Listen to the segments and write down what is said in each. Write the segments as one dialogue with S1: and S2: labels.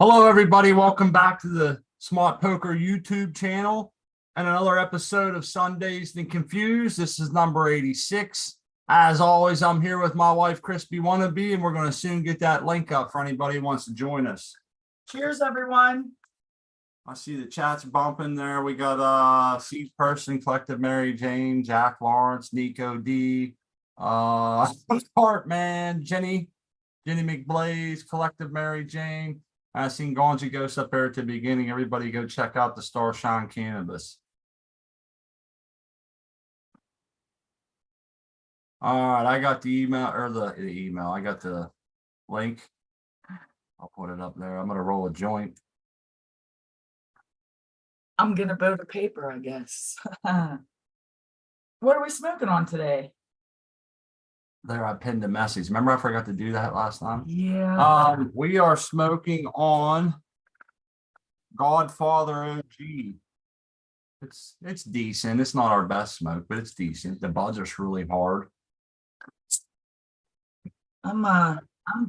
S1: Hello, everybody. Welcome back to the Smart Poker YouTube channel and another episode of Sundazed and Confused. This is number 86. As always, I'm here with my wife, Crispy Wannabe, and we're going to soon get that link up for anybody who wants to join us.
S2: Cheers, everyone.
S1: I see the chat's bumping there. We got Seed Person, Collective Mary Jane, Jack Lawrence, Nico D, Heartman, Jenny McBlaze, Collective Mary Jane. I seen Gonji Ghost up there at the beginning. Everybody go check out the Starshine Cannabis. All right, I got the email or the email. I got the link. I'll put it up there. I'm gonna roll a joint.
S2: I'm gonna vote a paper, I guess. What are we smoking on today?
S1: There, I pinned a message. Remember, I forgot to do that last time.
S2: Yeah.
S1: We are smoking on Godfather OG. It's decent. It's not our best smoke, but it's decent. The buds are really hard.
S2: I'm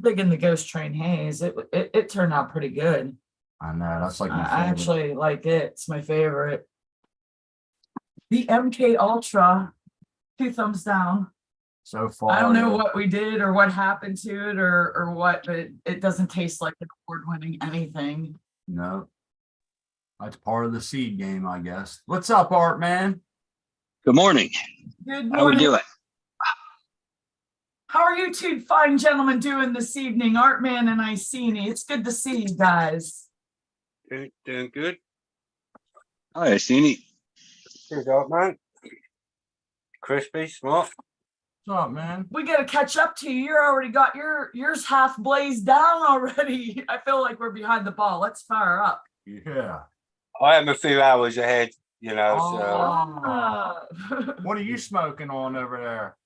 S2: digging the Ghost Train Haze. It turned out pretty good.
S1: I know that's like my
S2: I
S1: favorite.
S2: actually like it. It's my favorite. The MK Ultra, 2 thumbs down.
S1: So far,
S2: I don't know what we did or what happened to it or what, but it doesn't taste like an award-winning anything.
S1: No, that's part of the seed game, I guess. What's up, Art Man?
S3: Good morning.
S2: Good morning.
S3: How we doing?
S2: How are you two fine gentlemen doing this evening, Artman and Iceni? It's good to see you guys.
S4: Doing good.
S3: Hi, Iceni.
S4: Good up, man. Crispy, smart.
S1: What's up, man?
S2: We got to catch up to you. You're already got yours half blazed down already. I feel like we're behind the ball. Let's fire up.
S1: Yeah.
S4: I am a few hours ahead, so.
S2: Ah.
S1: What are you smoking on over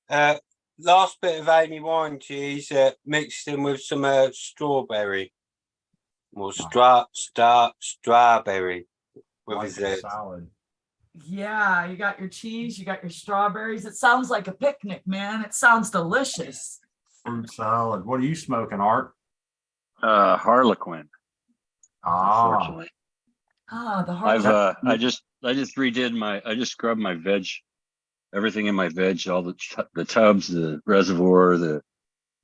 S1: there?
S4: Last bit of Amy wine cheese mixed in with some strawberry. Or strawberry with
S1: Like
S4: his
S1: a salad.
S2: Yeah, you got your cheese, you got your strawberries. It sounds like a picnic, man. It sounds delicious.
S1: Fruit salad. What are you smoking, Art?
S3: Harlequin.
S1: Unfortunately.
S2: The hard.
S3: I just scrubbed my veg, everything in my veg, all the tubs, the reservoir, the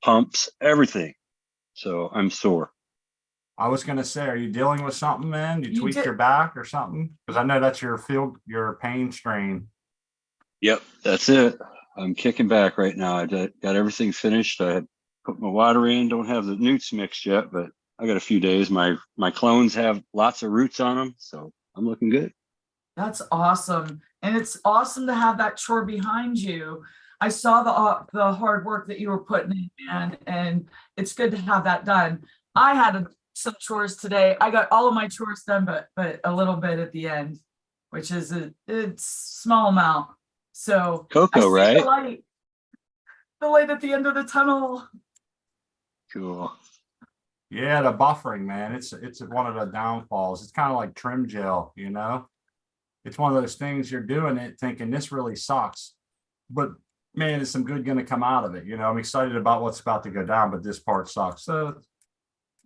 S3: pumps, everything. So I'm sore.
S1: I was gonna say, are you dealing with something, man? You tweaked
S2: did-
S1: your back or something? Because I know that's your pain strain.
S3: Yep, that's it. I'm kicking back right now. I got everything finished. I had put my water in. Don't have the newts mixed yet, but I got a few days. My clones have lots of roots on them, so I'm looking good.
S2: That's awesome. And it's awesome to have that chore behind you. I saw the hard work that you were putting in, man, and it's good to have that done. I had some chores today. I got all of my chores done, but a little bit at the end, which is it's small amount. So
S3: Cocoa, right?
S2: The light at the end of the tunnel.
S3: Cool.
S1: Yeah, the buffering, man. It's one of the downfalls. It's kind of like trim gel, you know? It's one of those things you're doing it thinking this really sucks. But man, is some good gonna come out of it. You know, I'm excited about what's about to go down, but this part sucks. So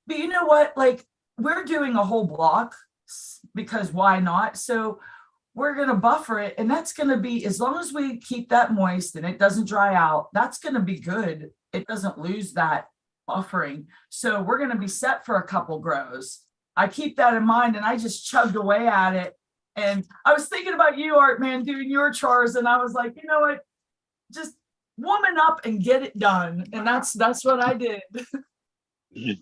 S2: But you know what? Like, we're doing a whole block because why not? So we're going to buffer it. And that's going to be, as long as we keep that moist and it doesn't dry out, that's going to be good. It doesn't lose that buffering. So we're going to be set for a couple grows. I keep that in mind and I just chugged away at it. And I was thinking about you, Art Man, doing your chores. And I was like, you know what? Just woman up and get it done. And that's what I did.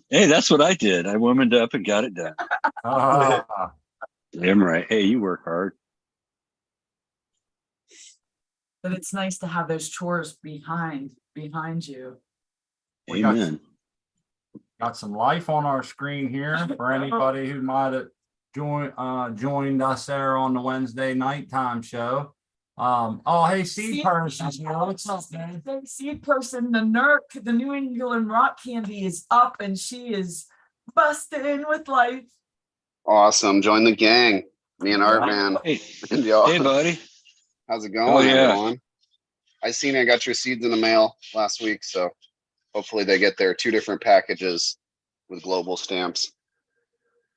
S3: Hey, that's what I did. I womaned up and got it done. Damn right. Hey, you work hard.
S2: But it's nice to have those chores behind you.
S1: We
S3: Amen.
S1: got some life on our screen here for anybody who might have joined us there on the Wednesday nighttime show. Hey, Seed Person, what's up, man?
S2: Seed Person, the NERC, the New England Rock Candy is up and she is busting with life.
S5: Awesome. Join the gang. Me and Art Man.
S3: Hey,
S5: And y'all.
S3: hey, buddy.
S5: How's it going,
S3: Oh, yeah.
S5: everyone? I seen I got your seeds in the mail last week, so hopefully they get there. 2 different packages. with global stamps.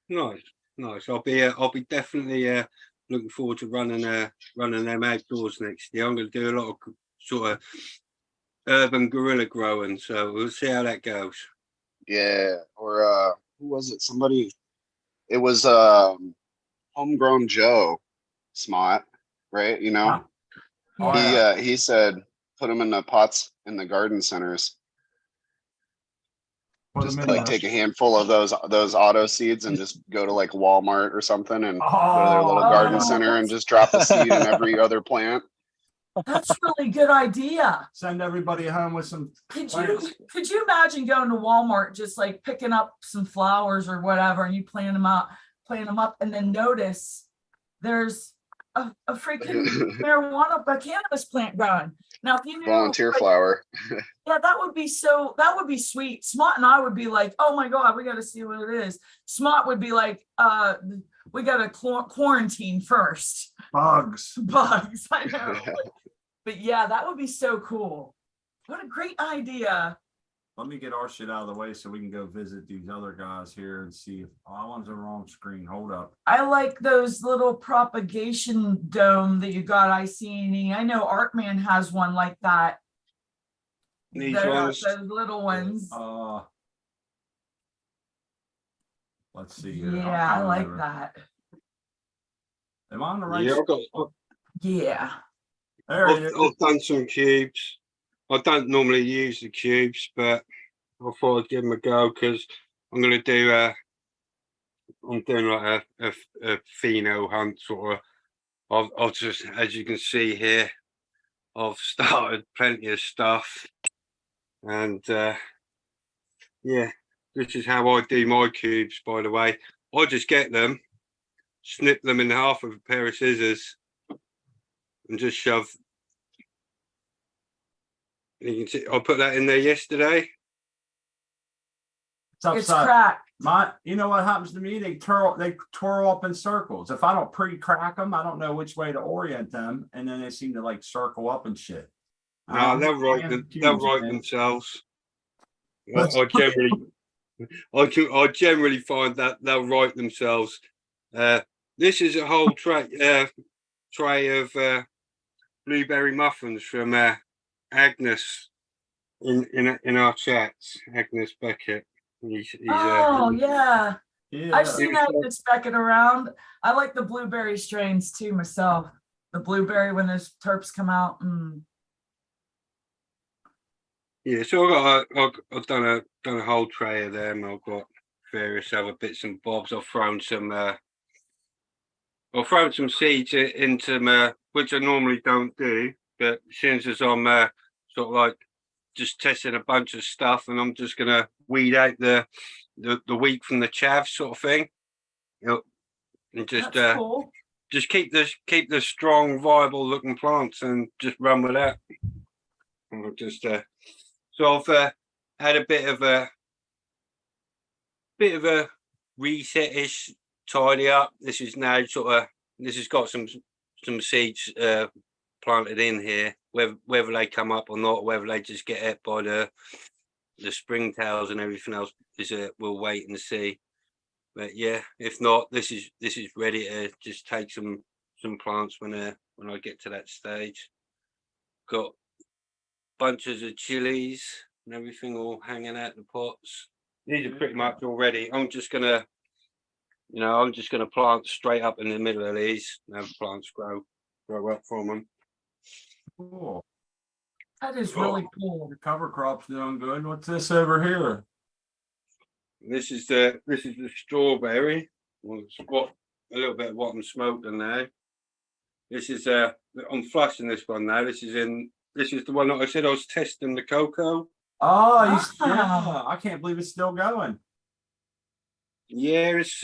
S4: Nice, nice. I'll be definitely looking forward to running them outdoors next year. I'm going to do a lot of sort of urban guerrilla growing, so we'll see how that goes.
S5: Yeah, or who was it? Somebody. It was Homegrown Joe Smott, right? You know,
S1: Oh,
S2: Yeah.
S1: yeah.
S5: he said put them in the pots in the garden centers.
S1: Put
S5: Just
S1: them in
S5: like
S1: the-
S5: take a handful of those auto seeds and just go to like Walmart or something and go to their little
S1: Oh,
S5: garden
S2: Oh,
S5: center and
S2: that's-
S5: just drop a seed in every other plant.
S2: That's really good idea.
S1: send everybody home with some plants.
S2: Could you imagine going to Walmart, just like picking up some flowers or whatever, and you plant them up, and then notice there's a freaking marijuana, a cannabis plant growing. Now, if you knew,
S5: Volunteer
S2: like,
S5: flower.
S2: yeah, that would be sweet. Smart and I would be like, oh my God, we got to see what it is. Smart would be like, we got to quarantine first.
S1: Bugs.
S2: Bugs, I know. But yeah, that would be so cool. What a great idea.
S1: Let me get our shit out of the way so we can go visit these other guys here and see if I want the wrong screen. Hold up.
S2: I like those little propagation dome that you got, ICNE. I know Artman has one like that.
S4: These
S2: Those
S4: ones?
S2: little ones.
S1: Let's see here.
S2: Yeah, I like that.
S1: Am I on the right?
S4: Yeah,
S2: Yeah.
S1: There it is.
S4: I've done some cubes. I don't normally use the cubes, but I thought I'd give them a go because I'm going to do I'm doing like a pheno hunt sort of. I've just, as you can see here, I've started plenty of stuff, and yeah, this is how I do my cubes. By the way, I just get them, snip them in half with a pair of scissors, and just shove. You can see I put that in there yesterday.
S1: It's
S2: It's
S1: upside.
S2: cracked.
S1: You know what happens to me? They twirl up in circles. If I don't pre-crack them, I don't know which way to orient them, and then they seem to like circle up and shit.
S4: No, they'll write themselves. I generally find that they'll write themselves. This is a whole tray of blueberry muffins from Agnes in our chats. Agnes Beckett.
S2: Oh yeah.
S1: Yeah.
S2: I've seen that Beckett around. I like the blueberry strains too myself. The blueberry when those terps come out.
S4: Yeah, so I've done a whole tray of them. I've got various other bits and bobs. I've thrown some seeds into them, which I normally don't do. But since as I'm sort of like just testing a bunch of stuff, and I'm just gonna weed out the wheat from the chaff, sort of thing. And just
S2: That's cool.
S4: just keep the strong, viable looking plants, and just run with that. And I'll just so I've had a bit of a reset-ish tidy up. This is now this has got some seeds planted in here. Whether they come up or not, whether they just get hit by the springtails and everything else, we'll wait and see. But yeah, if not, this is ready to just take some plants when I get to that stage. Got bunches of chilies and everything all hanging out the pots. These are pretty much all ready. I'm just gonna plant straight up in the middle of these and have plants grow up from them.
S1: Cool.
S2: That is really cool.
S1: The cover crop's doing good. What's this over here?
S4: This is the strawberry. Well, it's got a little bit of what I'm smoking now. This is I'm flushing this one now. This is the one that I said I was testing the cocoa.
S1: Oh,
S2: Ah.
S1: I can't believe it's still going.
S4: Yeah, it's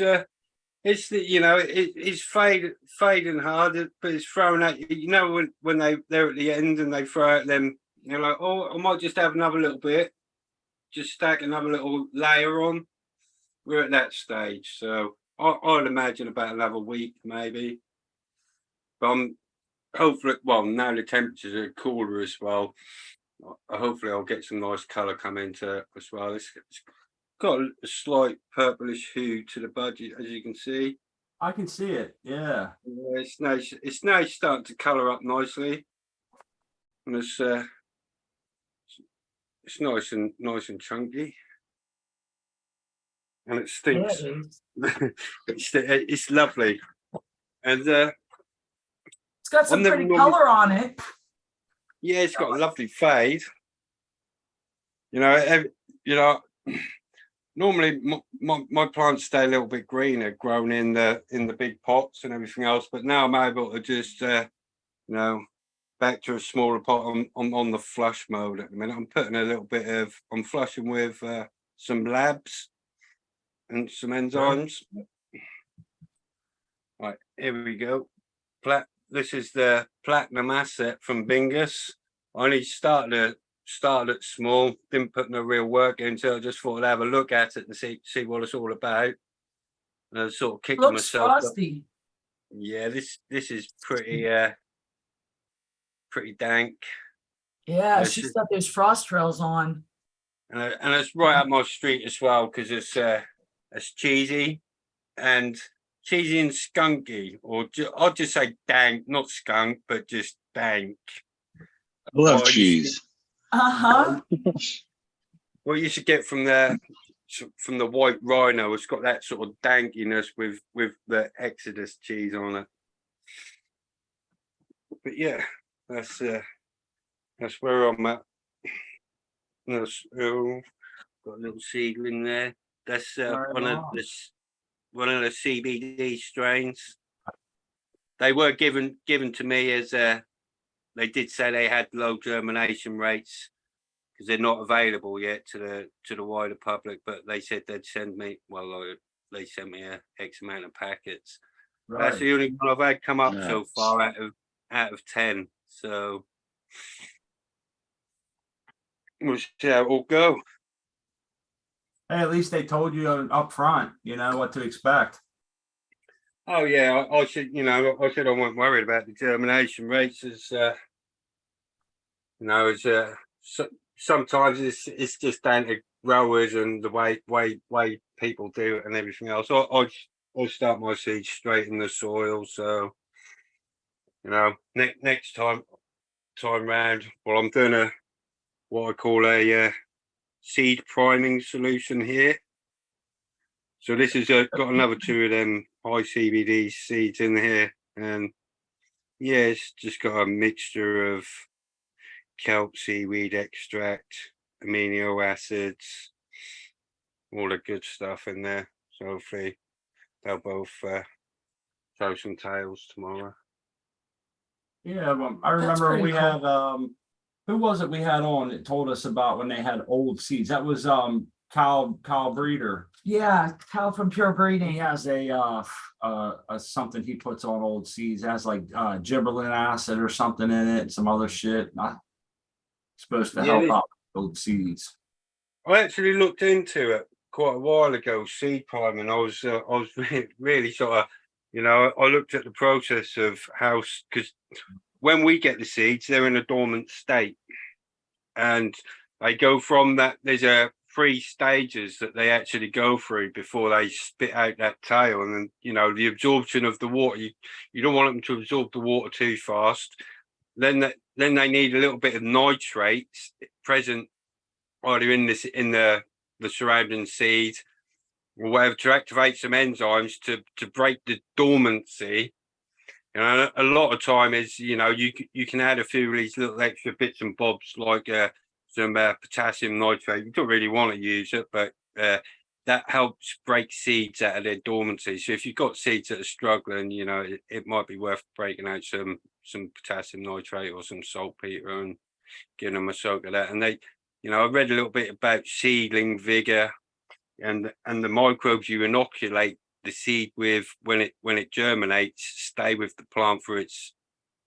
S4: it's fading hard, but it's thrown at you. You know when they're at the end and they throw at them, you're like, oh, I might just have another little bit, just stack another little layer on. We're at that stage, so I'd imagine about another week maybe. But I'm hopefully, well, now the temperatures are cooler as well. Hopefully I'll get some nice colour come into it as well. got a slight purplish hue to the budget, as you can see.
S1: I can see it. Yeah.
S4: Yeah, it's nice. It's now starting to colour up nicely, and it's nice and chunky, and it
S2: Yeah,
S4: stinks.
S2: it is.
S4: It's lovely, and
S2: It's got some
S4: I've never
S2: pretty
S4: normally-
S2: color on it.
S4: yeah, it's got a lovely fade. You know, normally my plants stay a little bit greener, grown in the big pots and everything else. But now I'm able to just back to a smaller pot. On the flush mode at the minute. I'm putting a little bit of. I'm flushing with some labs and some enzymes. Right, here we go. This is the platinum asset from Bingus. I only started it small, didn't put no real work into it. I just thought I'd have a look at it and see what it's all about. And I was sort of kicking
S2: Looks
S4: myself up.
S2: frosty.
S4: Yeah, this is pretty dank.
S2: Yeah,
S4: It's
S2: she's
S4: just-
S2: got those frost trails on.
S4: And it's right up my street as well, because it's cheesy and skunky, or I'll just say dank, not skunk, but just dank.
S3: I love
S4: Oh, you
S3: cheese.
S2: Uh-huh.
S4: What you should get from the white rhino, it's got that sort of dankiness with the Exodus cheese on it. But yeah, that's where I'm at. Got a little seedling there. That's
S1: Right
S4: one
S1: on.
S4: of the CBD strains. They were given to me as they did say they had low germination rates because they're not available yet to the wider public, but they said they'd send me. Well, they sent me a X amount of packets. That's
S1: Right.
S4: the only one I've had come up so
S3: Nice.
S4: far out of 10. So we'll see how it all go.
S1: Hey, at least they told you up front, what to expect.
S4: Oh yeah, I should, I said I wasn't worried about the germination rates. As sometimes it's just down to growers and the way people do it and everything else. I start my seeds straight in the soil, so next time round, well, I'm doing what I call a seed priming solution here. So this has got another 2 of them high CBD seeds in here, and yeah, it's just got a mixture of kelp seaweed extract, amino acids, all the good stuff in there. So hopefully they'll both show some tails tomorrow.
S1: Yeah, well, I
S2: That's
S1: remember
S2: pretty
S1: we
S2: cool.
S1: had who was it we had on that told us about when they had old seeds? That was Kyle Breeder.
S2: Yeah, Cal from Pure
S1: He
S2: Breeding.
S1: has a something he puts on old seeds. It has like gibberellin acid or something in it, and some other shit. Not supposed to
S4: Yeah,
S1: help out old seeds.
S4: I actually looked into it quite a while ago, seed priming. I was really sort of, I looked at the process of how, because when we get the seeds, they're in a dormant state, and they go from that. There's 3 stages that they actually go through before they spit out that tail, and then the absorption of the water. You don't want them to absorb the water too fast. Then they need a little bit of nitrates present either in the surrounding seed or whatever to activate some enzymes to break the dormancy. A lot of time is you can add a few of these little extra bits and bobs like some potassium nitrate. You don't really want to use it, but that helps break seeds out of their dormancy. So if you've got seeds that are struggling, it might be worth breaking out some potassium nitrate or some saltpeter and giving them a soak of that. And they, I read a little bit about seedling vigor and the microbes you inoculate the seed with when it germinates stay with the plant for its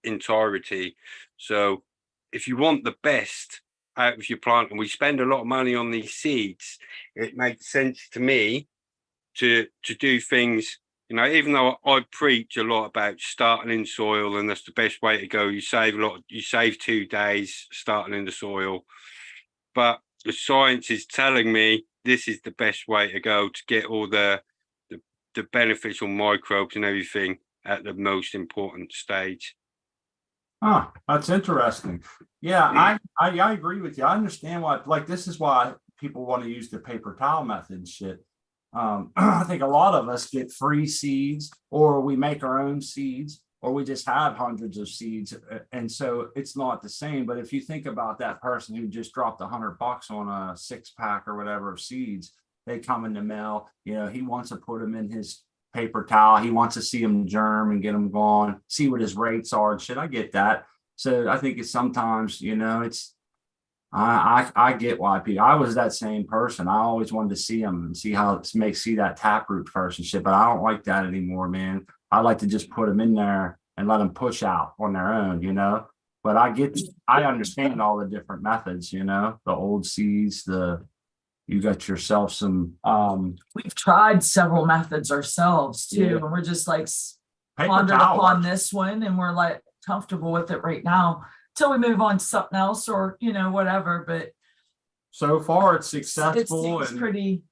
S4: entirety. So if you want the best out of your plant, and we spend a lot of money on these seeds, it makes sense to me to do things, even though I preach a lot about starting in soil and that's the best way to go. You save 2 days starting in the soil, but the science is telling me this is the best way to go to get all the beneficial microbes and everything at the most important stage.
S1: Huh, that's interesting. Yeah, I agree with you. I understand why, like, this is why people want to use the paper towel method and shit. I think a lot of us get free seeds, or we make our own seeds, or we just have hundreds of seeds. And so it's not the same. But if you think about that person who just dropped $100 on a 6-pack or whatever of seeds, they come in the mail, you know, he wants to put them in his paper towel. He wants to see them germ and get them gone, see what his rates are and shit. I get that. So I think it's sometimes, you know, it's, I get why people, I was that same person. I always wanted to see them and see how it makes, see that taproot first and shit, but I don't like that anymore, man. I like to just put them in there and let them push out on their own, you know, but I understand all the different methods, you know, the old seeds, you got yourself some,
S2: We've tried several methods ourselves too,
S1: Yeah.
S2: and we're just like
S1: paper
S2: pondered
S1: towel
S2: upon
S1: works.
S2: this one, and we're like comfortable with it right now till we move on to something else, or you know, whatever. But
S1: So far it's
S2: it
S1: successful
S2: seems
S1: and
S2: pretty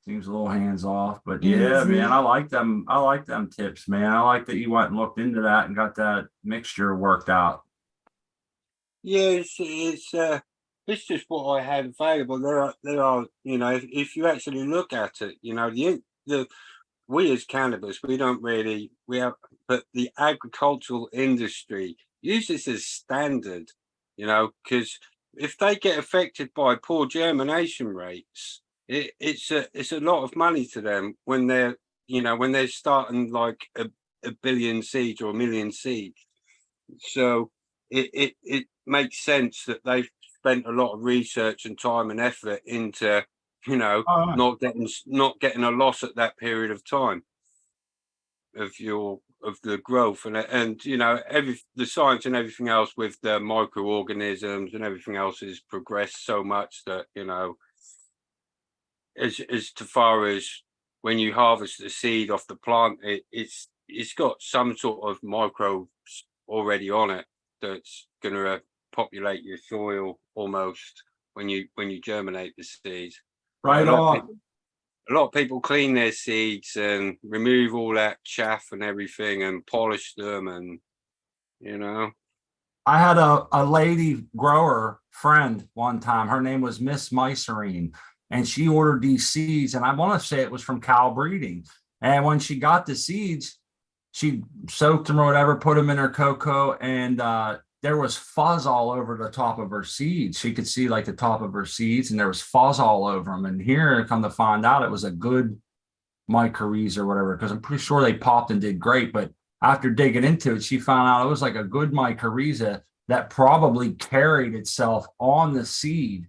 S1: seems a little hands off, but yeah,
S2: easy.
S1: man, I like them. I like them tips, man. I like that you went and looked into that and got that mixture worked out.
S4: Yeah, it's just what I had available. There are, you know, if you actually look at it, you know, we as cannabis, we don't really, but the agricultural industry use this as standard, you know, because if they get affected by poor germination rates, it's a lot of money to them when they're, you know, when they're starting like a billion seeds or a million seeds. So it makes sense that they've spent a lot of research and time and effort into, you know,
S1: Oh,
S4: not getting a loss at that period of time of the growth and you know the science and everything else with the microorganisms and everything else has progressed so much that, you know, as far as when you harvest the seed off the plant, it's got some sort of microbes already on it that's going to populate your soil almost when you germinate the seeds.
S1: right on.
S4: A lot of people clean their seeds and remove all that chaff and everything and polish them, and you know.
S1: I had a lady grower friend one time. Her name was Miss Mycerine, and she ordered these seeds, and I want to say it was from cow breeding. And when she got the seeds, she soaked them or whatever, put them in her cocoa, and there was fuzz all over the top of her seeds. She could see like the top of her seeds, and there was fuzz all over them. And here, come to find out, it was a good mycorrhiza or whatever, because I'm pretty sure they popped and did great. But after digging into it, she found out it was like a good mycorrhiza that probably carried itself on the seed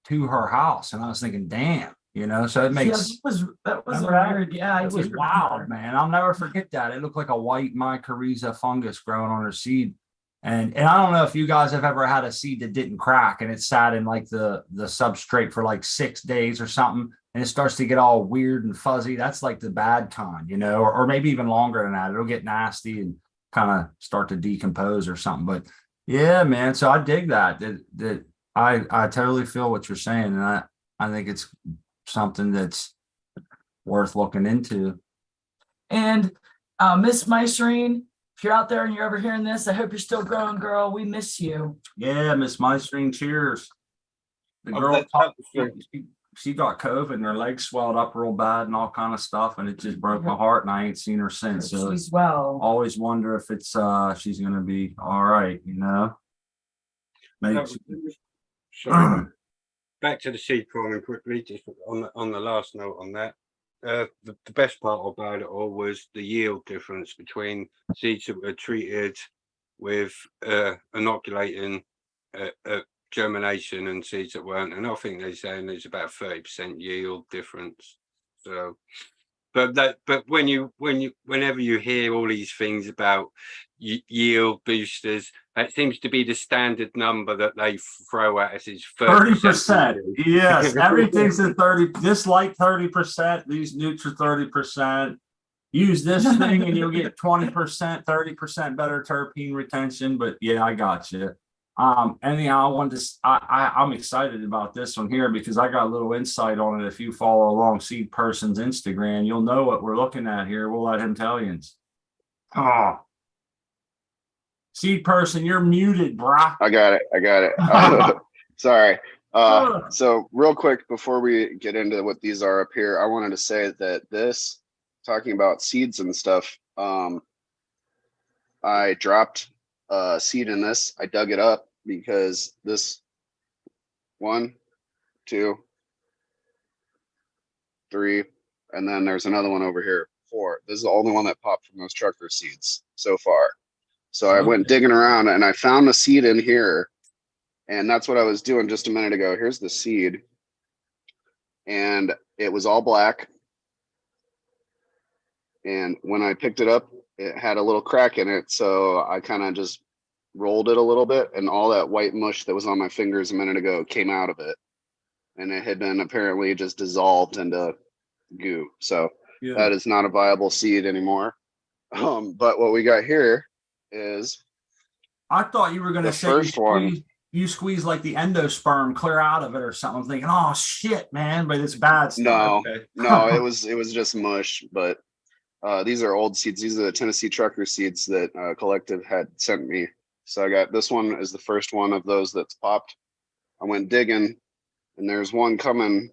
S1: to her house. And I was thinking, damn, you know, so it makes
S2: that was
S1: Remember that?
S2: weird. Yeah, I
S1: it
S2: do
S1: was
S2: remember.
S1: wild, man. I'll never forget that. It looked like a white mycorrhiza fungus growing on her seed. And I don't know if you guys have ever had a seed that didn't crack and it sat in like the substrate for like 6 days or something, and it starts to get all weird and fuzzy. That's like the bad kind, you know, or maybe even longer than that. It'll get nasty and kind of start to decompose or something. But yeah, man. So I dig that I totally feel what you're saying. And I think it's something that's worth looking into.
S2: And Miss Mycerine, if you're out there and you're ever hearing this, I hope you're still growing, girl. We miss you.
S1: Yeah, Miss Mystering, cheers. The
S4: Oh,
S1: girl
S4: that's
S1: talked,
S4: good.
S1: she got COVID and her legs swelled up real bad and all kind of stuff, and it just broke my heart, and I ain't seen her since. So
S2: She's well.
S1: always wonder if it's she's gonna be all right, you know. Makes
S4: Sorry. Back to the seed farming quickly, just on the last note on that. The best part about it all was the yield difference between seeds that were treated with inoculating germination and seeds that weren't. And I think they're saying there's about 30% yield difference. So, but whenever you hear all these things about yield boosters, that seems to be the standard number that they throw at us is
S1: 30%. Yes, everything's at 30, just like 30%. These nukes are 30%. Use this thing and you'll get 20%, 30% better terpene retention. But yeah, I got you. Anyhow, I wanted to, I'm excited about this one here because I got a little insight on it. If you follow along Seed Person's Instagram, you'll know what we're looking at here. We'll let him tell you. Oh, Seed Person, you're muted, brah.
S5: I got it. Sorry. So real quick before we get into what these are up here, I wanted to say that this, talking about seeds and stuff, I dropped a seed in this. I dug it up because this 1, 2, 3, and then there's another one over here, 4. This is the only one that popped from those trucker seeds so far. So I went digging around and I found the seed in here, and that's what I was doing just a minute ago. Here's the seed, and it was all black. And when I picked it up, it had a little crack in it. So I kind of just rolled it a little bit, and all that white mush that was on my fingers a minute ago came out of it. And it had been apparently just dissolved into goo. So that is not a viable seed anymore. But what we got here is,
S1: I thought you were going to say
S5: first one.
S1: You squeeze like the endosperm clear out of it or something. I'm thinking, oh shit, man, but it's bad stuff.
S5: No, it was just mush. But these are old seeds. These are the Tennessee trucker seeds that Collective had sent me. So I got this one is the first one of those that's popped. I went digging, and there's one coming,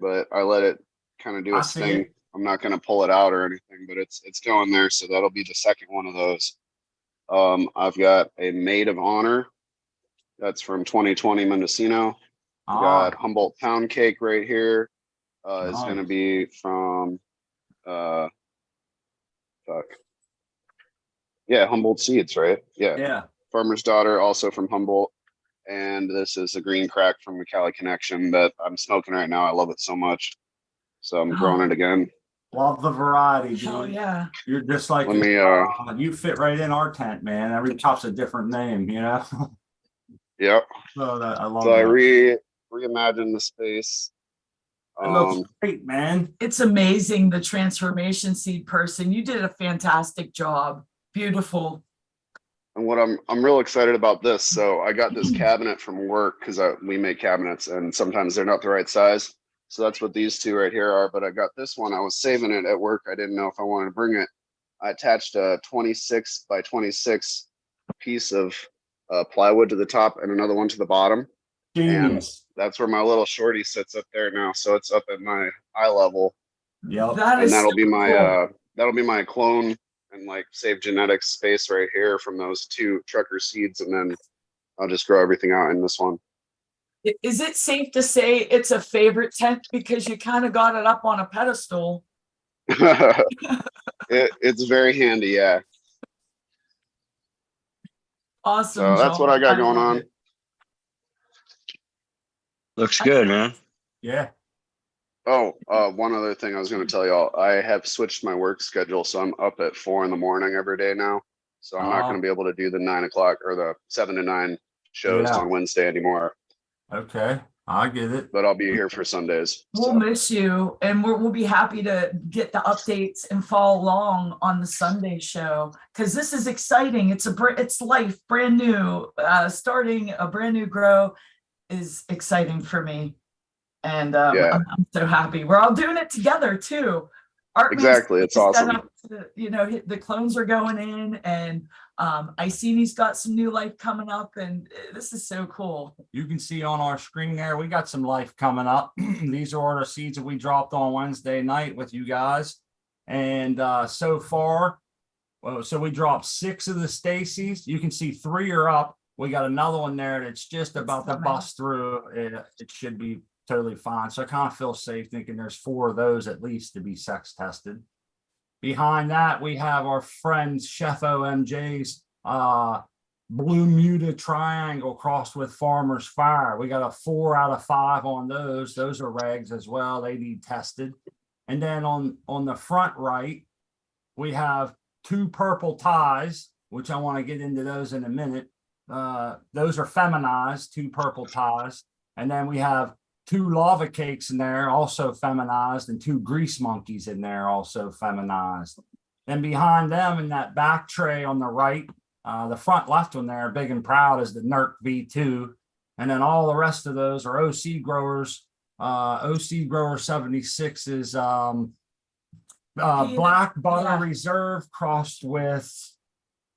S5: but I let it kind of do its thing. I'm not going to pull it out or anything, but it's going there. So that'll be the second one of those. I've got a Maid of Honor. That's from 2020 Mendocino. Got Humboldt Pound Cake right here. Is going to be from Humboldt Seeds, right? Yeah. Farmer's Daughter, also from Humboldt. And this is a green crack from the Cali Connection that I'm smoking right now. I love it so much. So I'm growing it again.
S1: Love the variety, dude.
S2: Oh yeah.
S1: You're just like, you fit right in our tent, man. Every top's a different name, you know?
S5: Yep.
S1: So I love
S5: that.
S1: I
S5: reimagined the space.
S1: It looks great, man.
S2: It's amazing, the transformation, Seed Person. You did a fantastic job. Beautiful.
S5: And what I'm real excited about this. So I got this cabinet from work because we make cabinets, and sometimes they're not the right size. So that's what these two right here are. But I got this one. I was saving it at work. I didn't know if I wanted to bring it. I attached a 26 by 26 piece of plywood to the top and another one to the bottom.
S1: Genius.
S5: And that's where my little shorty sits up there now. So it's up at my eye level.
S1: Yep.
S5: That'll be my clone and like save genetics space right here from those 2 trucker seeds, and then I'll just grow everything out in this one.
S2: Is it safe to say it's a favorite tent because you kind of got it up on a pedestal?
S5: It's very handy, yeah.
S2: Awesome.
S5: So that's what I got going on.
S3: Looks good, man.
S1: Yeah.
S5: Oh, one other thing I was going to tell y'all. I have switched my work schedule, so I'm up at 4 in the morning every day now. So I'm not going to be able to do the 9 o'clock or the 7 to 9 shows on Wednesday anymore.
S1: Okay, I get it.
S5: But I'll be here for Sundays.
S2: We'll miss you, and we'll be happy to get the updates and follow along on the Sunday show, because this is exciting. It's life, brand new. Starting a brand new grow is exciting for me, and I'm so happy. We're all doing it together too.
S5: Exactly, it's awesome.
S2: The clones are going in, and Icini's got some new life coming up, and this is so cool.
S1: You can see on our screen there, we got some life coming up. These are the seeds that we dropped on Wednesday night with you guys. And so far, so we dropped 6 of the Stacy's. You can see 3 are up. We got another one there that's just about to bust through. It should be totally fine. So I kind of feel safe thinking there's 4 of those at least to be sex tested. Behind that, we have our friend Chef OMJ's Blue Muta Triangle crossed with Farmer's Fire. We got a 4 out of 5 on those. Those are regs as well. They need tested. And then on the front right, we have 2 purple ties, which I want to get into those in a minute. Those are feminized, 2 purple ties. And then we have 2 lava cakes in there, also feminized, and 2 grease monkeys in there, also feminized. Then behind them in that back tray on the right, The front left one there, big and proud, is the NERC V2. And then all the rest of those are OC growers. OC grower 76 is black butter
S2: yeah.
S1: reserve crossed with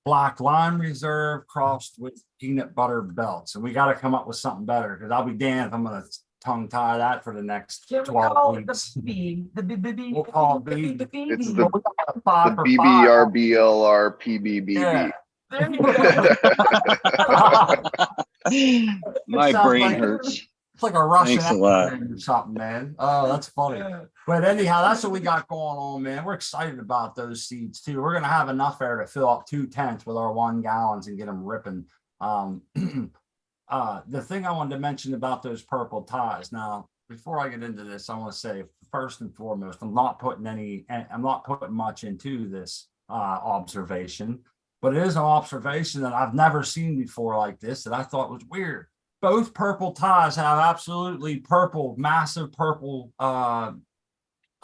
S1: black lime reserve crossed with peanut butter belts. And we got to come up with something better, because I'll be damned if I'm going to tongue tie that for the next
S2: Can we
S1: 12
S2: call it
S1: weeks.
S2: the BB? The BB.
S1: We'll call it BB.
S5: It's
S2: BB.
S5: the
S1: We got a 5 for 5.
S5: BBRBLR
S1: Yeah.
S2: There you go.
S3: My
S1: sounds
S3: brain
S1: like-
S3: hurts.
S1: It's like a Russian
S3: Thanks a lot.
S1: accent or something, man. Oh, that's funny.
S2: Yeah.
S1: But anyhow, that's what we got going on, man. We're excited about those seeds too. We're gonna have enough there to fill up 2 tents with our 1 gallons and get them ripping. The thing I wanted to mention about those purple ties. Now, before I get into this, I want to say first and foremost, I'm not putting much into this observation, but it is an observation that I've never seen before like this that I thought was weird. Both purple ties have absolutely purple, massive purple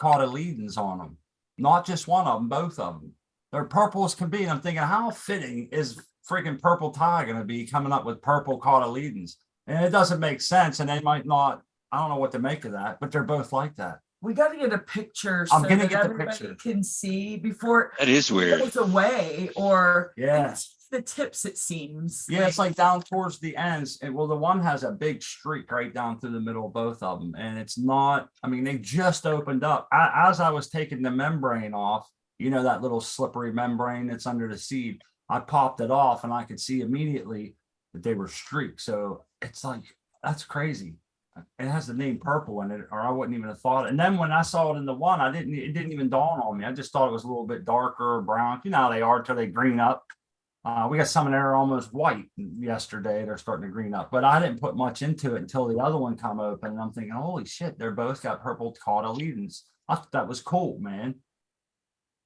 S1: cotyledons on them. Not just one of them, both of them. They're purple as can be. And I'm thinking, how fitting is freaking purple tie going to be coming up with purple cotyledons? And it doesn't make sense. And they might not, I don't know what to make of that, but they're both like that.
S2: We got to get a picture
S1: I'm
S2: so
S1: gonna
S2: that
S1: get the
S2: everybody
S1: picture.
S2: can see before
S3: That is
S2: it
S3: weird.
S2: goes away, or
S1: Yeah.
S2: it's the tips, it seems.
S1: Yeah, it's like down towards the ends. And well, the one has a big streak right down through the middle of both of them. And it's not, I mean, they just opened up. As I was taking the membrane off, you know, that little slippery membrane that's under the seed, I popped it off and I could see immediately that they were streaked. So it's like, that's crazy. It has the name purple in it, or I wouldn't even have thought it. And then when I saw it in the one, it didn't even dawn on me. I just thought it was a little bit darker or brown. You know how they are till they green up. We got some in there almost white yesterday. They're starting to green up, but I didn't put much into it until the other one come open. And I'm thinking, holy shit, they're both got purple cotyledons. I thought that was cool, man.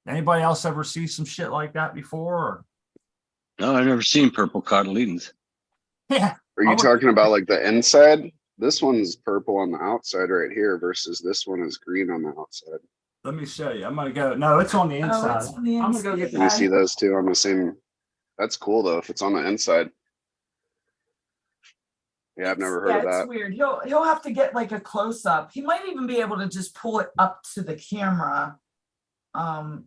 S1: Anybody else ever see some shit like that before? Or?
S3: No, I've never seen purple cotyledons.
S1: Yeah.
S5: Are you talking about like the inside? This one's purple on the outside right here versus this one is green on the outside.
S1: Let me show you. I'm gonna go. No, it's on the inside.
S2: it's on the
S1: I'm gonna go get
S2: inside.
S5: Let me see those two on the same. That's cool though, if it's on the inside. Yeah, I've never heard of
S2: It's
S5: that.
S2: weird. He'll have to get like a close up. He might even be able to just pull it up to the camera. I'm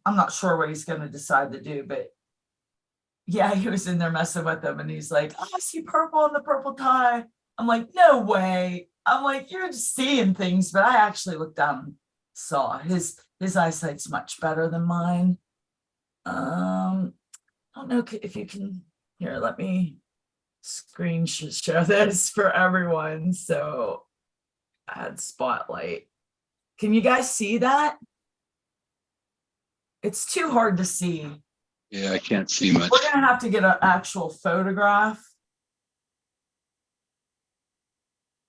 S2: not sure what he's gonna decide to do, but yeah, he was in there messing with them and he's like, oh, I see purple on the purple tie. I'm like, no way. I'm like, you're just seeing things, but I actually looked down and saw his eyesight's much better than mine. I don't know if you can here, let me screen share this for everyone. So add spotlight. Can you guys see that? It's too hard to see.
S3: Yeah, I can't see much.
S2: We're gonna have to get an actual photograph.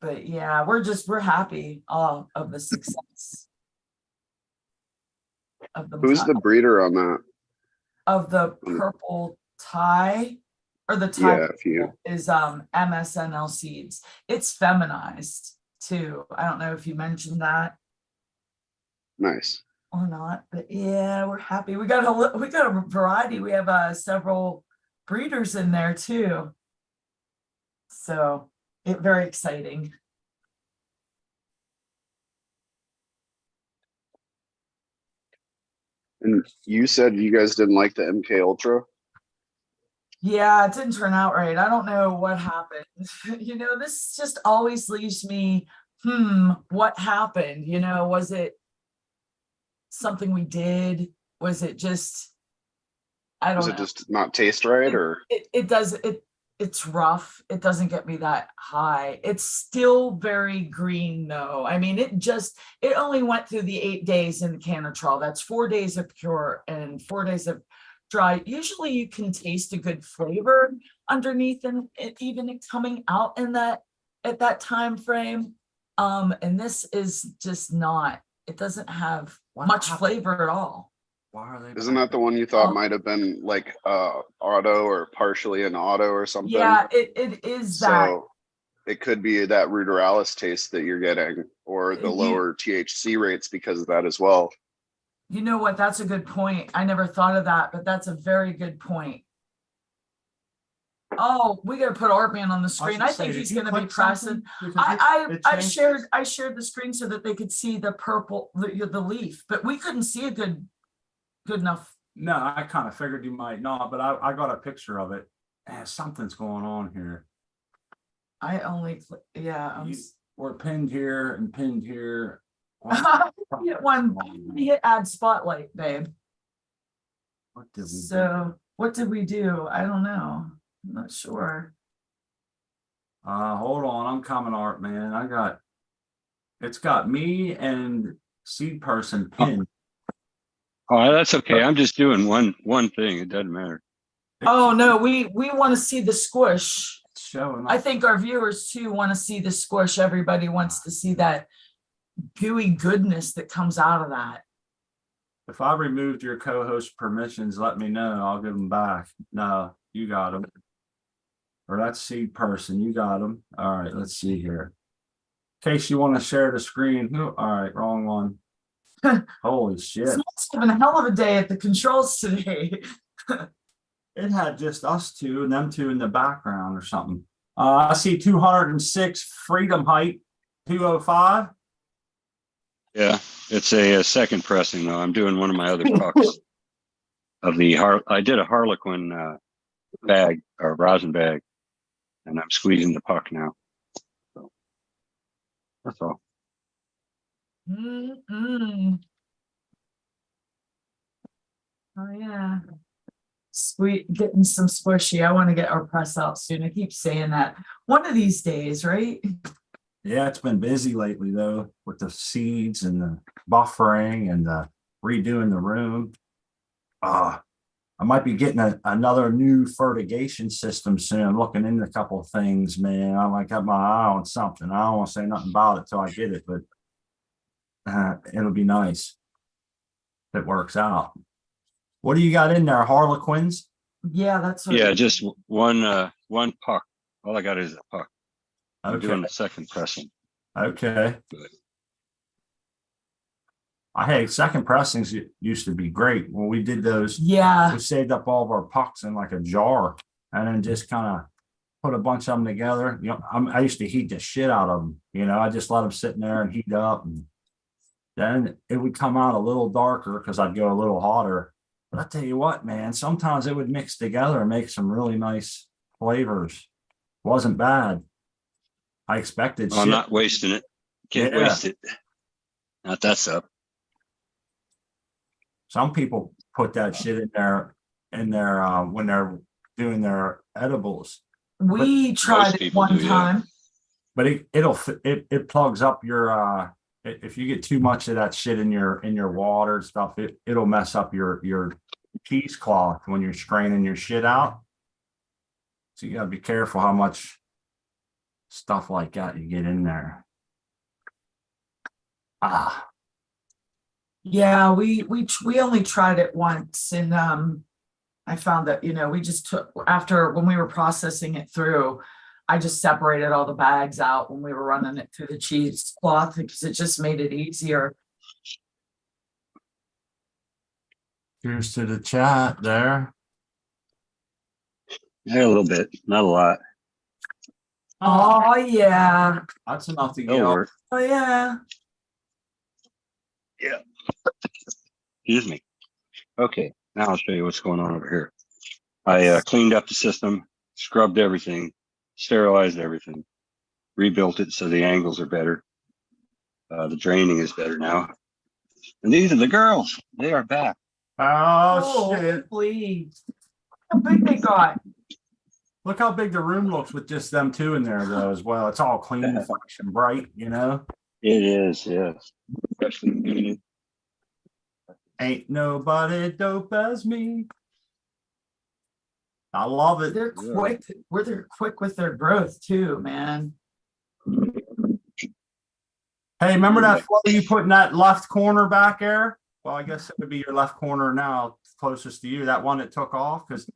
S2: But yeah, we're happy of the success of the
S5: Who's the breeder on that?
S2: of the purple tie, or the tie
S5: Yeah, if you
S2: is MSNL seeds. It's feminized too. I don't know if you mentioned that
S5: nice.
S2: or not, but yeah, we're happy. We got a variety. We have several breeders in there too. So very exciting.
S5: And you said you guys didn't like the MK Ultra?
S2: Yeah, it didn't turn out right. I don't know what happened. You know, this just always leaves me, what happened? You know, was it something we did? Was it just, I don't
S5: Does
S2: know.
S5: it just not taste right, or
S2: It's rough. It doesn't get me that high. It's still very green though. I mean, it only went through the 8 days in the cannitrol. That's 4 days of pure and 4 days of dry. Usually you can taste a good flavor underneath and even coming out in that at that time frame. And this is just not, it doesn't have much flavor at all.
S1: Why are they?
S5: isn't that the one you thought might have been like auto or partially an auto or something?
S2: Yeah, it is that.
S5: So it could be that ruderalis taste that you're getting, or the lower THC rates because of that as well.
S2: You know what? That's a good point. I never thought of that, but that's a very good point. Oh, we gotta put Artman on the
S1: I was
S2: screen.
S1: gonna
S2: I
S1: say,
S2: think
S1: did
S2: he's
S1: you
S2: gonna be
S1: click
S2: pressing.
S1: something? Because
S2: I shared the screen so that they could see the purple, the leaf, but we couldn't see a good enough.
S1: No, I kind of figured you might not, but I got a picture of it. Something's going on here.
S2: I only, yeah.
S1: We're pinned here and pinned here.
S2: Hit one, hit add spotlight, babe.
S1: What did we do?
S2: So what did we do? I don't know. I'm not sure.
S1: Hold on, I'm coming, Art, man. It's got me and Seed Person pinned.
S3: Oh, that's okay. I'm just doing one thing. It doesn't matter.
S2: Oh, no, we want to see the squish.
S1: It's showing
S2: I
S1: up.
S2: think our viewers too want to see the squish. Everybody wants to see that gooey goodness that comes out of that.
S1: If I removed your co-host permissions, let me know. I'll give them back. No, you got them. Or that's Seed Person. You got them. All right, let's see here. In case you want to share the screen. All right, wrong one. Holy shit.
S2: It's been a hell of a day at the controls today.
S1: It had just us two and them two in the background or something. I see 206 freedom height, 205.
S3: Yeah, it's a second pressing though. I'm doing one of my other pucks of the I did a Harlequin bag or rosin bag, and I'm squeezing the puck now. So that's all.
S2: Mm-mm. Oh yeah. Sweet, getting some squishy. I want to get our press out soon. I keep saying that. One of these days, right?
S1: Yeah, it's been busy lately though, with the seeds and the buffering and the redoing the room. I might be getting another new fertigation system soon. I'm looking into a couple of things, man. I might got my eye on something. I don't want to say nothing about it till I get it, but it'll be nice if it works out. What do you got in there? Harlequins?
S2: Yeah, that's what.
S3: Yeah, just one puck. All I got is a puck. I'm
S1: Okay.
S3: doing the second pressing.
S1: Okay.
S3: Good.
S1: Second pressings used to be great when we did those.
S2: Yeah.
S1: We saved up all of our pucks in like a jar and then just kind of put a bunch of them together. You know, I used to heat the shit out of them. You know, I just let them sit in there and heat up, and then it would come out a little darker because I'd go a little hotter. But I tell you what, man, sometimes it would mix together and make some really nice flavors. Wasn't bad. I expected
S3: Well, I'm
S1: shit.
S3: not wasting it. Can't
S1: Yeah.
S3: waste it. Not that stuff.
S1: Some people put that shit in there when they're doing their edibles.
S2: We tried it
S3: people
S2: one
S3: do, yeah.
S2: time.
S1: But it plugs up your if you get too much of that shit in your water and stuff, it'll mess up your cheesecloth when you're straining your shit out. So you gotta be careful how much stuff like that you get in there.
S2: Yeah, we only tried it once, and I found that, you know, we just took after when we were processing it through, I just separated all the bags out when we were running it through the cheesecloth because it just made it easier.
S1: Here's to the chat there.
S3: Yeah, a little bit, not a lot.
S2: Oh yeah.
S1: That's enough to get
S3: It'll
S1: off.
S3: work.
S2: Oh yeah.
S3: Yeah. Excuse me. Okay, now I'll show you what's going on over here. I cleaned up the system, scrubbed everything, sterilized everything, rebuilt it so the angles are better. The draining is better now. And these are the girls. They are back.
S1: Oh shit.
S2: Please. How big they got.
S1: Look how big the room looks with just them two in there though as well. It's all clean, fresh, and bright, you know.
S3: It is, yes. Especially
S1: Ain't nobody dope as me. I love it.
S2: They're quick. They're quick with their growth too, man.
S1: Hey, remember that photo you put in that left corner back there? Well, I guess it would be your left corner now, closest to you. That one that took off, because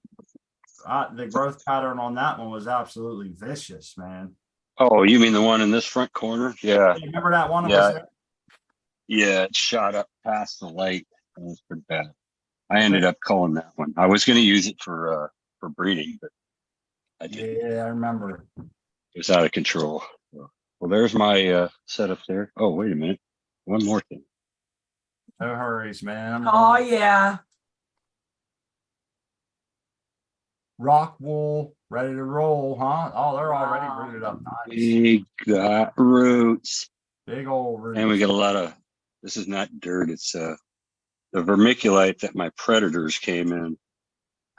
S1: the growth pattern on that one was absolutely vicious, man.
S3: Oh, you mean the one in this front corner? Yeah.
S1: Hey, remember that one?
S3: Yeah. Yeah, it shot up past the light. It was pretty bad. I ended up culling that one. I was going to use it for breeding, but I did.
S1: Yeah, I remember.
S3: It was out of control. Well, there's my setup there. Oh, wait a minute. One more thing.
S1: No hurries, man.
S2: Oh, yeah.
S1: Rock wool, ready to roll, huh? Oh, they're already
S2: Wow.
S1: rooted up nice.
S3: We got roots.
S1: Big old roots.
S3: And we got a lot of, this is not dirt. It's the vermiculite that my predators came in.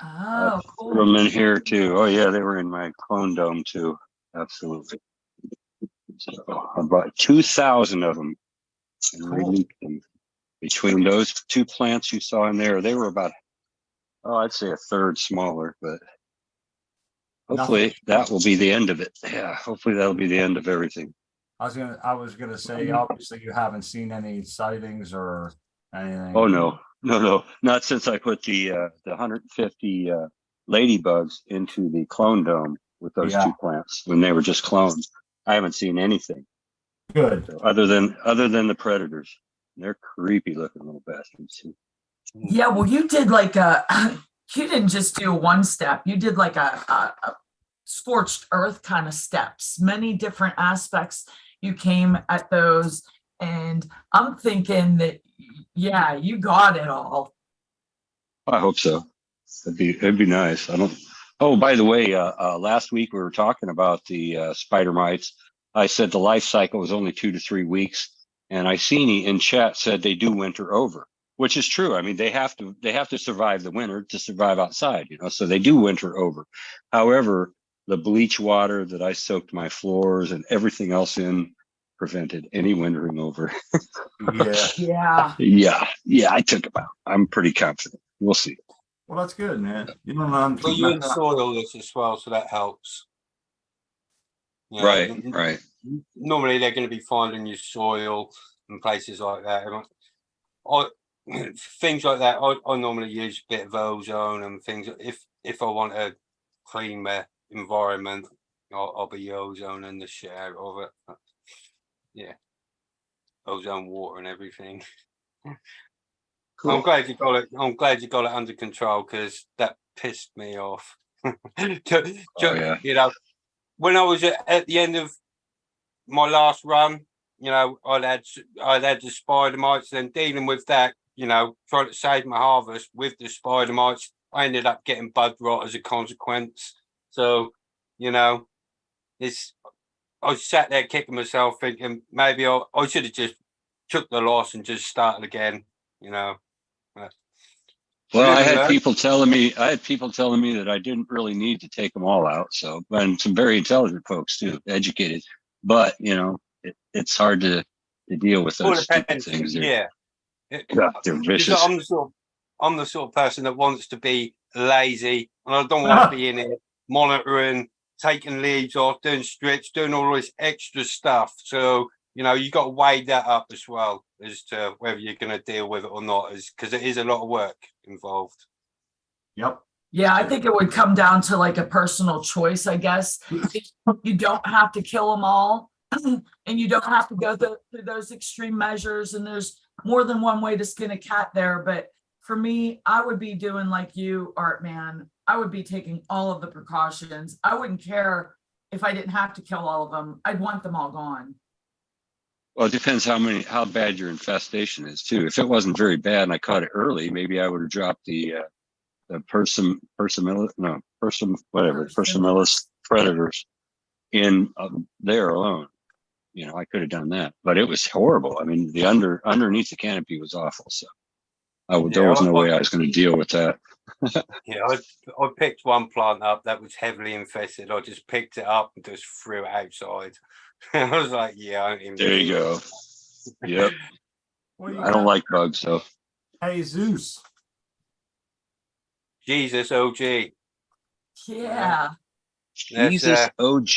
S2: Oh,
S3: Threw them
S2: cool.
S3: in here too. Oh yeah, they were in my clone dome too. Absolutely. So I bought 2,000 of them and
S1: Cool.
S3: released them. Between those two plants you saw in there, they were about, I'd say a third smaller, but hopefully that will be the end of it. Yeah, hopefully that'll be the end of everything.
S1: I was gonna say, obviously you haven't seen any sightings or anything.
S3: Oh no, not since I put the 150 ladybugs into the clone dome with those
S1: Yeah.
S3: two plants when they were just cloned. I haven't seen anything.
S1: Good.
S3: So other than the predators. They're creepy looking little bastards.
S2: Yeah, well, you did like you didn't just do one step. You did like a scorched earth kind of steps, many different aspects. You came at those, and I'm thinking that, yeah, you got it all.
S3: I hope so. It'd be nice. I don't. Oh, by the way, last week we were talking about the spider mites. I said the life cycle was only 2 to 3 weeks, and Iceni in chat said they do winter over, which is true. I mean, they have to survive the winter to survive outside, so they do winter over. However, the bleach water that I soaked my floors and everything else in prevented any wintering over.
S1: Yeah.
S2: Yeah.
S3: Yeah, I took them out. I'm pretty confident. We'll see.
S1: Well, that's good, man. You don't know.
S4: Well, you in soil this as well, so that helps. You know,
S3: Right.
S4: Normally they're going to be finding your soil and places like that. Things like that. I normally use a bit of ozone and things. If I want to clean my environment, I'll be ozoning the shit out of it. Yeah, ozone water and everything.
S3: Cool.
S4: I'm glad you got it. I'm glad you got it under control, because that pissed me off.
S3: Yeah.
S4: When I was at the end of my last run, I'd had the spider mites, then dealing with that, trying to save my harvest with the spider mites, I ended up getting bud rot as a consequence. So, I was sat there kicking myself, thinking maybe I should have just took the loss and just started again,
S3: Well, I had people telling me that I didn't really need to take them all out. So, and some very intelligent folks too, educated, but it's hard to deal with those stupid things.
S4: Yeah.
S3: God, they're vicious.
S4: I'm the sort of person that wants to be lazy, and I don't want to be in it monitoring, taking leaves off, doing strips, doing all this extra stuff. So, you got to weigh that up as well as to whether you're going to deal with it or not, because it is a lot of work involved.
S1: Yep.
S2: Yeah, I think it would come down to like a personal choice, I guess. You don't have to kill them all, and you don't have to go through those extreme measures. And there's more than one way to skin a cat there. But for me, I would be doing like you, Art Man. I would be taking all of the precautions. I wouldn't care if I didn't have to kill all of them. I'd want them all gone.
S3: Well, it depends how bad your infestation is too. If it wasn't very bad and I caught it early, maybe I would have dropped the persimmilus predators in there alone. I could have done that, but it was horrible. I mean, the underneath the canopy was awful. So there was no way I was going to deal with that.
S4: Yeah, I picked one plant up that was heavily infested. I just picked it up and just threw it outside. I was like, yeah, I don't even.
S3: There you go. Yep. I don't like bugs, so.
S1: Hey, Zeus.
S4: Jesus OG.
S2: Yeah.
S3: Jesus OG.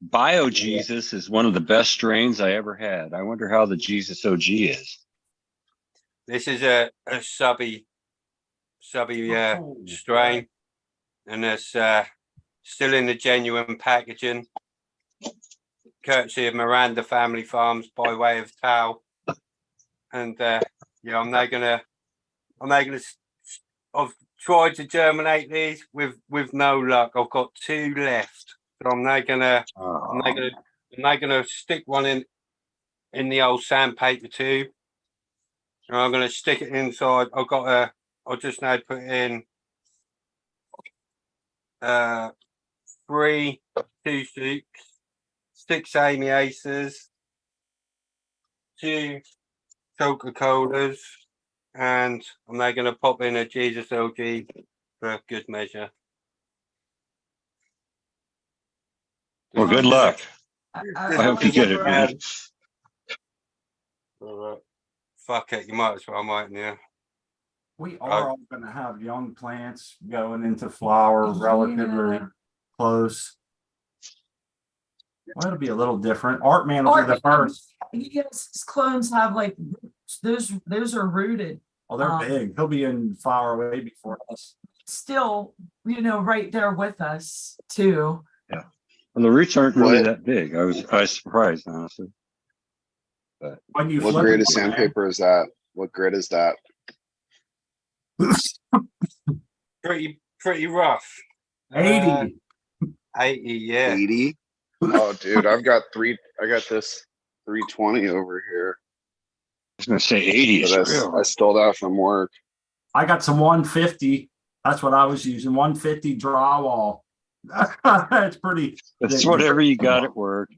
S3: Bio Jesus is one of the best strains I ever had. I wonder how the Jesus OG is.
S4: This is a subby strain, and it's still in the genuine packaging, courtesy of Miranda Family Farms by way of Tao. And I'm now gonna I've tried to germinate these with no luck. I've got 2 left. So I'm now gonna stick one in the old sandpaper tube. And I'm gonna stick it inside. I'll just now put in 3 2-suits, 6 Amy Aces, 2 Coca-Colas, and I'm now going to pop in a Jesus LG for good measure.
S3: Well, good luck. I hope you get it, man.
S4: Fuck it, you might as well, mightn't you?
S1: We are all gonna have young plants going into flower relatively close. Well, it'll be a little different. Art Man will be the first.
S2: Yes, his clones have like roots. Those are rooted.
S1: Oh, they're big. He'll be in flower way before us.
S2: Still, right there with us too.
S3: Yeah. Well, the roots aren't really that big. I was surprised, honestly. But
S1: when you
S5: what grade of sandpaper is that? What grit is that?
S4: Pretty rough.
S1: 80.
S4: 80, yeah.
S5: 80? Oh, dude, I got this 320 over here.
S3: I was gonna say 80 is real.
S5: I stole that from work.
S1: I got some 150. That's what I was using. 150 drywall. That's pretty.
S3: It's whatever you got at work.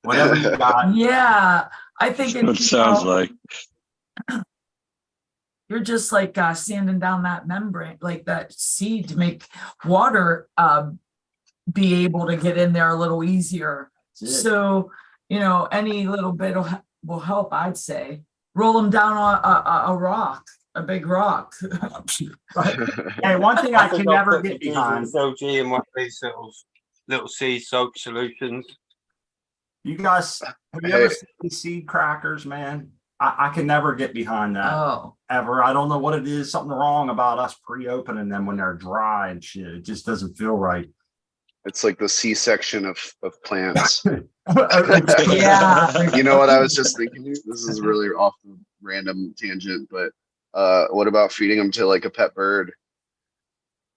S1: Whatever you got.
S2: Yeah, I think
S3: It sounds like
S2: you're just like sanding down that membrane, like that seed, to make water be able to get in there a little easier. So any little bit will help, I'd say. Roll them down on a rock, a big rock.
S1: Hey, one thing I can never get behind.
S4: LG and one of these little seed soak solutions.
S1: You guys, have you ever seen seed crackers, man? I can never get behind that ever. I don't know what it is. Something wrong about us pre-opening them when they're dry and shit. It just doesn't feel right.
S5: It's like the C-section of plants.
S2: Yeah.
S5: You know what I was just thinking? This is really off the random tangent, but what about feeding them to like a pet bird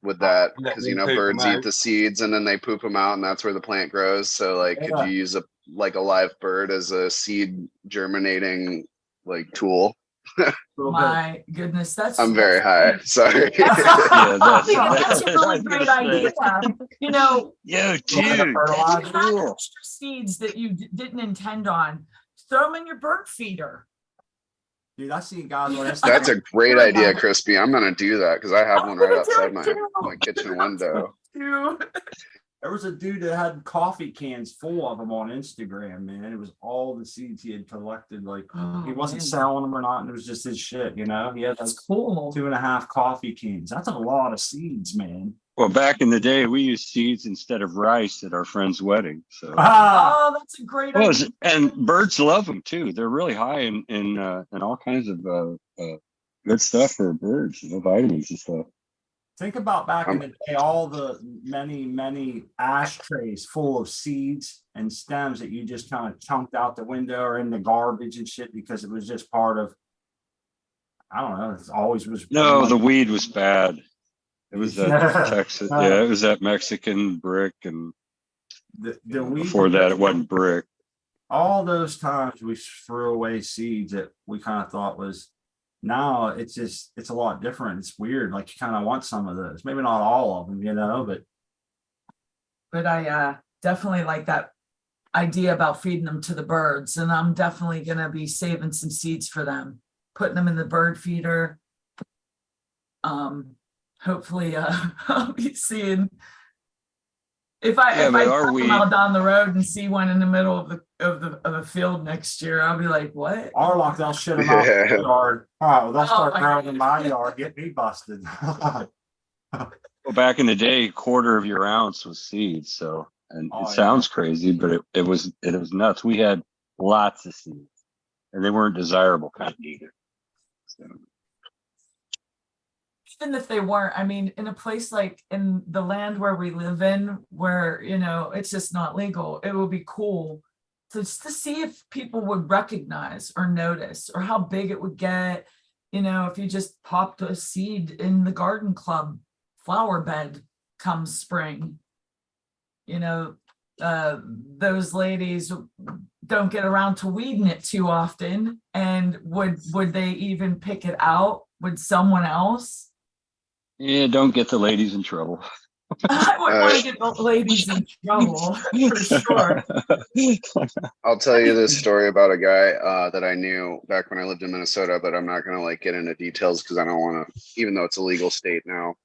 S5: with that? Because birds eat the seeds and then they poop them out, and that's where the plant grows. So like, could you use a live bird as a seed germinating tool?
S2: My goodness,
S5: I'm very high. Sorry.
S2: That's a really great idea.
S3: Yeah, dude,
S2: extra seeds that you didn't intend on, throw them in your bird feeder.
S1: Dude, I see guys on Instagram.
S5: That's a great idea, Crispy. I'm gonna do that because I have one right outside my kitchen window.
S1: There was a dude that had coffee cans full of them on Instagram, man. It was all the seeds he had collected. Like he wasn't selling them or not, and it was just his shit, He had
S2: cool
S1: 2.5 coffee cans. That's a lot of seeds, man.
S3: Well, back in the day, we used seeds instead of rice at our friend's wedding. So
S2: that's a great idea.
S3: And birds love them too. They're really high in all kinds of good stuff for birds, vitamins and stuff.
S1: Think about back in the day, all the many ashtrays full of seeds and stems that you just kind of chunked out the window or in the garbage and shit because it was just part of, I don't know, it always was.
S3: No, the weed was bad. It was that Texas, it was that Mexican brick, and
S1: the weed
S3: before that it wasn't brick.
S1: All those times we threw away seeds that we kind of thought was. Now it's a lot different. It's weird. Like you kind of want some of those, maybe not all of them,
S2: but I definitely like that idea about feeding them to the birds, and I'm definitely gonna be saving some seeds for them, putting them in the bird feeder. Hopefully I'll be seeing if I come out down the road and see one in the middle of the field next year, I'll be like, what?
S1: Arlock, they'll shit them out in the yard. Oh, they'll start growing in my yard, get me busted.
S3: Well, back in the day, 1/4 of your ounce was seeds. So, and it sounds crazy, but it was nuts. We had lots of seeds, and they weren't desirable kind either. So.
S2: Even if they weren't, I mean, in a place like in the land where we live in, where, it's just not legal, it would be cool to see if people would recognize or notice or how big it would get, you know, if you just popped a seed in the garden club flower bed come spring, you know, those ladies don't get around to weeding it too often. And would they even pick it out? Would someone else?
S3: Yeah, don't get the ladies in trouble.
S2: I wouldn't want to get the ladies in trouble for sure.
S5: I'll tell you this story about a guy that I knew back when I lived in Minnesota, but I'm not gonna like get into details because I don't want to, even though it's a legal state now.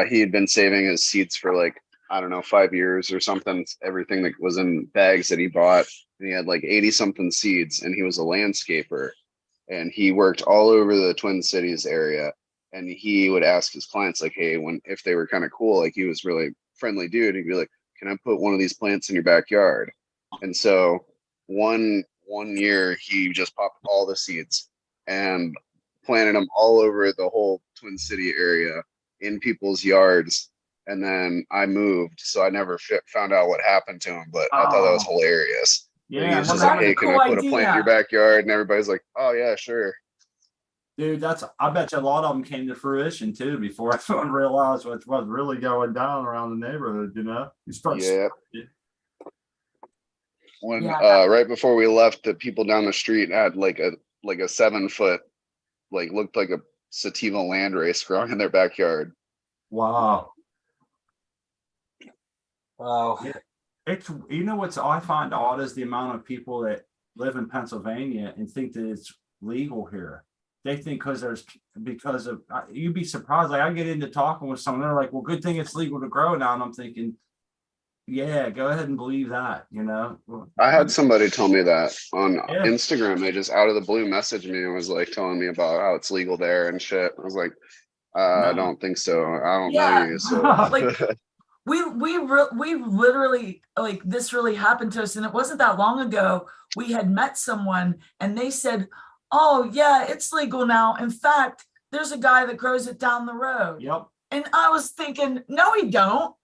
S5: He had been saving his seeds for like, I don't know, 5 years or something. Everything that was in bags that he bought, and he had like 80 something seeds, and he was a landscaper, and he worked all over the Twin Cities area. And he would ask his clients like, hey, if they were kind of cool, like he was really friendly dude, he'd be like, can I put one of these plants in your backyard? And so one year he just popped all the seeds and planted them all over the whole Twin City area in people's yards. And then I moved, so I never found out what happened to him, but I thought that was hilarious. He
S1: Yeah,
S5: was
S1: well,
S5: just like,
S2: that's a
S5: hey, can
S2: cool
S5: I put a plant in your
S2: idea.
S5: backyard? And everybody's like, oh yeah, sure.
S1: dude, I bet you a lot of them came to fruition too before everyone realized what was really going down around the neighborhood. You know, you start.
S5: Yeah. When
S2: Yeah.
S5: right before we left, the people down the street had like a 7 foot, like looked like a sativa landrace growing in their backyard.
S1: Wow.
S4: Wow.
S1: Yeah. It's, you know, what's I find odd is the amount of people that live in Pennsylvania and think that it's legal here. They think because of you'd be surprised. Like I get into talking with someone, they're like, well, good thing it's legal to grow now. And I'm thinking, yeah, go ahead and believe that, you know.
S5: I had somebody tell me that on
S1: Yeah.
S5: Instagram. They just out of the blue messaged me and was like telling me about how it's legal there and shit. I was like, I
S1: No.
S5: don't think so. I don't know
S2: Yeah.
S5: you. So
S2: Like we literally, like, this really happened to us, and it wasn't that long ago. We had met someone and they said, oh yeah, it's legal now. In fact, there's a guy that grows it down the road.
S1: Yep.
S2: And I was thinking, no, he don't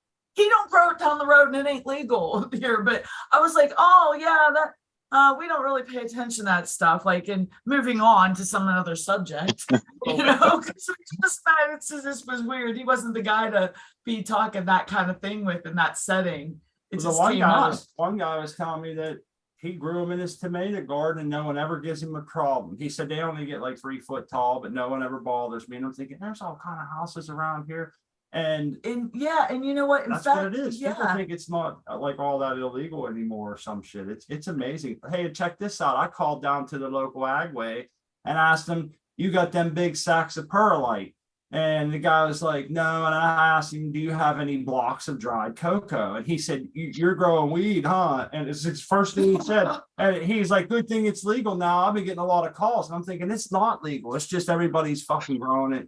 S2: grow it down the road, and it ain't legal here. But I was like, oh yeah, that we don't really pay attention to that stuff. Like, and moving on to some other subject, you know, because we just thought this was weird. He wasn't the guy to be talking that kind of thing with in that setting. It
S1: The
S2: just
S1: one
S2: came
S1: guy
S2: up.
S1: was telling me that he grew them in his tomato garden and no one ever gives him a problem. He said they only get like 3 foot tall, but no one ever bothers me. And I'm thinking, there's all kind of houses around here. And
S2: Yeah, and you know what? In
S1: that's
S2: fact,
S1: what it is. People
S2: yeah.
S1: think it's not like all that illegal anymore or some shit. It's amazing. Hey, check this out. I called down to the local agway and asked them, you got them big sacks of perlite? And the guy was like, no. And I asked him, do you have any blocks of dried cocoa? And he said, you're growing weed, huh? And it's his first thing he said. And he's like, good thing it's legal now. I've been getting a lot of calls. And I'm thinking, it's not legal. It's just everybody's fucking growing it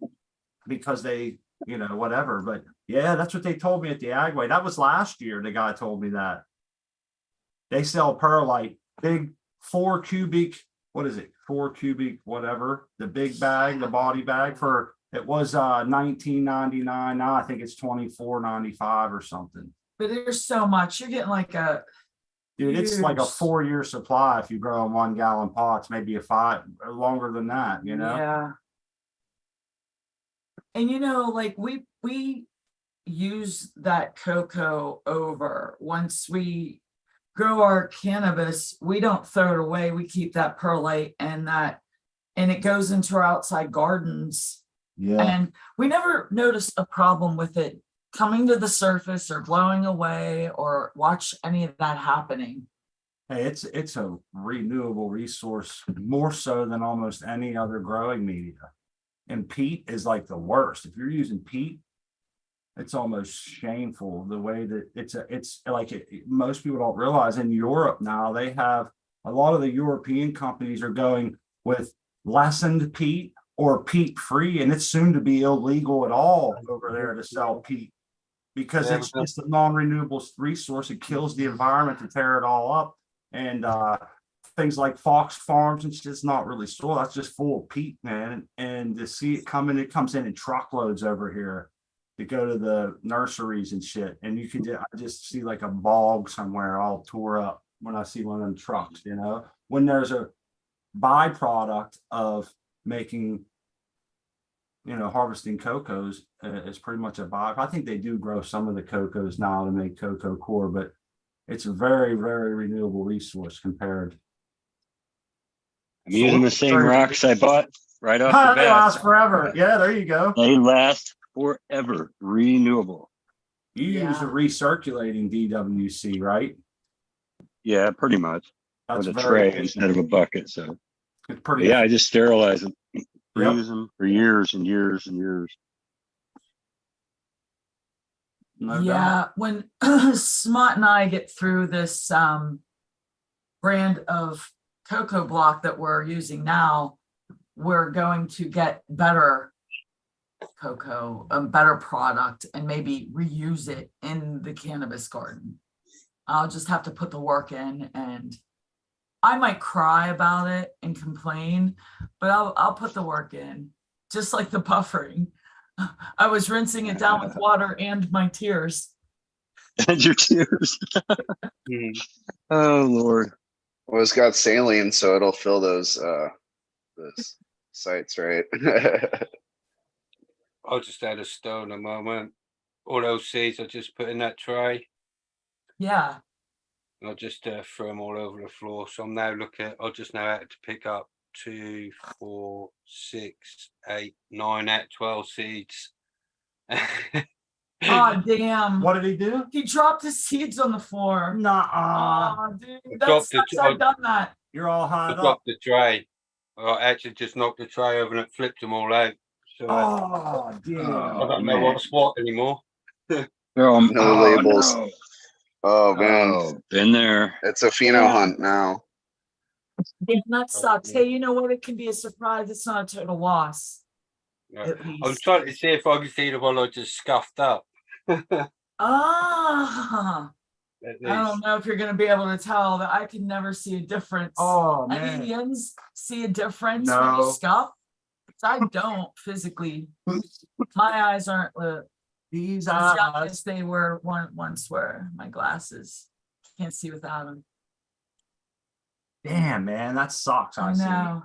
S1: because they, you know, whatever. But yeah, that's what they told me at the Agway. That was last year. The guy told me that they sell perlite, big 4 cubic, what is it? 4 cubic, whatever, the big bag, the body bag for, it was $19.99. Now I think it's $24.95 or something.
S2: But there's so much. You're getting like a
S1: Dude, it's like a
S2: huge-
S1: 4-year supply if you grow in 1 gallon pots, maybe a 5 or longer than that, you know?
S2: Yeah. And you know, like we use that cocoa over. Once we grow our cannabis, we don't throw it away. We keep that perlite and it goes into our outside gardens.
S1: Yeah.
S2: And we never noticed a problem with it coming to the surface or blowing away or watch any of that happening.
S1: Hey, it's a renewable resource more so than almost any other growing media. And peat is like the worst. If you're using peat, it's almost shameful the way that it's like most people don't realize in Europe now they have a lot of the European companies are going with lessened peat or peat free, and it's soon to be illegal at all over there to sell peat because it's just a non-renewable resource. It kills the environment to tear it all up. And things like Fox Farms, it's just not really soil. That's just full of peat, man. And to see it coming, it comes in truckloads over here to go to the nurseries and shit. And you can I just see like a bog somewhere all tore up when I see one of them trucks, you know, when there's a byproduct of making harvesting cocos is pretty much a byproduct. I think they do grow some of the cocos now to make cocoa core, but it's a very, very renewable resource compared.
S3: I'm using the same rocks I bought right off the
S1: They last
S3: bat.
S1: forever. Yeah, there you go.
S3: They last forever. Renewable.
S1: You use a
S2: Yeah.
S1: recirculating DWC, right?
S3: Yeah, pretty much.
S1: That's
S3: With a
S1: very
S3: tray instead of a bucket. So
S1: it's
S3: but
S1: pretty.
S3: yeah, I just sterilize them.
S1: Yep.
S3: Reuse them for years and years and years.
S1: No doubt.
S2: Yeah, when Smart and I get through this brand of cocoa block that we're using now, we're going to get better cocoa, a better product, and maybe reuse it in the cannabis garden. I'll just have to put the work in, and I might cry about it and complain, but I'll put the work in, just like the buffering. I was rinsing it down with water and my tears.
S3: And your tears. Oh Lord.
S5: Well, it's got saline, so it'll fill those sites, right?
S4: I'll just add a stone a moment. All those seeds I just put in that tray.
S2: Yeah.
S4: I'll just throw them all over the floor. So I'm now I'll just know how to pick up 2, 4, 6, 8, 9 out of 12 seeds.
S2: Oh, damn.
S1: What did he do?
S2: He dropped his seeds on the floor.
S1: Nah,
S2: Oh, dude,
S4: I
S2: that
S4: dropped it.
S2: sucks. I've done that.
S1: you're all
S4: I
S1: hot up.
S4: dropped the tray. I actually just knocked the tray over and it flipped them all out. So
S1: Oh, damn.
S4: I don't know
S3: man.
S4: what's what anymore.
S3: Oh,
S5: No labels.
S3: no.
S5: Oh man,
S3: Oh, been there.
S5: it's a pheno hunt now.
S2: Yeah, that sucks.
S4: yeah.
S2: Hey, you know what? It can be a surprise. It's not a total loss.
S4: Yeah.
S2: At
S4: I'm
S2: least.
S4: trying to see if I can see the one I just scuffed up.
S2: Ah,
S4: At
S2: I don't
S4: least.
S2: know if you're going to be able to tell that I can never see a difference.
S1: Oh man.
S2: Aliens see a difference when
S1: No.
S2: you scuff. I don't physically. My eyes aren't
S1: These
S2: as young
S1: eyes.
S2: as they were once were. My glasses can't see without them.
S1: Damn, man, that sucks.
S2: I
S1: see.
S2: know.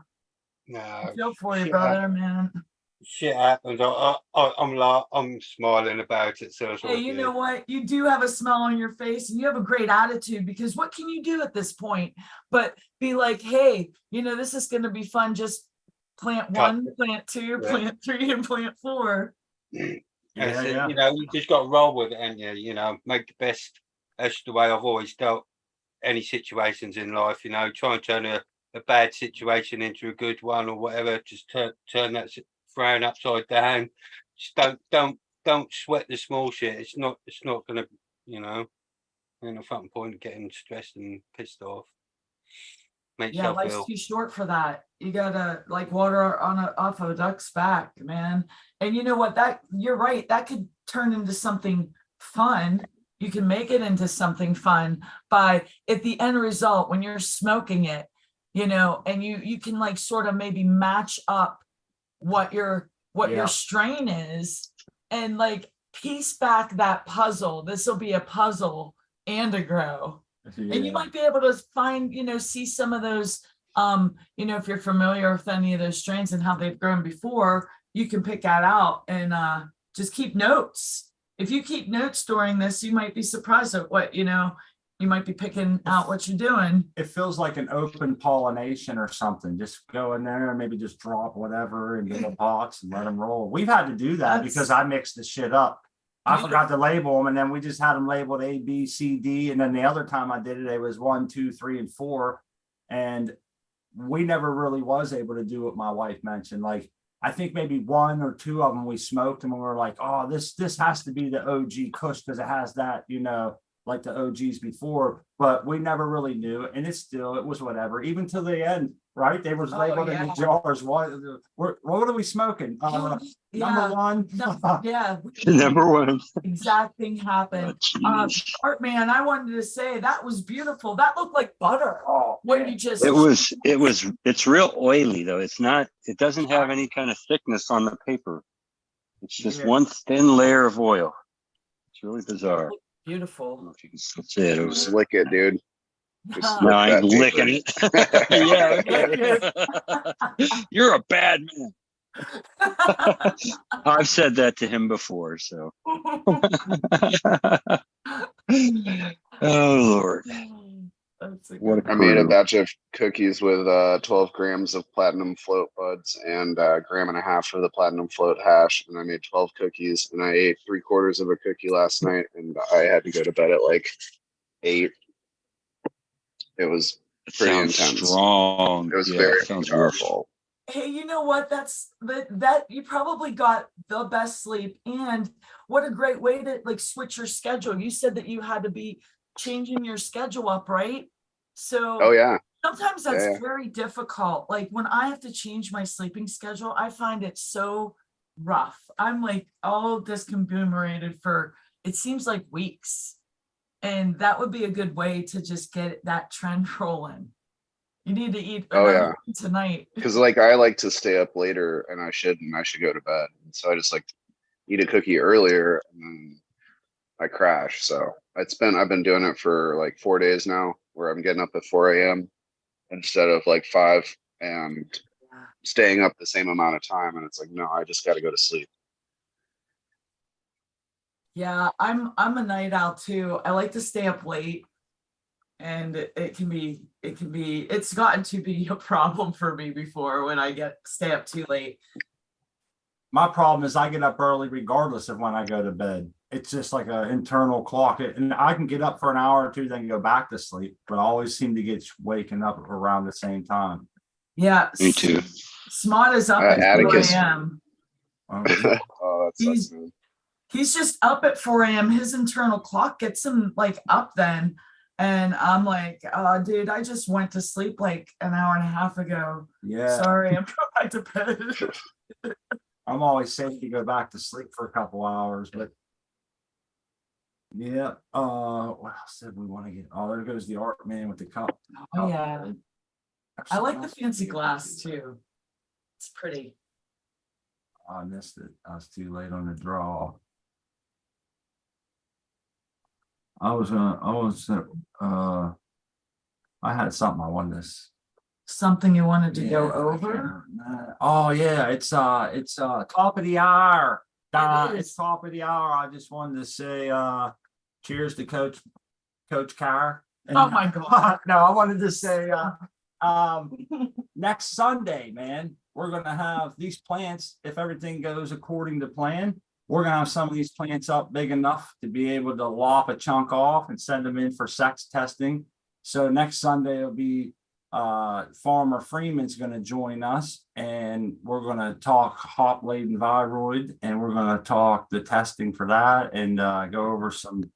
S4: No,
S2: I feel for you,
S4: shit
S2: brother, man.
S4: shit happens. I'm smiling about it. So it's all
S2: Hey, you
S4: good.
S2: know what? You do have a smile on your face and you have a great attitude, because what can you do at this point but be like, hey, this is going to be fun. Just plant
S4: Cut
S2: 1,
S4: it.
S2: plant 2,
S4: Yeah.
S2: plant 3, and plant 4.
S1: Yeah, yeah.
S4: You just got to roll with it, and make the best. That's the way I've always dealt any situations in life. Try and turn a bad situation into a good one or whatever. Just turn that frown upside down. Just don't sweat the small shit. It's not gonna, ain't no fucking point getting stressed and pissed off. Make
S2: Yeah,
S4: yourself
S2: life's
S4: ill.
S2: too short for that. You gotta like water off of a duck's back, man. And you know what? You're right. That could turn into something fun. You can make it into something fun by at the end result when you're smoking it, and you can like sort of maybe match up what your
S1: Yeah.
S2: strain is and like piece back that puzzle. This will be a puzzle and a grow. And you
S1: Yeah.
S2: might be able to find, see some of those, if you're familiar with any of those strains and how they've grown before, you can pick that out and just keep notes. If you keep notes during this, you might be surprised at what, you might be picking out what you're doing.
S1: It feels like an open pollination or something. Just go in there and maybe just drop whatever into the pots and let them roll. We've had to do that because I mixed the shit up. I forgot to label them, and then we just had them labeled A, B, C, D. And then the other time I did it, it was 1, 2, 3, and 4. And we never really was able to do what my wife mentioned. Like, I think maybe 1 or 2 of them we smoked them and we were like, oh, this has to be the OG Kush because it has that, like the OGs before, but we never really knew. And it was whatever, even to the end, right? They was labeled in the jars. What are we smoking? Number 1.
S2: Yeah.
S3: Number 1.
S2: Exact thing happened.
S3: Oh,
S2: Art man, I wanted to say that was beautiful. That looked like butter.
S1: Oh,
S2: When you just
S3: it's real oily though. It doesn't have any kind of thickness on the paper. It's just one thin layer of oil. It's really bizarre. I don't
S2: beautiful.
S3: know if you can still see it. It was,
S5: Lick it, dude. Just
S3: no,
S5: lick
S3: I ain't
S5: that paper.
S3: licking it. Yeah. You're a bad man. I've said that to him before, so. Oh, Lord.
S2: That's a
S3: What a
S2: good
S5: I made a
S3: crew.
S5: batch of cookies with 12 grams of platinum float buds and a gram and a half for the platinum float hash. And I made 12 cookies and I ate 3/4 of a cookie last night and I had to go to bed at like 8. It was
S3: It
S5: pretty
S3: sounds
S5: intense.
S3: strong.
S5: It was
S3: Yeah,
S5: very
S3: it sounds real.
S5: powerful.
S2: Hey, you know what? That you probably got the best sleep, and what a great way to like switch your schedule. You said that you had to be changing your schedule up, right? So
S5: Oh yeah.
S2: sometimes that's
S5: Yeah.
S2: very difficult. Like when I have to change my sleeping schedule, I find it so rough. I'm like all discombobulated for it seems like weeks. And that would be a good way to just get that trend rolling. You need to eat
S5: Oh
S2: another
S5: yeah.
S2: one tonight.
S5: Because like I like to stay up later and I should go to bed. And so I just like eat a cookie earlier and then I crash. So I've been doing it for like 4 days now where I'm getting up at 4 a.m. instead of like 5 and staying up the same amount of time. And it's like, no, I just got to go to sleep.
S2: Yeah, I'm a night owl too. I like to stay up late. And it can be it's gotten to be a problem for me before when I stay up too late.
S1: My problem is I get up early regardless of when I go to bed. It's just like an internal clock. And I can get up for an hour or two, then go back to sleep, but I always seem to get waking up around the same time.
S2: Yeah.
S3: Me too.
S2: Smart is up at 4
S5: Atticus.
S2: a.m.
S5: Oh, that sucks, man.
S2: He's just up at 4 a.m. His internal clock gets him like up then. And I'm like, dude, I just went to sleep like an hour and a half ago.
S1: Yeah.
S2: Sorry, I'm going back to bed.
S1: I'm always safe to go back to sleep for a couple hours, but yeah. What else did we want to get? Oh, there goes the art man with the cup.
S2: Oh yeah. I like the fancy glass too. It's pretty.
S1: I missed it. I was too late on the draw. I had something I wanted to.
S2: Something you wanted to go
S1: Yeah,
S2: over?
S1: Oh yeah, it's top of the hour.
S2: It
S1: It's
S2: is.
S1: top of the hour. I just wanted to say cheers to Coach Carr.
S2: Oh my God.
S1: No, I wanted to say next Sunday, man, we're gonna have these plants, if everything goes according to plan, we're gonna have some of these plants up big enough to be able to lop a chunk off and send them in for sex testing. So next Sunday will be Farmer Freeman's going to join us and we're going to talk hop laden viroid and we're going to talk the testing for that and go over some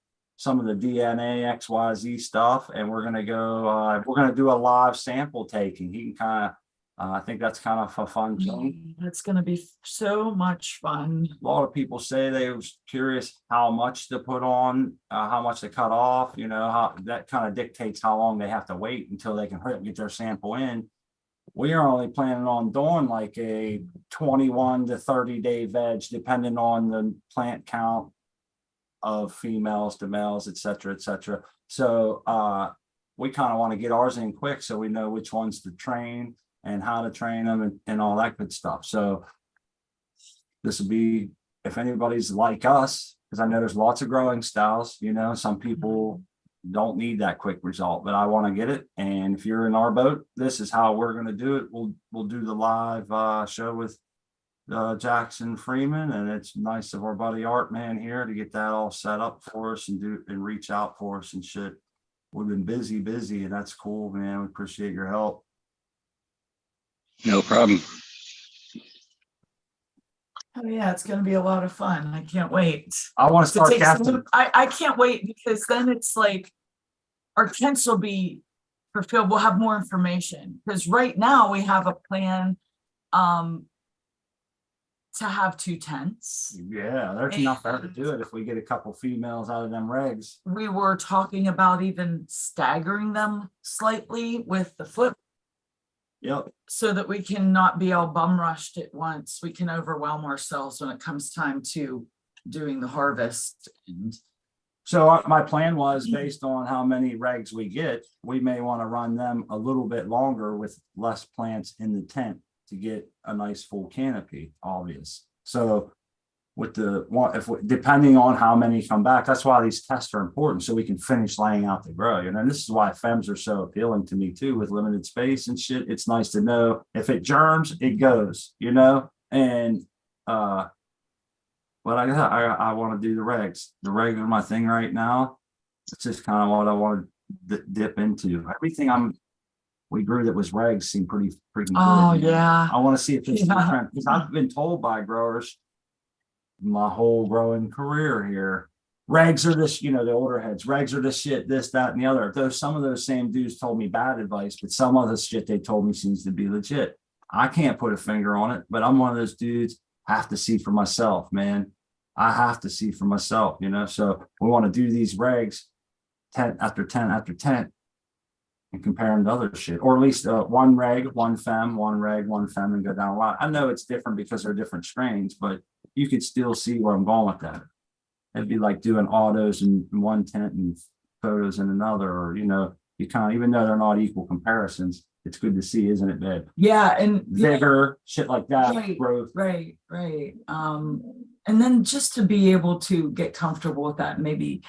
S1: of the DNA XYZ stuff. And we're going to do a live sample taking. He can kind of, I think that's kind of a fun thing.
S2: That's going to be so much fun.
S1: A lot of people say they was curious how much to put on, how much to cut off, how that kind of dictates how long they have to wait until they can get their sample in. We are only planning on doing like a 21 to 30 day veg, depending on the plant count of females to males, et cetera, et cetera. So we kind of want to get ours in quick so we know which ones to train and how to train them and all that good stuff. So this will be, if anybody's like us, because I know there's lots of growing styles, some people don't need that quick result, but I want to get it. And if you're in our boat, this is how we're going to do it. We'll do the live show with Jackson Freeman, and it's nice of our buddy Art Man here to get that all set up for us and reach out for us and shit. We've been busy, and that's cool, man. We appreciate your help.
S3: No problem.
S2: Oh yeah, it's going to be a lot of fun. I can't wait.
S1: I want to start
S2: take
S1: casting.
S2: some, I can't wait because then it's like our tents will be fulfilled. We'll have more information because right now we have a plan to have 2 tents.
S1: Yeah, there's enough there to do it if we get a couple females out of them regs.
S2: We were talking about even staggering them slightly with the flip.
S1: Yep.
S2: So that we can not be all bum rushed at once. We can overwhelm ourselves when it comes time to doing the harvest. And
S1: so my plan was based on how many regs we get, we may want to run them a little bit longer with less plants in the tent. to get a nice full canopy, obvious. So with the one, depending on how many come back, that's why these tests are important, so we can finish laying out the grow. And this is why FEMs are so appealing to me too, with limited space and shit. It's nice to know if it germs, it goes, and but I want to do the regs. The regs are my thing right now. It's just kind of what I want to dip into. Everything we grew that was regs seemed pretty freaking good.
S2: Oh, yeah.
S1: I want to see if it's
S2: Yeah.
S1: different, because I've been told by growers my whole growing career here, regs are this, the older heads, regs are this shit, this, that, and the other. Some of those same dudes told me bad advice, but some of the shit they told me seems to be legit. I can't put a finger on it, but I'm one of those dudes, have to see for myself, man. I have to see for myself, so we want to do these regs 10 after 10 after 10 and compare them to other shit, or at least one reg, one fem, one reg, one fem, and go down a lot. I know it's different because they're different strains, but you could still see where I'm going with that. It'd be like doing autos in one tent and photos in another, or, you kind of, even though they're not equal comparisons, it's good to see, isn't it, babe?
S2: Yeah. And
S1: Vigor, shit like that,
S2: Right,
S1: growth.
S2: right. And then just to be able to get comfortable with that, maybe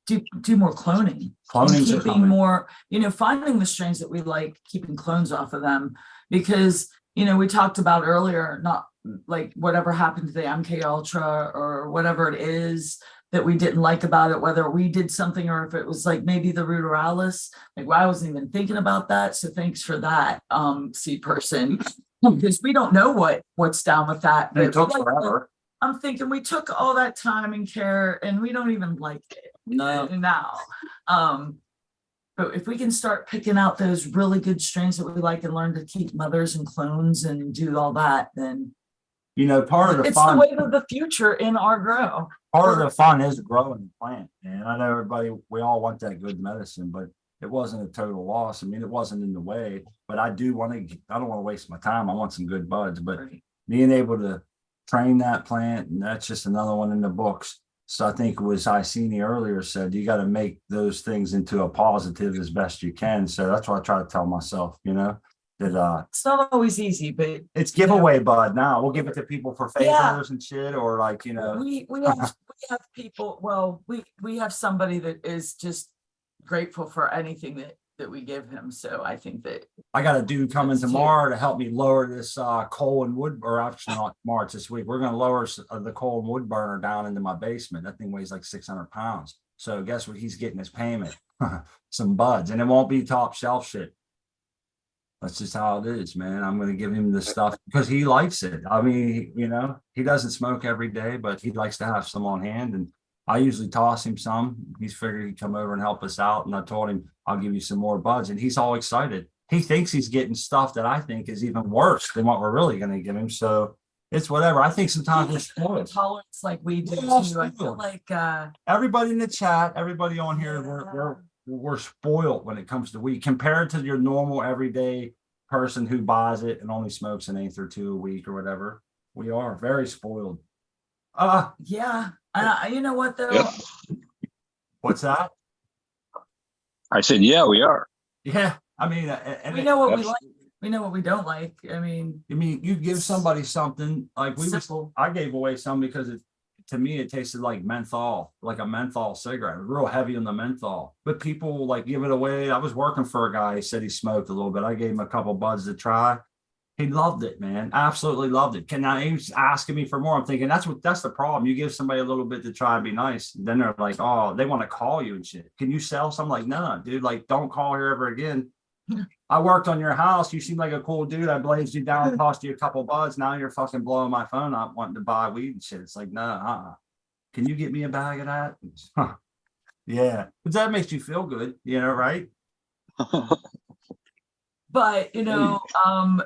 S2: do more cloning.
S1: Cloning's
S2: And keeping
S1: coming.
S2: more, finding the strains that we like, keeping clones off of them, because we talked about earlier, not like whatever happened to the MK Ultra or whatever it is that we didn't like about it, whether we did something or if it was like maybe the ruderalis. Like, well, I wasn't even thinking about that. So thanks for that, seed person, because we don't know what's down with that.
S1: And it took
S2: Like,
S1: forever.
S2: I'm thinking we took all that time and care and we don't even like it
S1: No.
S2: now. But if we can start picking out those really good strains that we like and learn to keep mothers and clones and do all that, then
S1: Part of the
S2: it's
S1: fun.
S2: the wave of the future in our grow.
S1: Part of the fun is growing the plant, and I know everybody, we all want that good medicine, but it wasn't a total loss. I mean, it wasn't in the way, but I don't want to waste my time. I want some good buds, but being able to train that plant, and that's just another one in the books. So I think it was Iceni earlier said, you got to make those things into a positive as best you can. So that's what I try to tell myself, that
S2: It's not always easy, but
S1: it's giveaway bud now. We'll give it to people for favors and shit, or like,
S2: we have people. Well, we have somebody that is just grateful for anything that we give him. So I think that
S1: I got a dude coming
S2: That's
S1: tomorrow to help me lower this coal and wood, or actually not tomorrow, it's this week. We're going to lower the coal and wood burner down into my basement. That thing weighs like 600 pounds. So guess what? He's getting his payment, some buds, and it won't be top shelf shit. That's just how it is, man. I'm going to give him the stuff because he likes it. I mean, he doesn't smoke every day, but he likes to have some on hand. And I usually toss him some. He's figured he'd come over and help us out. And I told him, I'll give you some more buds. And he's all excited. He thinks he's getting stuff that I think is even worse than what we're really going to give him. So it's whatever. I think sometimes we're spoiled.
S2: tolerance like we do
S1: We're all
S2: too. I feel
S1: spoiled.
S2: like
S1: Everybody in the chat, everybody on here, we're spoiled when it comes to weed compared to your normal everyday person who buys it and only smokes an eighth or two a week or whatever. We are very spoiled.
S2: yeah. You know what though?
S3: Yep.
S1: What's that?
S3: I said, yeah, we are.
S1: Yeah, I mean, and
S2: We know what we like. We know what we don't like. I mean,
S1: you give somebody something like
S2: simple.
S1: I gave away some because to me it tasted like menthol, like a menthol cigarette, real heavy on the menthol. But people like give it away. I was working for a guy. He said he smoked a little bit. I gave him a couple buds to try. He loved it, man. Absolutely loved it. He was asking me for more. I'm thinking that's the problem. You give somebody a little bit to try and be nice. Then they're like, oh, they want to call you and shit. Can you sell some? Like, no, dude, like, don't call here ever again. I worked on your house. You seem like a cool dude. I blazed you down, cost you a couple bucks. Now you're fucking blowing my phone up wanting to buy weed and shit. It's like, no, Can you get me a bag of that? Yeah. But that makes you feel good, right?
S2: But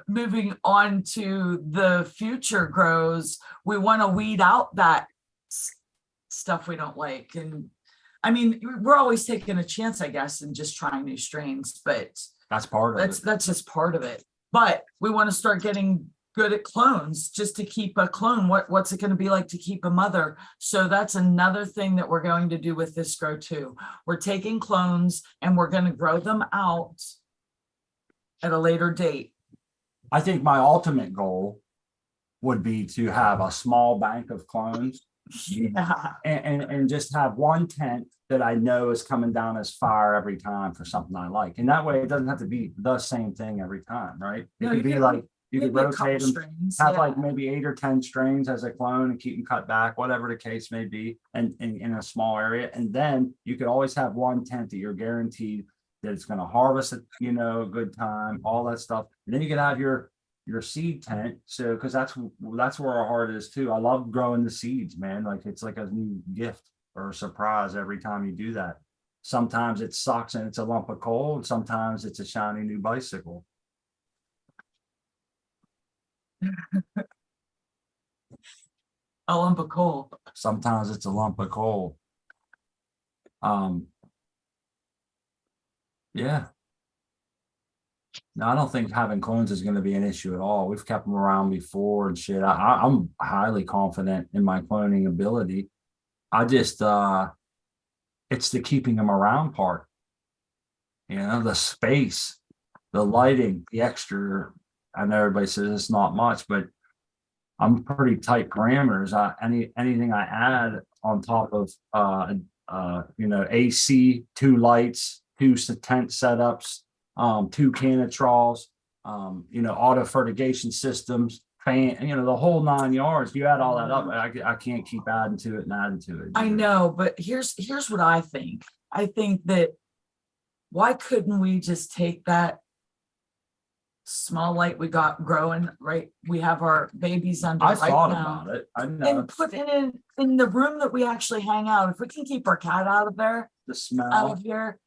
S2: moving on to the future grows, we want to weed out that stuff we don't like. And I mean, we're always taking a chance, I guess, and just trying new strains, but
S1: that's part of it.
S2: That's just part of it. But we want to start getting good at clones just to keep a clone. What's it going to be like to keep a mother? So that's another thing that we're going to do with this grow too. We're taking clones and we're going to grow them out at a later date.
S1: I think my ultimate goal would be to have a small bank of clones
S2: Yeah.
S1: and just have one tent that I know is coming down as fire every time for something I like. And that way it doesn't have to be the same thing every time, right? It
S2: No,
S1: could
S2: you
S1: be
S2: can-
S1: like, you could
S2: Maybe a couple
S1: rotate them,
S2: strains,
S1: have
S2: yeah.
S1: like maybe 8 or 10 strains as a clone and keep them cut back, whatever the case may be, and in a small area. And then you could always have one tent that you're guaranteed that it's going to harvest at, you know, a good time, all that stuff. And then you can have your seed tent. So, because that's where our heart is too. I love growing the seeds, man. Like it's like a new gift or a surprise every time you do that. Sometimes it sucks and it's a lump of coal, and sometimes it's a shiny new bicycle.
S2: A lump of coal.
S1: Sometimes it's a lump of coal. Yeah. No, I don't think having clones is going to be an issue at all. We've kept them around before and shit. I'm highly confident in my cloning ability. I just it's the keeping them around part. You know, the space, the lighting, the extra. I know everybody says it's not much, but I'm pretty tight parameters. Anything I add on top of you know, AC, 2 lights, 2 tent setups, 2 canitrals, you know, auto fertigation systems, fan, you know, the whole 9 yards. You add all that up, I can't keep adding to it and adding to it.
S2: I know, but here's what I think. I think that why couldn't we just take that small light we got growing, right? We have our babies under
S1: I
S2: right
S1: thought
S2: now,
S1: about it. I know
S2: and put it in the room that we actually hang out. If we can keep our cat out of there,
S1: the
S2: out
S1: smell.
S2: of here,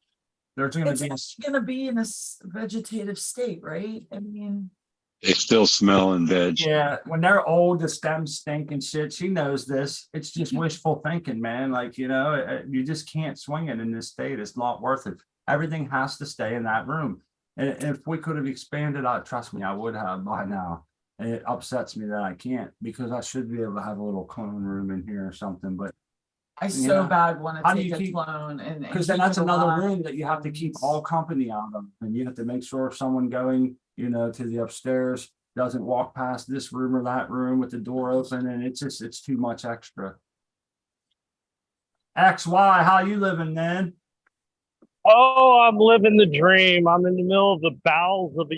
S1: There's going
S2: it's
S1: to be
S2: actually gonna be in this vegetative state, right? I mean,
S3: They still smell and veg.
S1: yeah, when they're old, the stems stink and shit. She knows this. It's just wishful thinking, man. Like, you know, you just can't swing it in this state. It's not worth it. Everything has to stay in that room. And if we could have expanded out, trust me, I would have by now. And it upsets me that I can't, because I should be able to have a little clone room in here or something. But
S2: I
S1: You
S2: so
S1: know,
S2: bad want
S1: how
S2: to
S1: do you
S2: take a
S1: keep-
S2: clone and
S1: because then
S2: keep
S1: that's
S2: it
S1: another
S2: alive.
S1: room that you have to keep all company out of, and you have to make sure if someone going, you know, to the upstairs doesn't walk past this room or that room with the door open, and it's too much extra. XY, how you living, man?
S6: Oh, I'm living the dream. I'm in the middle of the bowels of a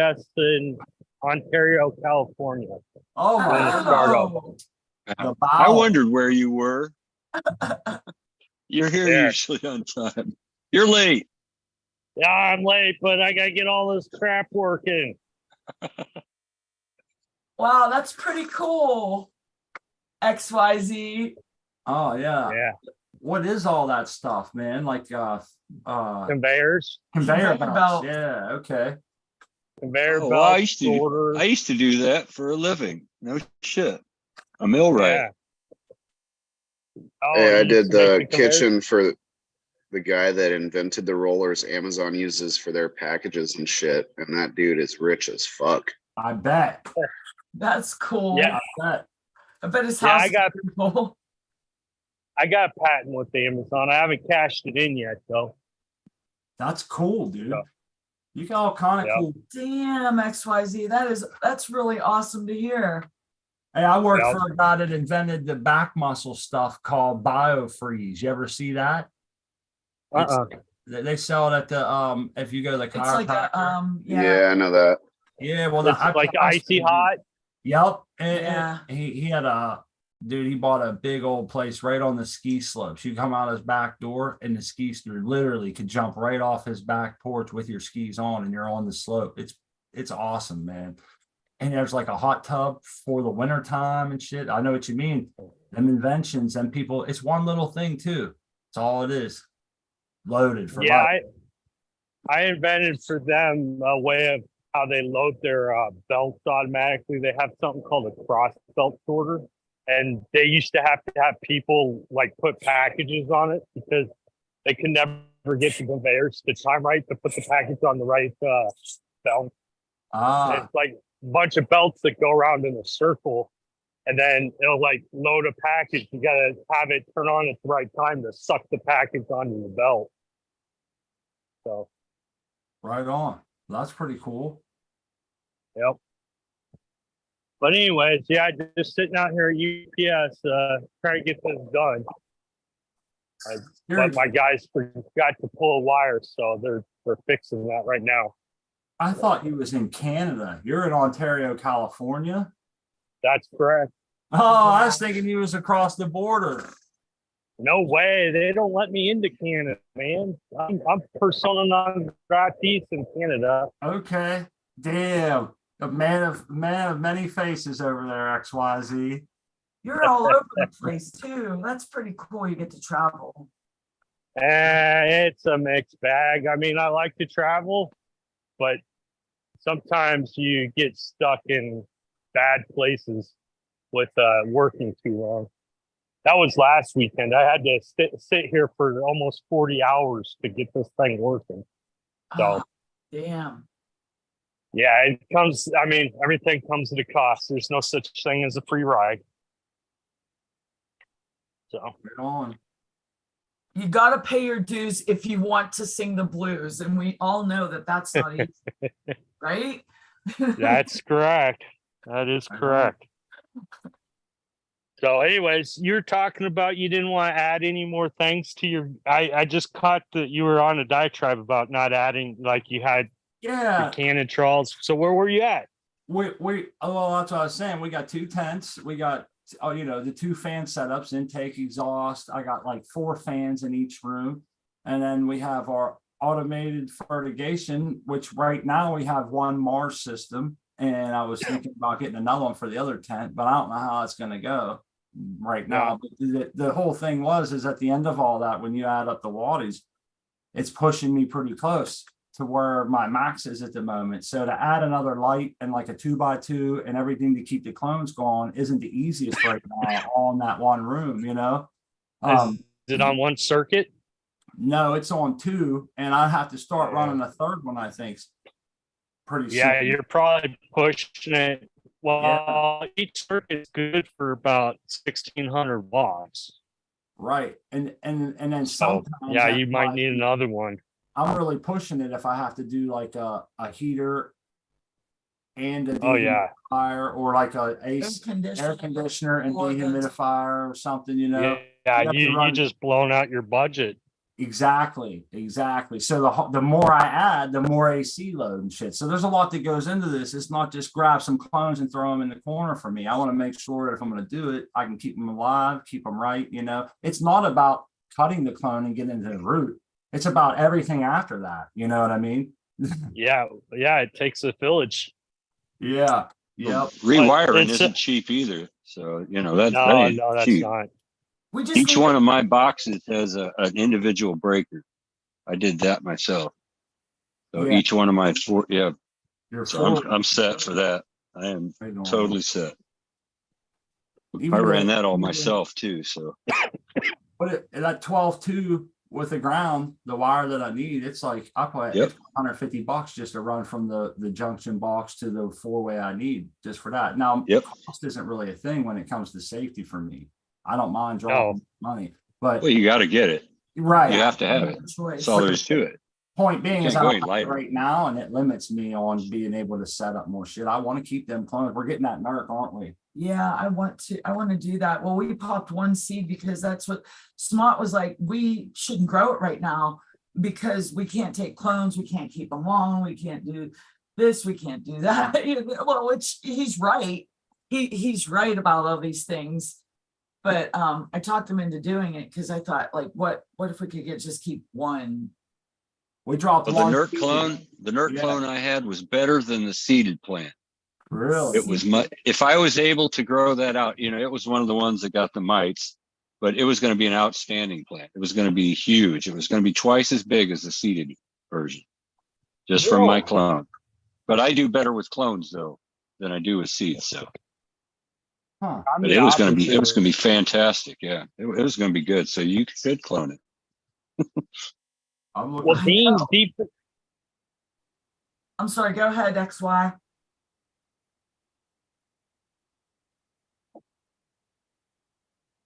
S6: UPS in Ontario, California.
S1: Oh my
S6: When it
S1: God.
S6: started.
S1: The
S3: I
S1: bowel.
S3: wondered where you were. You're here
S6: Yeah.
S3: usually on time. You're late.
S6: Yeah, I'm late, but I gotta get all this crap working.
S2: Wow, that's pretty cool. XYZ.
S1: Oh yeah.
S6: Yeah,
S1: What is all that stuff, man? Like
S6: conveyors,
S1: conveyor
S2: Conveyor
S1: belts.
S2: belt.
S1: Yeah, okay.
S6: conveyor
S3: Oh, well, I
S6: belts,
S3: used to
S6: sorters.
S3: I used to do that for a living. No shit. A millwright.
S6: Yeah. Oh,
S5: Hey, I
S6: you
S5: did
S6: used to make
S5: the
S6: conveyors?
S5: kitchen for the guy that invented the rollers Amazon uses for their packages and shit. And that dude is rich as fuck.
S1: I bet.
S2: That's cool.
S6: Yeah.
S1: I bet.
S2: I bet his
S6: Yeah,
S2: house
S6: I
S2: is
S6: got-
S2: pretty cool.
S6: I got a patent with Amazon. I haven't cashed it in yet, though.
S1: That's cool, dude.
S6: Yeah.
S1: You got all kind of
S6: Yeah.
S1: cool.
S2: Damn, XYZ. That's really awesome to hear.
S1: Hey, I worked
S6: Yeah.
S1: for a guy that invented the back muscle stuff called BioFreeze. You ever see that? It's-
S6: Uh-uh.
S1: They sell it at the if you go to the
S2: It's like
S1: chiropractor.
S2: a
S5: Yeah, I know that.
S1: Yeah, well,
S6: It's like icy hot.
S1: Yep.
S2: Yeah.
S1: He had he bought a big old place right on the ski slopes. You come out his back door and the skier literally could jump right off his back porch with your skis on and you're on the slope. It's awesome, man. And there's like a hot tub for the winter time and shit. I know what you mean. Them inventions and people, it's one little thing too. It's all it is. Loaded for
S6: Yeah,
S1: life.
S6: I invented for them a way of how they load their belts automatically. They have something called a cross belt sorter, and they used to have people like put packages on it because they could never get the conveyors to time right to put the package on the right belt.
S1: Ah,
S6: It's like a bunch of belts that go around in a circle, and then it'll like load a package. You gotta have it turn on at the right time to suck the package onto the belt. So
S1: right on. That's pretty cool.
S6: Yep. But anyways, yeah, just sitting out here at UPS, trying to get this done. But my guys forgot to pull a wire, so they're fixing that right now.
S1: I thought you was in Canada. You're in Ontario, California.
S6: That's correct.
S1: Oh, I was thinking you was across the border.
S6: No way, they don't let me into Canada, man. I'm persona non gratis in Canada.
S1: Okay. Damn. A man of many faces over there, XYZ.
S2: You're all over the place too. That's pretty cool. You get to travel.
S6: It's a mixed bag. I mean, I like to travel, but sometimes you get stuck in bad places with working too long. That was last weekend. I had to sit here for almost 40 hours to get this thing working. So,
S2: Oh, damn.
S6: yeah, it comes, I mean, everything comes at a cost. There's no such thing as a free ride. So,
S1: Right on.
S2: You got to pay your dues if you want to sing the blues. And we all know that that's not easy, right?
S6: that's correct. That is correct. So anyways, you're talking about you didn't want to add any more things to your, I just caught that you were on a diatribe about not adding, like you had
S1: Yeah.
S6: your cannon trolls. So where were you at?
S1: Oh, well, that's what I was saying. We got 2 tents. We got, the 2 fan setups, intake, exhaust. I got like 4 fans in each room. And then we have our automated fertigation, which right now we have 1 Mars system. And I was thinking about getting another one for the other tent, but I don't know how it's going to go right now. But the whole thing is at the end of all that, when you add up the wattage, it's pushing me pretty close to where my max is at the moment. So to add another light and like a 2x2 and everything to keep the clones going isn't the easiest right now all in that one room,
S6: Is it on 1 circuit?
S1: No, it's on 2, and I have to start running a 3rd one, I think, pretty soon.
S6: Yeah, you're probably pushing it. Well, each circuit is good for about 1,600 watts.
S1: Right. And then sometimes
S6: yeah, you might need another one.
S1: I'm really pushing it if I have to do like a heater and a dehumidifier or like a air conditioner and dehumidifier or something,
S6: Yeah, you just blown out your budget.
S1: Exactly. So the more I add, the more AC load and shit. So there's a lot that goes into this. It's not just grab some clones and throw them in the corner for me. I want to make sure that if I'm going to do it, I can keep them alive, keep them right. It's not about cutting the clone and getting into the root. It's about everything after that. You know what I mean?
S6: Yeah. It takes a village.
S1: Yeah. Yep.
S3: Rewiring isn't cheap either. So,
S6: no, that's
S3: cheap.
S6: not.
S3: Each one of my boxes has an individual breaker. I did that myself. So each one of my 4, so I'm set for that. I am totally set. I ran that all myself too. So,
S1: but at 12.2 with the ground, the wire that I need, it's like I put $150 just to run from the junction box to the 4-way I need just for that. Now, cost isn't really a thing when it comes to safety for me. I don't mind dropping money, but
S3: you got to get it.
S1: Right.
S3: You have to have it. That's all there is to it.
S1: Point being is I don't like it right now, and it limits me on being able to set up more shit. I want to keep them clones. We're getting that NERC, aren't we?
S2: Yeah, I want to do that. Well, we popped 1 seed because that's what Smart was like. We shouldn't grow it right now because we can't take clones. We can't keep them long. We can't do this. We can't do that. Well, which he's right. He's right about all these things. But I talked him into doing it because I thought, like, what if we could just keep 1?
S1: We dropped
S3: the NERC clone. The NERC clone I had was better than the seeded plant.
S1: Really?
S3: It was if I was able to grow that out, it was one of the ones that got the mites, but it was going to be an outstanding plant. It was going to be huge. It was going to be twice as big as the seeded version, just from my clone. But I do better with clones though than I do with seeds. So, but it was going to be fantastic. Yeah, it was going to be good. So you could clone it.
S6: Well, being deep.
S2: I'm sorry. Go ahead, XY.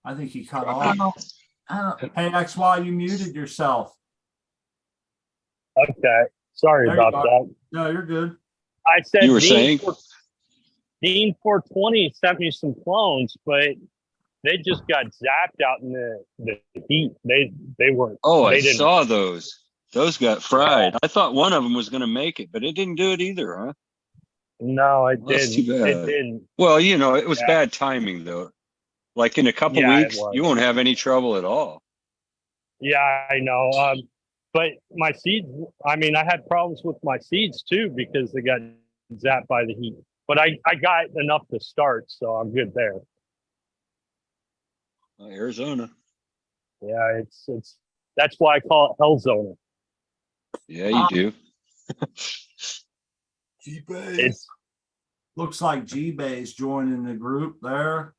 S1: I think he cut off. Hey, XY, you muted yourself.
S6: Okay. Sorry
S1: There you
S6: about
S1: are.
S6: that.
S1: No, you're good.
S6: I said
S3: You were saying?
S6: Dean 420 sent me some clones, but they just got zapped out in the heat. They weren't.
S3: Oh, I
S6: they didn't.
S3: saw those. Those got fried. I thought one of them was going to make it, but it didn't do it either, huh?
S6: No, it
S3: Well, that's too
S6: didn't.
S3: bad.
S6: It didn't.
S3: Well, you know, it was
S6: Yeah.
S3: bad timing though. Like in a couple
S6: Yeah, it
S3: weeks,
S6: was.
S3: you won't have any trouble at all.
S6: Yeah, I know. But my seeds. I mean, I had problems with my seeds too because they got zapped by the heat. But I got enough to start, so I'm good there.
S3: Arizona.
S6: Yeah, it's that's why I call it Hellzona.
S3: Yeah, you do.
S6: It's
S1: Looks like G-Bay's joining the group there.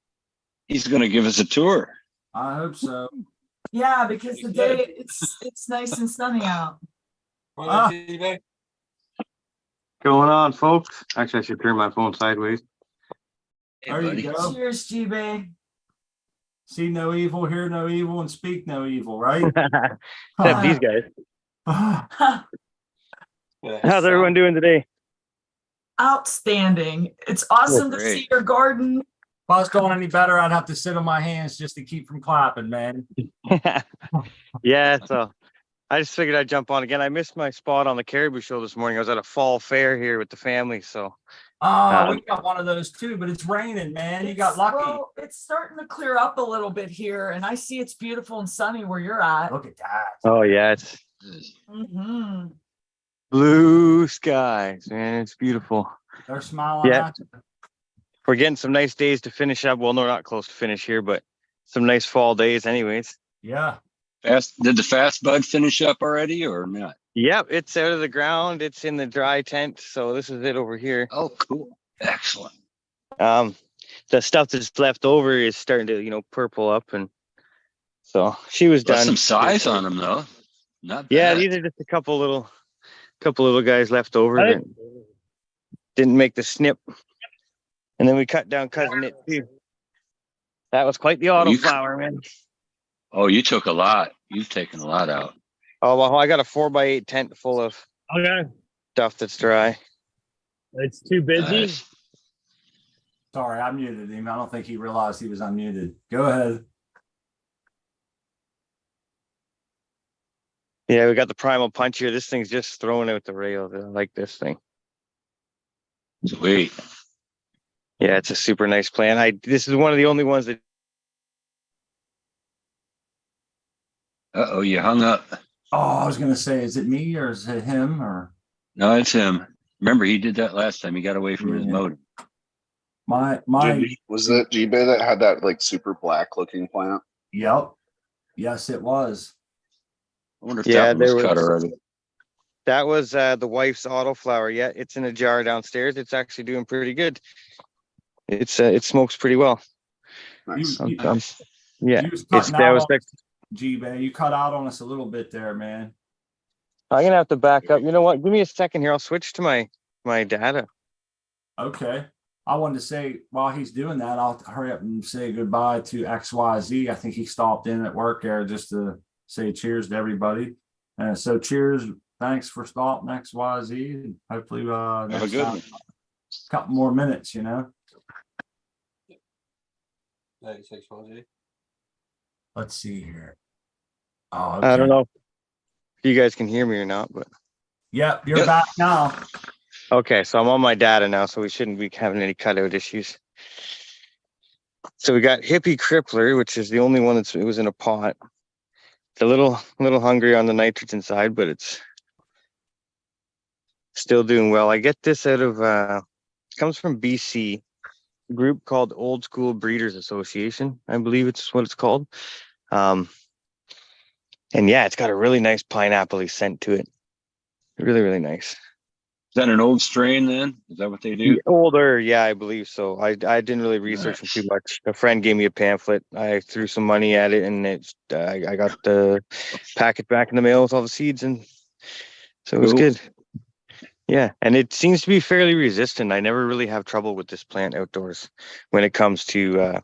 S3: He's going to give us a tour.
S1: I hope so.
S2: Yeah, because the day it's nice and sunny out.
S1: Ah.
S7: Going on, folks? Actually, I should turn my phone sideways.
S3: Hey,
S1: There
S3: buddy.
S1: you go.
S2: Cheers, G-Bay.
S1: See no evil, hear no evil, and speak no evil, right?
S7: Except these guys. How's everyone doing today?
S2: Outstanding. It's awesome to
S3: Great.
S2: see your garden.
S1: If I was going any better, I'd have to sit on my hands just to keep from clapping, man.
S7: Yeah, so I just figured I'd jump on again. I missed my spot on the Caribou Show this morning. I was at a fall fair here with the family, so
S1: We got one of those too, but it's raining, man. You got lucky.
S2: Well, it's starting to clear up a little bit here, and I see it's beautiful and sunny where you're at.
S1: Look at that.
S7: oh yeah, it's
S2: Hmm.
S7: blue skies, man. It's beautiful.
S1: They're smiling
S7: Yeah.
S1: at you.
S7: We're getting some nice days to finish up. Well, no, not close to finish here, but some nice fall days anyways.
S1: Yeah.
S3: Did the fast bud finish up already or not?
S7: Yep, it's out of the ground. It's in the dry tent. So this is it over here.
S3: Oh, cool. Excellent.
S7: The stuff that's left over is starting to, purple up, and so she was
S3: Got
S7: done.
S3: some size on them though. Not bad.
S7: Yeah, these are just a couple little guys left over that didn't make the snip. And then we cut down cousin it too. That was quite the autoflower, man.
S3: Oh, you took a lot. You've taken a lot out.
S7: Oh well, I got a 4x8 tent full of
S6: okay.
S7: stuff that's dry.
S6: It's too busy.
S3: Nice.
S1: Sorry, I muted him. I don't think he realized he was unmuted. Go ahead.
S7: Yeah, we got the primal punch here. This thing's just throwing out the rails. I like this thing.
S3: Sweet.
S7: Yeah, it's a super nice plant. This is one of the only ones that.
S3: Uh-oh, you hung up.
S1: Oh, I was gonna say, is it me or is it him or
S3: No, it's him. Remember, he did that last time. He got away from his
S1: Yeah.
S3: modem.
S1: my
S5: Was it G-Bay that had that like super black looking plant?
S1: Yep. Yes, it was.
S3: I wonder if
S7: Yeah,
S3: that one was
S7: there
S3: cut
S7: was-
S3: already.
S7: That was the wife's autoflower. Yeah, it's in a jar downstairs. It's actually doing pretty good. It smokes pretty well.
S5: Nice.
S7: Yeah,
S1: You was cutting
S7: that
S1: out
S7: was
S1: on us, G-Bay. You cut out on us a little bit there, man.
S7: I'm gonna have to back up. You know what? Give me a second here. I'll switch to my data.
S1: Okay. I wanted to say while he's doing that, I'll hurry up and say goodbye to XYZ. I think he stopped in at work there just to say cheers to everybody. So cheers. Thanks for stopping XYZ. Hopefully
S3: Have a
S1: next
S3: good
S1: time,
S3: one.
S1: couple more minutes, Let's see here. Oh, okay.
S7: I don't know if you guys can hear me or not, but
S1: Yep, you're
S3: Yep.
S1: back now.
S7: okay. So I'm on my data now, so we shouldn't be having any cutout issues. So we got Hippie Crippler, which is the only one it was in a pot. It's a little hungry on the nitrogen side, but it's still doing well. I get this out of comes from BC, a group called Old School Breeders Association. I believe it's what it's called. And yeah, it's got a really nice pineapple-y scent to it. Really, really nice.
S3: Is that an old strain then? Is that what they do?
S7: Older, yeah, I believe so. I didn't really research them too much. A friend gave me a pamphlet. I threw some money at it, and I got the packet back in the mail with all the seeds, and so it was
S3: Cool.
S7: good. Yeah, and it seems to be fairly resistant. I never really have trouble with this plant outdoors when it comes to.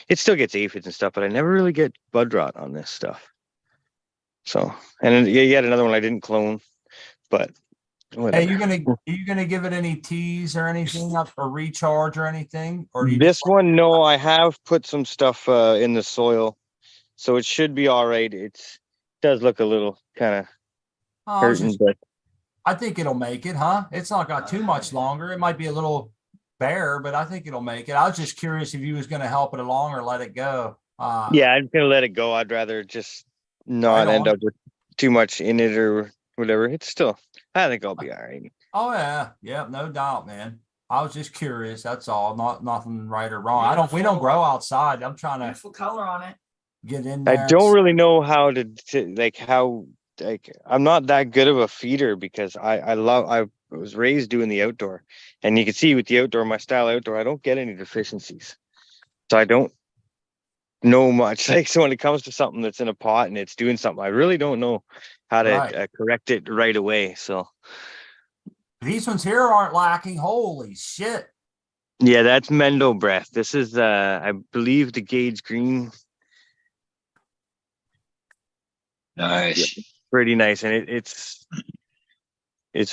S7: It still gets aphids and stuff, but I never really get bud rot on this stuff. So, and then, yet another one I didn't clone, but
S1: Hey,
S7: whatever.
S1: you gonna give it any teas or anything up or recharge or anything? Or do you
S7: This
S1: just
S7: one, no, I have put some stuff in the soil, so it should be all right. Does look a little kind of
S1: oh, I was
S7: hurting,
S1: just
S7: but
S1: I think it'll make it, huh? It's not got too much longer. It might be a little bare, but I think it'll make it. I was just curious if you was gonna help it along or let it go.
S7: yeah, I'm gonna let it go. I'd rather just
S1: Right
S7: not end
S1: on.
S7: up with too much in it or whatever. It's still, I think I'll be all right.
S1: Oh yeah, yeah, no doubt, man. I was just curious. That's all. Not nothing right or wrong. We don't grow outside. I'm trying to
S2: Beautiful color on it.
S1: get in
S7: I
S1: there.
S7: don't really know how to like how like I'm not that good of a feeder because I was raised doing the outdoor, and you can see with the outdoor, my style outdoor, I don't get any deficiencies, so I don't know much. Like, so when it comes to something that's in a pot and it's doing something, I really don't know how to
S1: Right.
S7: correct it right away. So
S1: These ones here aren't lacking. Holy shit.
S7: yeah, that's Mendo breath. This is I believe the Gauge Green.
S3: Nice.
S7: Pretty nice, and it's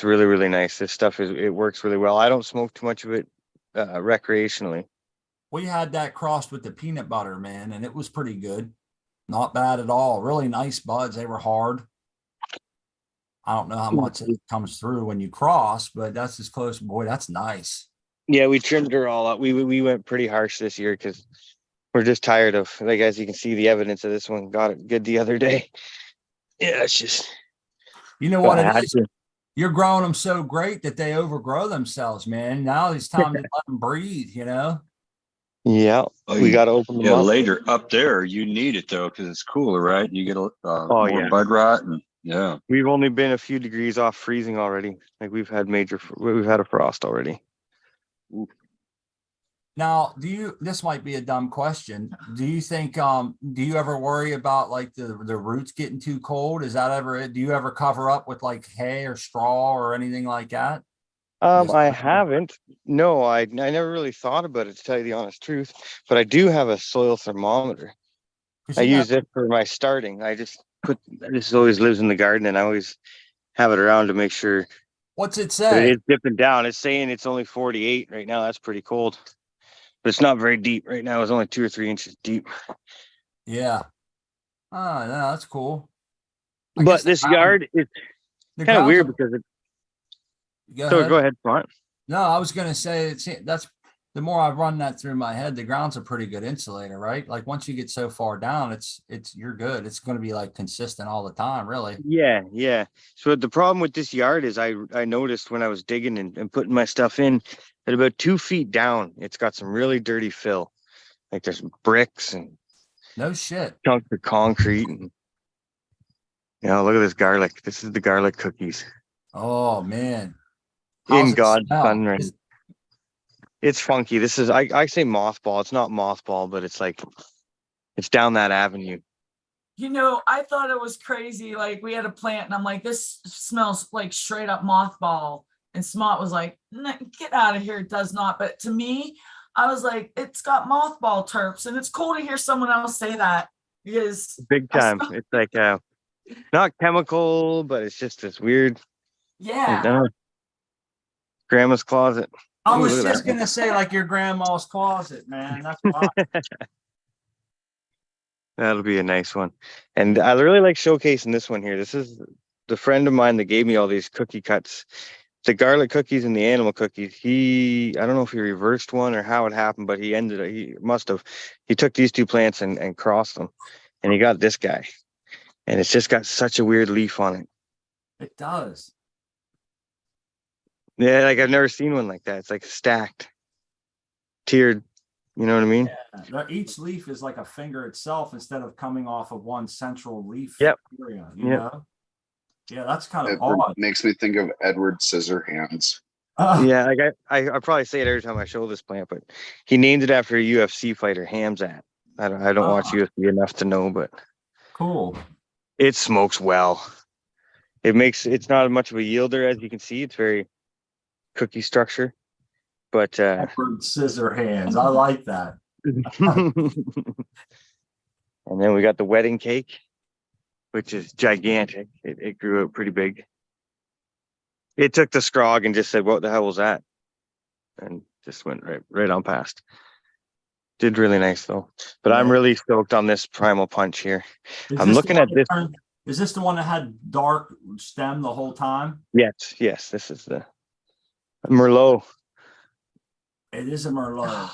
S7: really, really nice. This stuff it works really well. I don't smoke too much of it recreationally.
S1: We had that crossed with the peanut butter, man, and it was pretty good. Not bad at all. Really nice buds. They were hard. I don't know how much it comes through when you cross, but that's as close. Boy, that's nice.
S7: Yeah, we trimmed her all up. We went pretty harsh this year because we're just tired of, like, as you can see, the evidence of this one got it good the other day. Yeah, it's just
S1: You know what
S7: I
S1: it
S7: had
S1: is?
S7: to.
S1: You're growing them so great that they overgrow themselves, man. Now it's time to let them breathe, you know?
S7: Yeah,
S3: Oh,
S7: we got to open them
S3: yeah,
S7: up.
S3: later up there, you need it though because it's cooler, right? You get a
S7: Oh
S3: more
S7: yeah,
S3: bud rot, and yeah.
S7: we've only been a few degrees off freezing already. Like we've had a frost already.
S1: Now, this might be a dumb question. Do you think do you ever worry about like the roots getting too cold? Is that ever it? Do you ever cover up with like hay or straw or anything like that? Just
S7: I haven't. No, I never really thought about it to tell you the honest truth. But I do have a soil thermometer.
S1: because
S7: I
S1: you know
S7: use it for my starting. This always lives in the garden, and I always have it around to make sure
S1: what's it
S7: that
S1: say?
S7: it's dipping down. It's saying it's only 48 right now. That's pretty cold, but it's not very deep right now. It's only 2 or 3 inches deep.
S1: Yeah. Oh, yeah, that's cool. I
S7: But
S1: guess
S7: this yard is
S1: the
S7: kind of
S1: grounds
S7: weird
S1: are,
S7: because
S1: go
S7: so
S1: ahead.
S7: go ahead, Font.
S1: No, I was gonna say that's the more I run that through my head, the ground's a pretty good insulator, right? Like once you get so far down, it's you're good. It's gonna be like consistent all the time, really.
S7: Yeah, yeah. So the problem with this yard is I noticed when I was digging and putting my stuff in that about 2 feet down, it's got some really dirty fill. Like there's bricks and
S1: No shit.
S7: chunks of concrete and look at this garlic. This is the garlic cookies
S1: Oh man.
S7: in
S1: How's it
S7: God's
S1: smell?
S7: sun rays. It's funky. This is I say mothball. It's not mothball, but it's like it's down that avenue.
S2: You know, I thought it was crazy. Like we had a plant and I'm like, this smells like straight up mothball. And Smart was like, get out of here. It does not. But to me, I was like, it's got mothball terps. And it's cool to hear someone else say that because
S7: Big time. It's like not chemical, but it's just this weird.
S2: yeah.
S7: Grandma's closet.
S1: I
S7: Ooh,
S1: was
S7: look at
S1: just
S7: that.
S1: gonna say like your grandma's closet, man. That's why.
S7: That'll be a nice one. And I really like showcasing this one here. This is the friend of mine that gave me all these cookie cuts. The garlic cookies and the animal cookies. I don't know if he reversed one or how it happened, but he must have. He took these two plants and crossed them. And he got this guy. And it's just got such a weird leaf on it.
S1: It does.
S7: Yeah, like I've never seen one like that. It's like stacked, tiered. You know what I mean?
S1: Each leaf is like a finger itself instead of coming off of one central leaf
S7: Yep.
S1: area,
S7: Yep.
S1: know? Yeah, that's kind of
S5: It
S1: odd.
S5: makes me think of Edward Scissorhands.
S7: Yeah, like I probably say it every time I show this plant, but he named it after a UFC fighter, Hamzat. I don't watch UFC enough to know, but
S1: Cool.
S7: it smokes well. It's not much of a yielder, as you can see. It's very cookie structure, but
S1: Edward Scissorhands. I like that.
S7: and then we got the wedding cake, which is gigantic. It grew out pretty big. It took the scrog and just said, "What the hell was that?" And just went right on past. Did really nice though. But I'm
S1: Yeah.
S7: really stoked on this primal punch here.
S1: Is
S7: I'm
S1: this the
S7: looking
S1: one
S7: at this.
S1: Is this the one that had dark stem the whole time?
S7: Yes. This is the Merlot.
S1: It is a Merlot.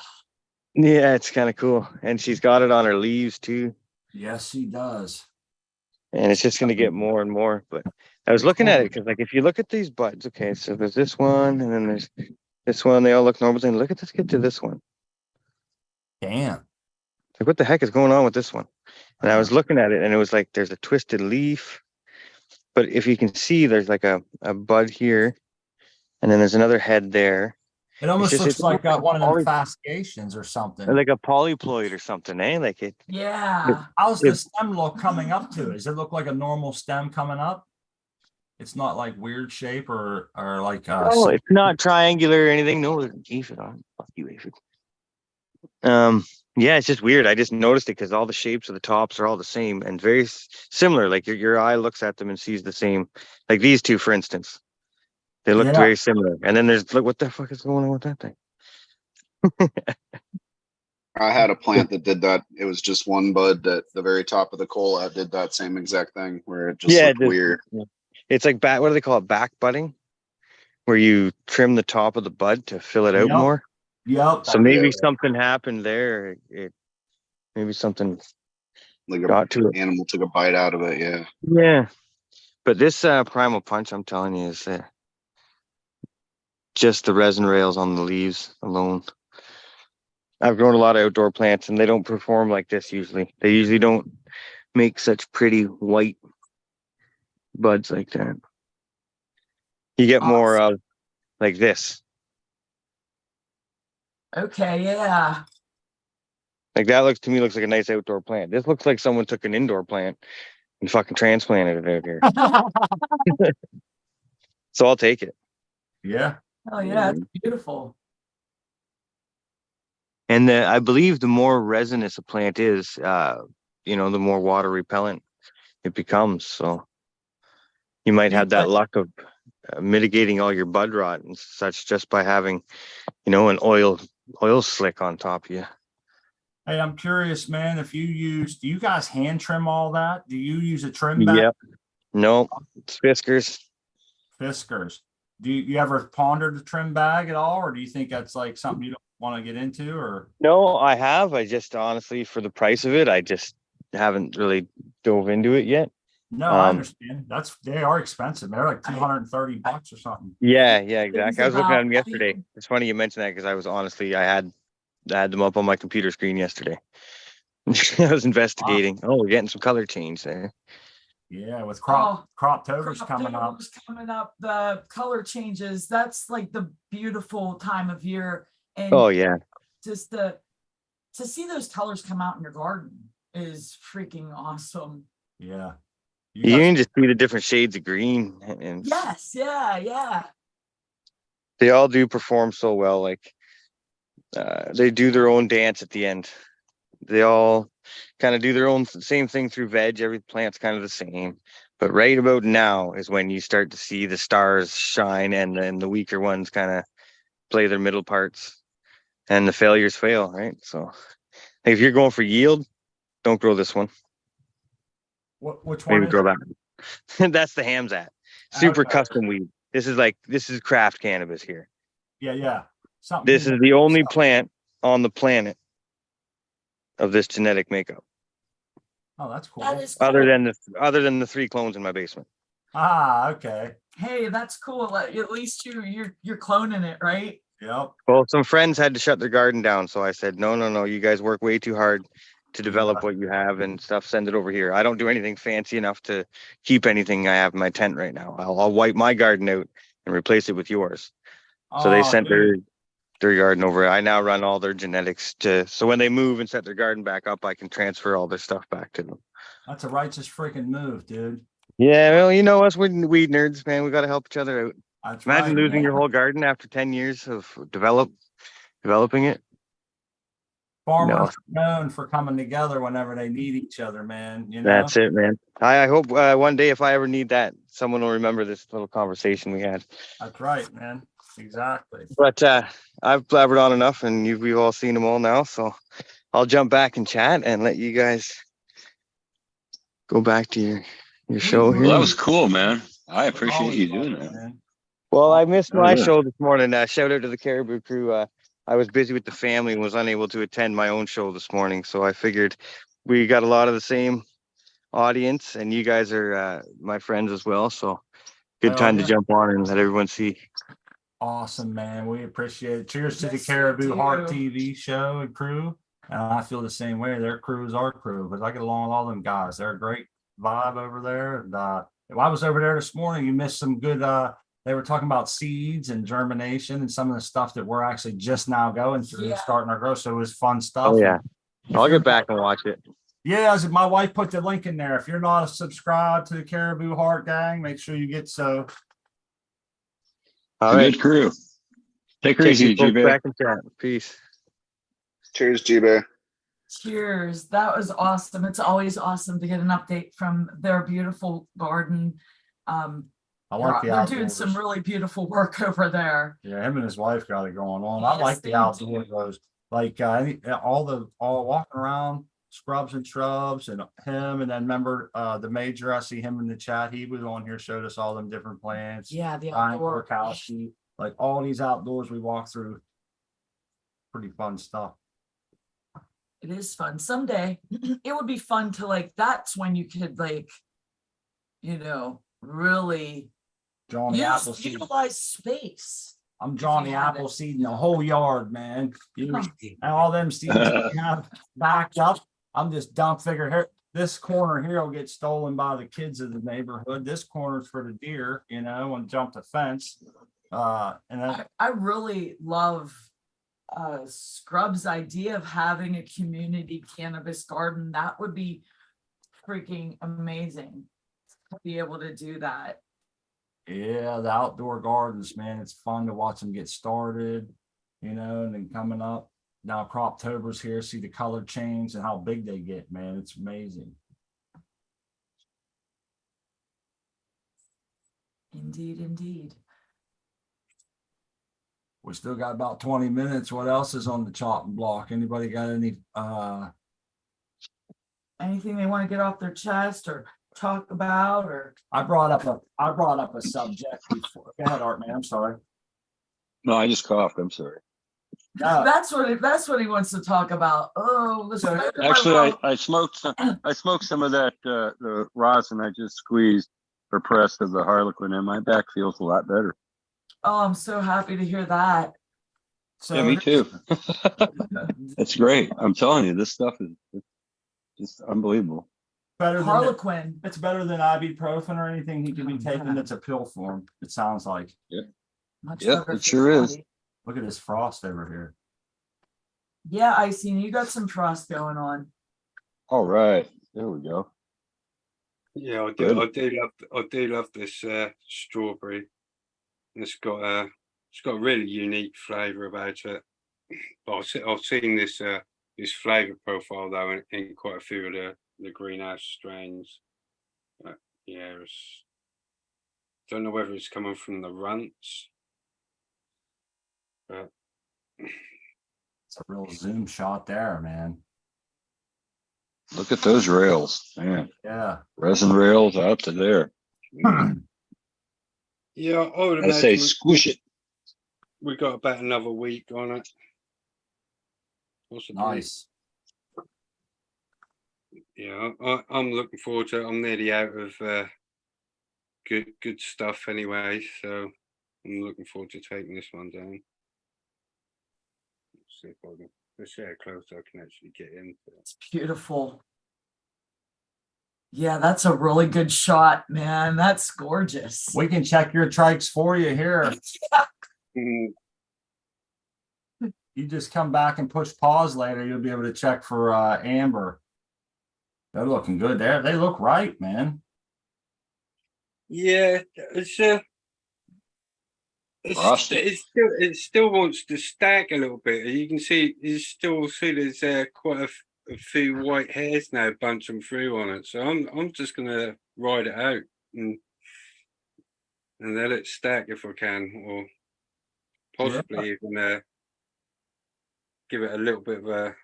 S7: Yeah, it's kind of cool. And she's got it on her leaves too.
S1: Yes, he does.
S7: And it's just going to get more and more. But I was looking at it because, like, if you look at these buds, okay, so there's this one, and then there's this one. They all look normal. Then look at this. Get to this one.
S1: Damn.
S7: Like, what the heck is going on with this one? And I was looking at it, and it was like there's a twisted leaf. But if you can see, there's like a bud here, and then there's another head there.
S1: It almost
S7: just-
S1: looks
S7: it's
S1: like
S7: almost
S1: one of them
S7: poly-
S1: fasciations or something.
S7: Like a polyploid or something, eh? Like it.
S2: Yeah.
S1: How's the stem look coming up to it? Does it look like a normal stem coming up? It's not like weird shape or like
S7: Oh, it's not triangular or anything. No, aphid on. Fuck you, aphid. Yeah, it's just weird. I just noticed it because all the shapes of the tops are all the same and very similar. Like your eye looks at them and sees the same. Like these two, for instance, they look
S1: Yeah.
S7: very similar. And then there's look, what the fuck is going on with that thing?
S5: I had a plant that did that. It was just one bud at the very top of the cola did that same exact thing where it just looked weird.
S7: It's like what do they call it? Back budding, where you trim the top of the bud to fill it out
S1: Yep.
S7: more.
S1: Yep.
S7: So maybe something happened there. Maybe something
S5: Like
S7: got to it.
S5: an animal took a bite out of it. Yeah.
S7: Yeah. But this primal punch, I'm telling you, is just the resin rails on the leaves alone. I've grown a lot of outdoor plants and they don't perform like this usually. They usually don't make such pretty white buds like that. You get more of like this.
S2: Okay. Yeah.
S7: Like that looks like a nice outdoor plant. This looks like someone took an indoor plant and fucking transplanted it out here. So I'll take it.
S1: Yeah.
S2: Oh yeah, it's beautiful.
S7: And I believe the more resinous a plant is, the more water repellent it becomes. So you might have that luck of mitigating all your bud rot and such just by having, an oil slick on top of you.
S1: Hey, I'm curious, man, do you guys hand trim all that? Do you use a trim bag?
S7: Yep. No, it's Fiskars.
S1: Fiskars. Do you ever ponder the trim bag at all? Or do you think that's like something you don't want to get into or?
S7: No, I have. I just honestly, for the price of it, I just haven't really dove into it yet.
S1: No, I understand. They are expensive. They're like $230 or something.
S7: Yeah, exactly. I was looking at them yesterday. It's funny you mentioned that because I was honestly, I had them up on my computer screen yesterday. I was investigating. Wow. Oh, we're getting some color change there.
S1: Yeah, with Croptober's coming up.
S2: The color changes. That's like the beautiful time of year. And
S7: oh yeah.
S2: Just to see those colors come out in your garden is freaking awesome.
S1: Yeah.
S7: You can just see the different shades of green. And
S2: yes, yeah.
S7: They all do perform so well. Like they do their own dance at the end. They all kind of do their own same thing through veg. Every plant's kind of the same. But right about now is when you start to see the stars shine and then the weaker ones kind of play their middle parts and the failures fail, right? So if you're going for yield, don't grow this one.
S1: Which one?
S7: Maybe grow that one. That's the Hamzat. Super custom weed. This is craft cannabis here.
S1: Yeah.
S7: This is the only plant on the planet of this genetic makeup.
S1: Oh, that's cool.
S2: That is cool.
S7: Other than the 3 clones in my basement.
S1: Okay.
S2: Hey, that's cool. At least you're cloning it, right?
S1: Yep.
S7: Well, some friends had to shut their garden down, so I said, no, you guys work way too hard to develop what you have and stuff. Send it over here. I don't do anything fancy enough to keep anything I have in my tent right now. I'll wipe my garden out and replace it with yours. So they sent their garden over. I now run all their genetics so when they move and set their garden back up, I can transfer all their stuff back to them.
S1: That's a righteous freaking move, dude.
S7: Yeah, well, us weed nerds, man, we got to help each other out.
S1: That's
S7: Imagine losing your whole garden after 10 years of developing it.
S1: farmers are known for coming together whenever they need each other, man. You know,
S7: That's it, man. I hope one day if I ever need that, someone will remember this little conversation we had.
S1: that's right, man. Exactly.
S7: But I've blabbered on enough, and we've all seen them all now. So I'll jump back and chat and let you guys go back to your show
S3: Well,
S7: here.
S3: that was cool, man. I appreciate
S1: Always
S3: you
S1: love
S3: doing
S1: it,
S3: that.
S1: man.
S7: Well, I missed
S3: Oh,
S7: my
S3: yeah.
S7: show this morning. Shout out to the Caribou crew. I was busy with the family and was unable to attend my own show this morning. So I figured we got a lot of the same audience, and you guys are my friends as well. So good
S1: Hell
S7: time to
S1: yeah.
S7: jump on and let everyone see.
S1: Awesome, man. We appreciate it. Cheers to the
S2: Yes, we
S1: Caribou Heart
S2: do.
S1: TV show and crew. And I feel the same way. Their crew is our crew, because I get along with all them guys. They're a great vibe over there. And if I was over there this morning, you missed some good they were talking about seeds and germination and some of the stuff that we're actually just now going through,
S2: Yeah.
S1: starting our growth. So it was fun stuff.
S7: Oh yeah,
S1: If
S7: I'll
S1: you're
S7: get back and watch it.
S1: Yeah, my wife put the link in there. If you're not subscribed to the Caribou Heart Gang, make sure you get so.
S7: All
S3: It's a
S7: right,
S3: good crew. Take her
S7: catch
S3: easy,
S7: you folks
S3: G-Bay.
S7: back in chat. Peace.
S5: Cheers, G-Bay.
S2: Cheers. That was awesome. It's always awesome to get an update from their beautiful garden.
S1: I like the
S2: They're doing
S1: outdoors.
S2: some really beautiful work over there.
S1: Yeah, him and his wife got it going on. I
S2: Yes,
S1: like
S2: they
S1: the outdoor
S2: do.
S1: grows. Like all walking around scrubs and shrubs and him. And then remember the major, I see him in the chat. He was on here, showed us all them different plants.
S2: Yeah, the
S1: Ryan
S2: outdoor.
S1: Korkowski, like all these outdoors we walk through. Pretty fun stuff.
S2: It is fun. Someday it would be fun to like, that's when you could like, really
S1: Johnny Appleseed.
S2: utilize space.
S1: I'm Johnny
S2: you had it.
S1: Appleseed in the whole yard, man.
S2: Oh.
S1: And all them seeds we have backed up. I'm just dump figure here. This corner here will get stolen by the kids of the neighborhood. This corner's for the deer, and jump the fence. And then
S2: I really love Scrub's idea of having a community cannabis garden. That would be freaking amazing to be able to do that.
S1: yeah, the outdoor gardens, man, it's fun to watch them get started, and then coming up. Now Croptober's here, see the color change and how big they get, man. It's amazing.
S2: Indeed, indeed.
S1: We still got about 20 minutes. What else is on the chopping block? Anybody got any
S2: Anything they want to get off their chest or talk about, or
S1: I brought up a subject before. Go ahead, Art, man. I'm sorry.
S3: No, I just coughed. I'm sorry.
S1: No,
S2: that's what he wants to talk about. Oh, the
S1: So,
S2: spider
S3: Actually,
S2: web.
S3: I smoked some of that the rosin I just squeezed or pressed of the Harlequin, and my back feels a lot better.
S2: Oh, I'm so happy to hear that.
S1: so
S3: Yeah, me too. That's great. I'm telling you, this stuff is just unbelievable.
S1: better than
S2: Harlequin.
S1: it's better than ibuprofen or anything he can be taking that's a pill form. It sounds like.
S2: Much
S3: Yeah,
S2: better
S3: it
S2: for
S3: sure
S2: the
S3: is.
S2: body.
S1: Look at this frost over here.
S2: Yeah, I seen you got some frost going on.
S3: All right, there we go.
S4: Yeah, I
S3: Good.
S4: do love this strawberry. It's got a really unique flavour about it. I've seen this flavour profile though in quite a few of the greenhouse strains. But yeah, don't know whether it's coming from the runts. But
S1: It's a real zoom shot there, man.
S3: Look at those rails, man.
S1: Yeah.
S3: Resin rails out to there.
S4: yeah, I would
S3: I say
S4: imagine
S3: squish it.
S4: we got about another week on it. Possibly.
S1: Nice.
S4: Yeah, I'm looking forward to it. I'm nearly out of good stuff anyway, so I'm looking forward to taking this one down. Let's see if I can. Let's see how close I can actually get into it.
S2: It's beautiful. Yeah, that's a really good shot, man. That's gorgeous.
S1: We can check your trikes for you here.
S4: Mm,
S1: You just come back and push pause later. You'll be able to check for amber. They're looking good there. They look right, man.
S4: Yeah, it's
S3: Frosty.
S4: It still wants to stack a little bit. You can see you still see there's quite a few white hairs now bunching through on it. So I'm just gonna ride it out and let it stack if I can, or possibly even give it a little bit of a.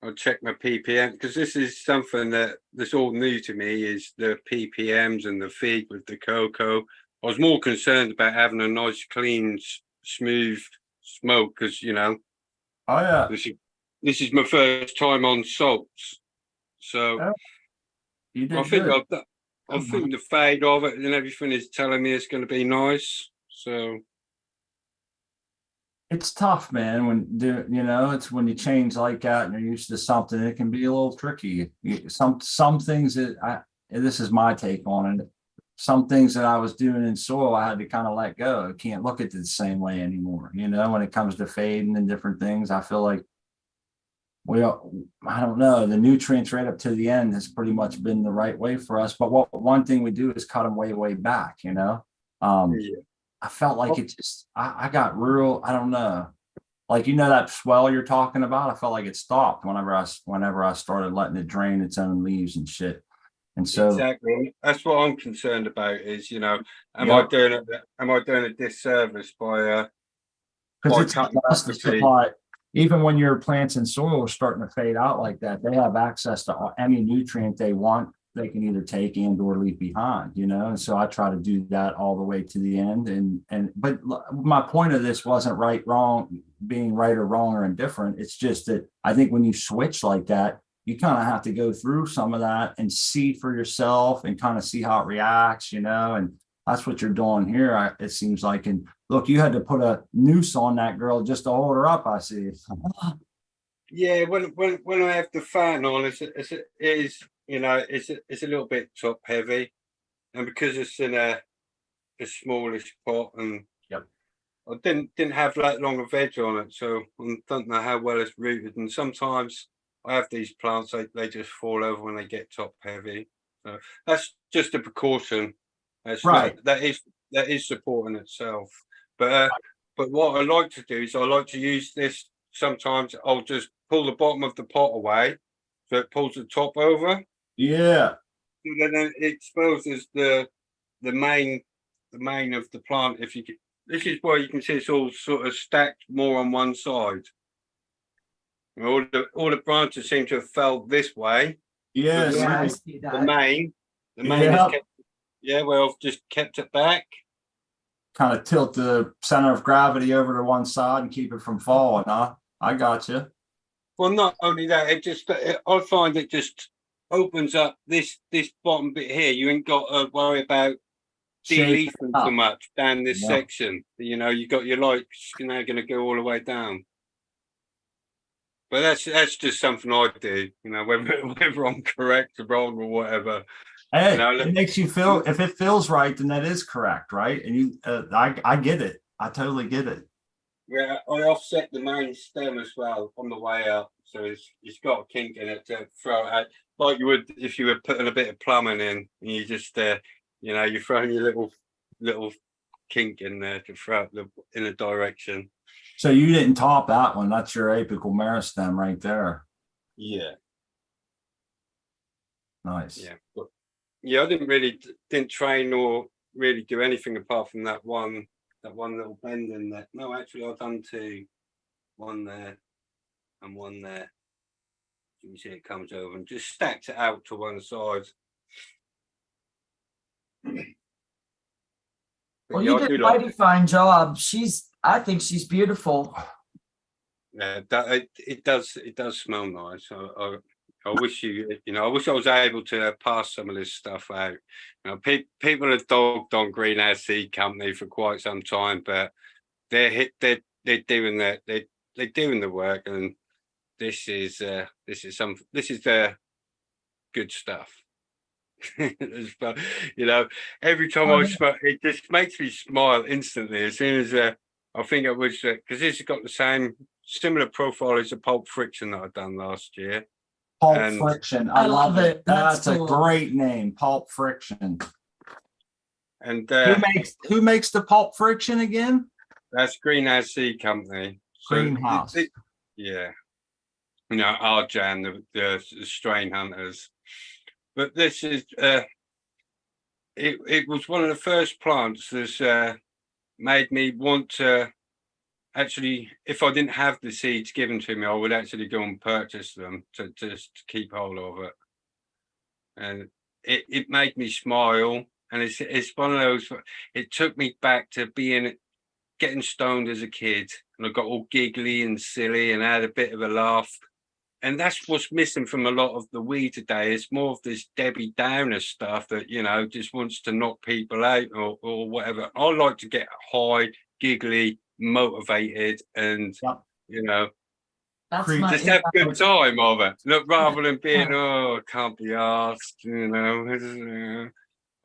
S4: I'll check my ppm, because this is something that's all new to me, is the ppms and the feed with the cocoa. I was more concerned about having a nice, clean, smooth smoke, because
S1: Oh yeah.
S4: this is my first time on salts, so
S1: Yeah, you did
S4: I think
S1: good.
S4: I think the fade of it and everything is telling me it's going to be nice. So
S1: It's tough, man. It's when you change like that and you're used to something, it can be a little tricky. Some things and this is my take on it. Some things that I was doing in soil, I had to kind of let go. I can't look at it the same way anymore. When it comes to fading and different things, I feel like I don't know, the nutrients right up to the end has pretty much been the right way for us. But one thing we do is cut them way back.
S4: yeah.
S1: I felt like it just, I got real, I don't know. Like, that swell you're talking about, I felt like it stopped whenever I started letting it drain its own leaves and shit. And so,
S4: Exactly. That's what I'm concerned about is, am
S1: Yep.
S4: am I doing a disservice by
S1: because it's
S4: cutting back
S1: just
S4: the
S1: the
S4: feed?
S1: supply. Even when your plants in soil are starting to fade out like that, they have access to any nutrient they want. They can either take and or leave behind, and so I try to do that all the way to the end. But my point of this wasn't being right or wrong or indifferent. It's just that I think when you switch like that, you kind of have to go through some of that and see for yourself and kind of see how it reacts, and that's what you're doing here. It seems like, and look, you had to put a noose on that girl just to hold her up. I see.
S4: Yeah, when I have the fan on, it's a little bit top heavy, and because it's in a smallish pot, and
S1: Yep.
S4: I didn't have that long a veg on it, so I don't know how well it's rooted. And sometimes I have these plants, they just fall over when they get top heavy. So that's just a precaution. It's
S1: Right.
S4: not, that is supporting itself. But what I like to do is I like to use this. Sometimes I'll just pull the bottom of the pot away, so it pulls the top over.
S1: Yeah.
S4: So then it exposes the main of the plant. If you can, this is where you can see it's all sort of stacked more on one side. All the branches seem to have fell this way.
S1: Yes.
S4: The
S2: Yeah, I
S4: main,
S2: see
S4: the
S2: that.
S4: main, the main
S1: Yeah.
S4: is kept. Yeah, well, I've just kept it back.
S1: Kind of tilt the center of gravity over to one side and keep it from falling, huh? I got you.
S4: Well, not only that, I find it just opens up this bottom bit here. You ain't got to worry about de-leafing so much down this section. You got your lights, going to go all the way down. But that's just something I do, whether I'm correct or wrong or whatever.
S1: Hey, it makes you feel, if it feels right, then that is correct, right? And I get it. I totally get it.
S4: Yeah, I offset the main stem as well on the way up, so it's got a kink in it to throw it out, like you would if you were putting a bit of plumbing in, and you just you're throwing your little kink in there to throw it in a direction.
S1: So you didn't top that one. That's your apical meristem right there.
S4: Yeah.
S1: Nice.
S4: Yeah. But, yeah, I didn't train or really do anything apart from that one little bend in there. No, actually, I've done two. One there and one there. You can see it comes over and just stacks it out to one side.
S2: Well, you did a mighty fine job. I think she's beautiful.
S4: Yeah, it does smell nice. I wish I wish I was able to pass some of this stuff out. People have dogged on Greenhouse Seed Company for quite some time, but they're doing that. They're doing the work, and this is the good stuff. Every time I smell, it just makes me smile instantly. As soon as I think it was because this has got the similar profile as the Pulp Friction that I've done last year.
S1: Pulp Friction. I love it. That's a great name, Pulp Friction.
S4: And
S1: Who makes the pulp friction again?
S4: that's Greenhouse Seed Company.
S1: Greenhouse.
S4: Yeah. You know, Arjan, the strain hunters. But this is it was one of the first plants that's made me want to actually, if I didn't have the seeds given to me, I would actually go and purchase them to just keep hold of it. And it made me smile. And it's one of those, it took me back to getting stoned as a kid. And I got all giggly and silly and had a bit of a laugh. And that's what's missing from a lot of the weed today. It's more of this Debbie Downer stuff that, you know, just wants to knock people out or whatever. I like to get high, giggly, motivated, and, you know,
S2: That's
S4: just have a good time of it. Look, rather than being, oh, I can't be asked, you know.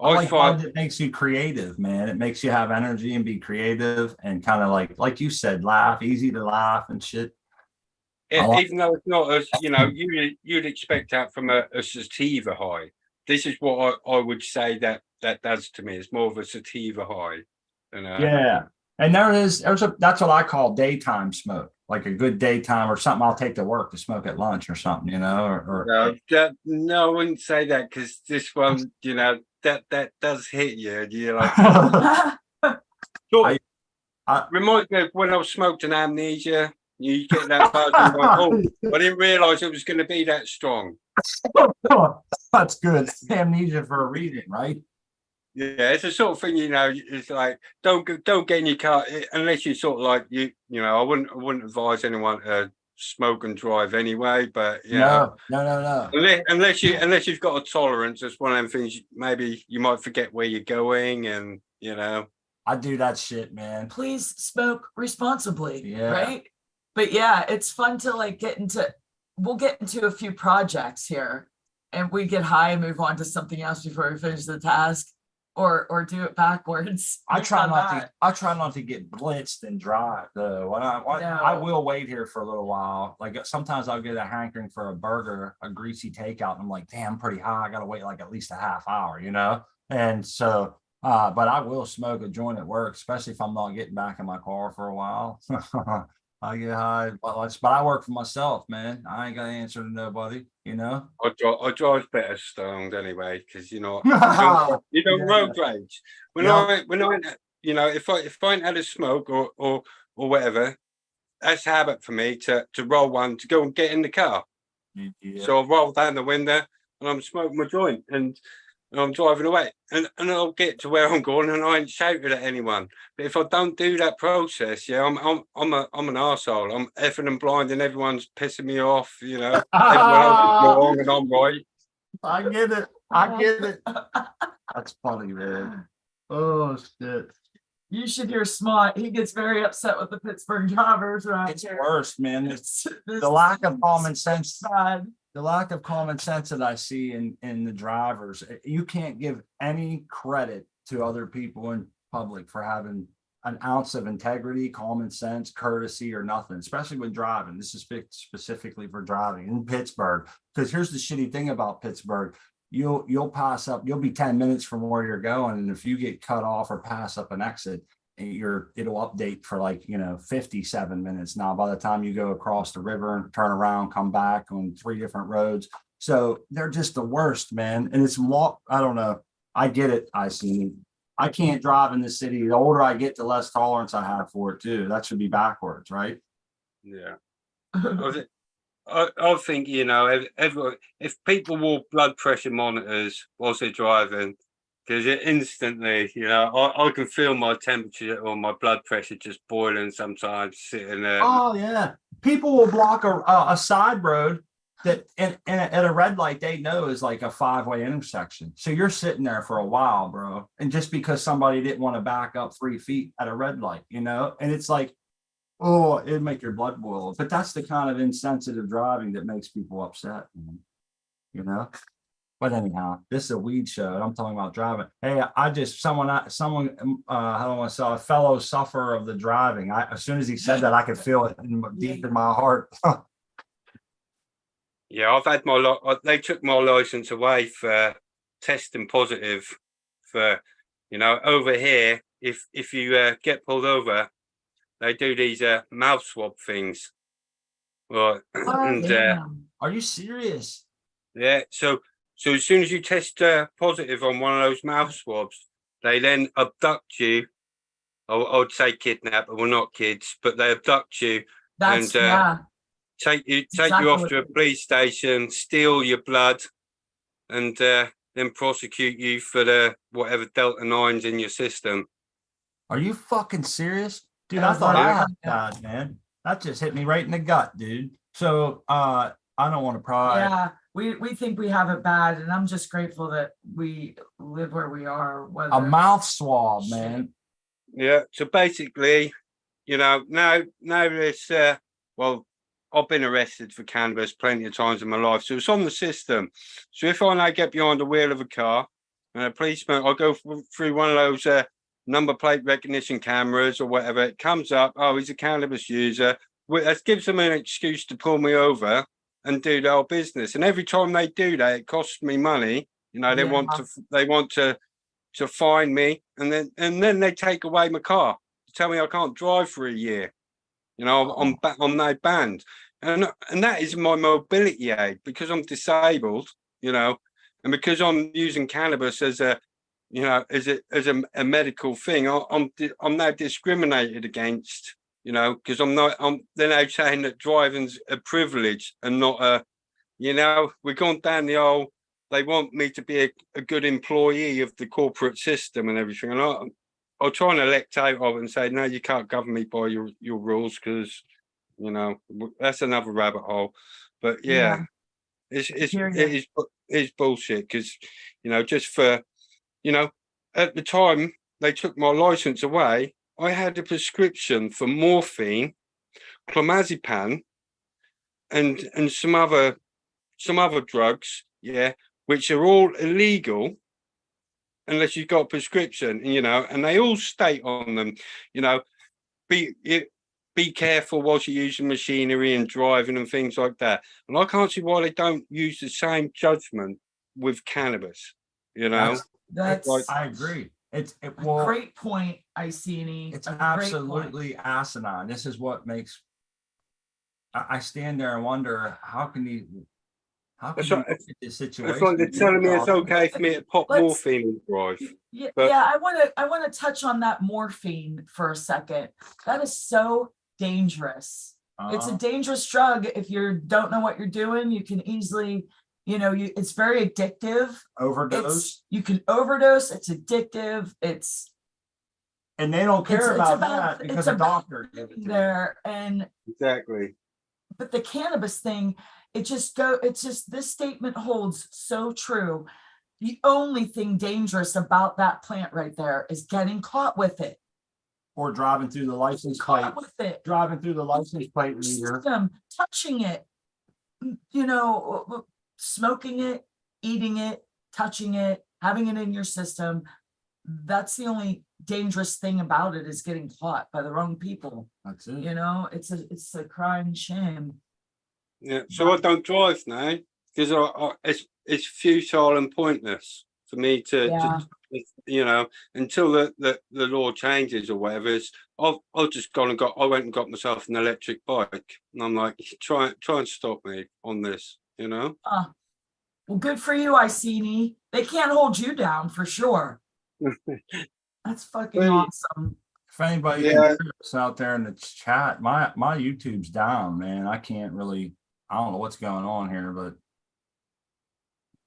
S1: I like art that makes you creative, man. It makes you have energy and be creative and kind of like you said, laugh, easy to laugh and shit.
S4: Even though it's not as, you know, you'd expect that from a sativa high. This is what I would say that does to me. It's more of a sativa high. You know?
S1: Yeah. And that's what I call daytime smoke, like a good daytime or something I'll take to work to smoke at lunch or something, you know,
S4: no, I wouldn't say that, because this one, you know, that does hit you. And you're like, reminds me of when I smoked an Amnesia. You get that buzz and go, oh, I didn't realise it was going to be that strong.
S1: That's good. Amnesia for a reason, right?
S4: Yeah, it's the sort of thing, you know. It's like don't get in your car unless you sort of like you know. I wouldn't advise anyone to smoke and drive anyway. But you know,
S1: no.
S4: Unless you've got a tolerance, it's one of them things. Maybe you might forget where you're going, and you know.
S1: I do that shit, man.
S2: Please smoke responsibly,
S1: Yeah.
S2: right? But yeah, it's fun to like we'll get into a few projects here and we get high and move on to something else before we finish the task or do it backwards.
S1: I try not to get blitzed and drive though. I will wait here for a little while. Like sometimes I'll get a hankering for a burger, a greasy takeout, and I'm like, damn, I'm pretty high. I gotta wait like at least a half hour, you know? And so but I will smoke a joint at work, especially if I'm not getting back in my car for a while. I get high, but I work for myself, man. I ain't got to answer to nobody, you know.
S4: I drive better stoned anyway, because you know you don't road rage. When I you know, if I ain't had a smoke or whatever, that's a habit for me to roll one to go and get in the car.
S1: Yeah.
S4: So I roll down the window and I'm smoking my joint and I'm driving away, and I'll get to where I'm going, and I ain't shouted at anyone. But if I don't do that process, yeah, I'm an arsehole. I'm effing and blind, and everyone's pissing me off. You know, everyone else is wrong, and I'm right.
S1: I get it. That's funny, man. Oh shit.
S2: You should hear Smart. He gets very upset with the Pittsburgh drivers, right?
S1: It's worse, man. It's the lack of common sense. The lack of common sense that I see in the drivers. You can't give any credit to other people in public for having an ounce of integrity, common sense, courtesy, or nothing, especially when driving. This is specifically for driving in Pittsburgh. Because here's the shitty thing about Pittsburgh. You'll pass up, you'll be 10 minutes from where you're going. And if you get cut off or pass up an exit, it'll update for like, 57 minutes now by the time you go across the river and turn around, come back on 3 different roads. So they're just the worst, man. And it's I don't know. I get it. I can't drive in the city. The older I get, the less tolerance I have for it too. That should be backwards, right?
S4: Yeah. I think, if people wore blood pressure monitors whilst they're driving, because instantly, I can feel my temperature or my blood pressure just boiling sometimes sitting there.
S1: Oh, yeah. People will block a side road that at a red light they know is like a 5-way intersection. So you're sitting there for a while, bro. And just because somebody didn't want to back up 3 feet at a red light, and it's like, oh, it'd make your blood boil. But that's the kind of insensitive driving that makes people upset, But anyhow, this is a weed show. I'm talking about driving. Hey, someone, I don't want to say a fellow sufferer of the driving. As soon as he said that, I could feel it deep in my heart.
S4: Yeah, I've had they took my license away for testing positive for, You know, over here, if you get pulled over, they do these mouth swab things. Right.
S2: Oh,
S4: And
S2: damn.
S1: Are you serious?
S4: yeah, so as soon as you test positive on one of those mouth swabs, they then abduct you. I'd say kidnap, but we're not kids, but they abduct you
S2: That's
S4: and
S2: yeah.
S4: take you
S2: exactly
S4: off
S2: what
S4: to a police station, steal your blood, and then prosecute you for the whatever Delta 9's in your system.
S1: Are you fucking serious? Dude, I
S2: Sounds
S1: thought
S2: like
S1: I
S2: that,
S1: had bad, man. That just hit me right in the gut, dude. So I don't want to pry.
S2: Yeah, we think we have it bad, and I'm just grateful that we live where we are.
S1: A mouth swab, man.
S4: Yeah. So basically, you know, now this well, I've been arrested for cannabis plenty of times in my life, so it's on the system. So if I now get behind the wheel of a car and a policeman, I'll go through one of those number plate recognition cameras or whatever. It comes up, oh, he's a cannabis user. That gives them an excuse to pull me over and do their business. And every time they do that, it costs me money. You know, they want to fine me, and then they take away my car, tell me I can't drive for a year. You know, I'm now banned, and that is my mobility aid because I'm disabled. You know, and because I'm using cannabis as a, you know, as a medical thing, I'm now discriminated against. You know, because they're now saying that driving's a privilege and not a, you know, we've gone down the old. They want me to be a good employee of the corporate system and everything, and I'll try and elect out of it and say, no, you can't govern me by your rules because, you know, that's another rabbit hole. But yeah, it is bullshit because, you know, just for, you know, at the time they took my license away, I had a prescription for morphine, clomazepam, and some other drugs, yeah, which are all illegal unless you've got a prescription, you know, and they all state on them, you know, be careful whilst you're using machinery and driving and things like that. And I can't see why they don't use the same judgment with cannabis, you know.
S2: That's
S1: I agree. It's
S2: a great point, Iceni.
S1: It's absolutely asinine. This is what makes I stand there and wonder how can you look at this situation?
S4: It's like they're telling me it's okay for me to pop morphine and drive.
S2: Yeah, I want to touch on that morphine for a second. That is so dangerous. It's a dangerous drug. If you don't know what you're doing, you can easily, you know, it's very addictive.
S1: Overdose.
S2: You can overdose. It's addictive.
S1: And they don't care about that because a doctor
S2: there and
S4: exactly.
S2: But the cannabis thing, it's just this statement holds so true. The only thing dangerous about that plant right there is getting caught with it.
S1: Or driving through the license plate.
S2: With it.
S1: Driving through the license plate reader.
S2: Touching it, you know, smoking it, eating it, touching it, having it in your system. That's the only dangerous thing about it is getting caught by the wrong people.
S1: That's it.
S2: You know, it's a crying shame.
S4: Yeah, so I don't drive now because it's futile and pointless for me to you know, until the law changes or whatever. I've just I went and got myself an electric bike, and I'm like, try and stop me on this, you know.
S2: Well, good for you, Iceni. They can't hold you down for sure. That's fucking awesome.
S1: If anybody can hear us out there in the chat, my YouTube's down, man. I don't know what's going on here, but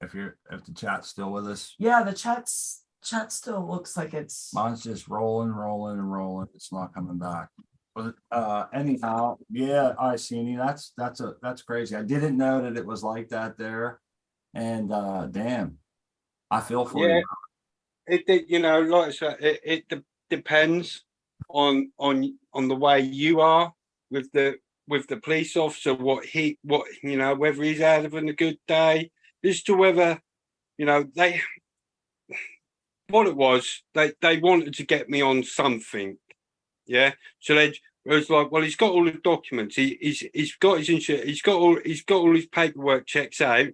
S1: if the chat's still with us.
S2: Yeah, the chat still looks like
S1: mine's just rolling. It's not coming back. But anyhow, yeah, I seen that's crazy. I didn't know that it was like that there. And damn, I feel for you.
S4: It you know, like I said, it depends on the way you are with the police officer, what you know, whether he's having a good day, as to whether, you know, they wanted to get me on something, yeah. So it was like, well, he's got all the documents, he's got his insurance, he's got all his paperwork checks out.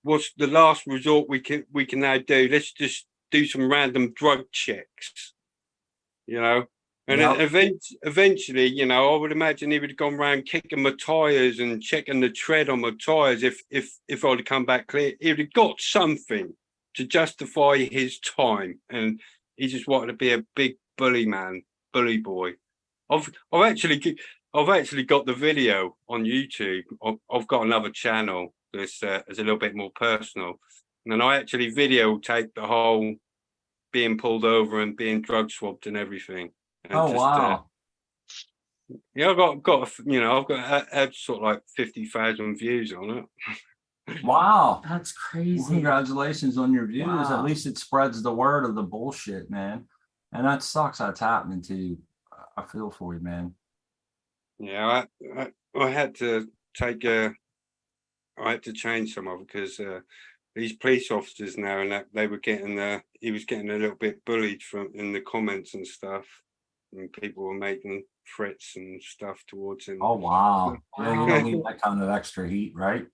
S4: What's the last resort we can now do? Let's just do some random drug checks, you know. And
S1: Yep.
S4: eventually, you know, I would imagine he would have gone around kicking my tires and checking the tread on my tires. If I'd have come back clear, he would have got something to justify his time. And he just wanted to be a big bully boy. I've actually got the video on YouTube. I've got another channel that's a little bit more personal, and I actually videotape the whole being pulled over and being drug swabbed and everything. And
S1: Oh, wow.
S4: Yeah, I've got had sort of like 50,000 views on it.
S1: Wow.
S2: That's
S1: Well,
S2: crazy.
S1: congratulations on your views.
S2: Wow.
S1: At least it spreads the word of the bullshit, man. And that sucks that's happening to you. I feel for you, man.
S4: Yeah, I had to I had to change some of it because these police officers now, and that they were getting he was getting a little bit bullied from in the comments and stuff, and people were making threats and stuff towards him.
S1: Oh, wow. Yeah, you don't
S2: Wow.
S1: need that kind of extra heat, right?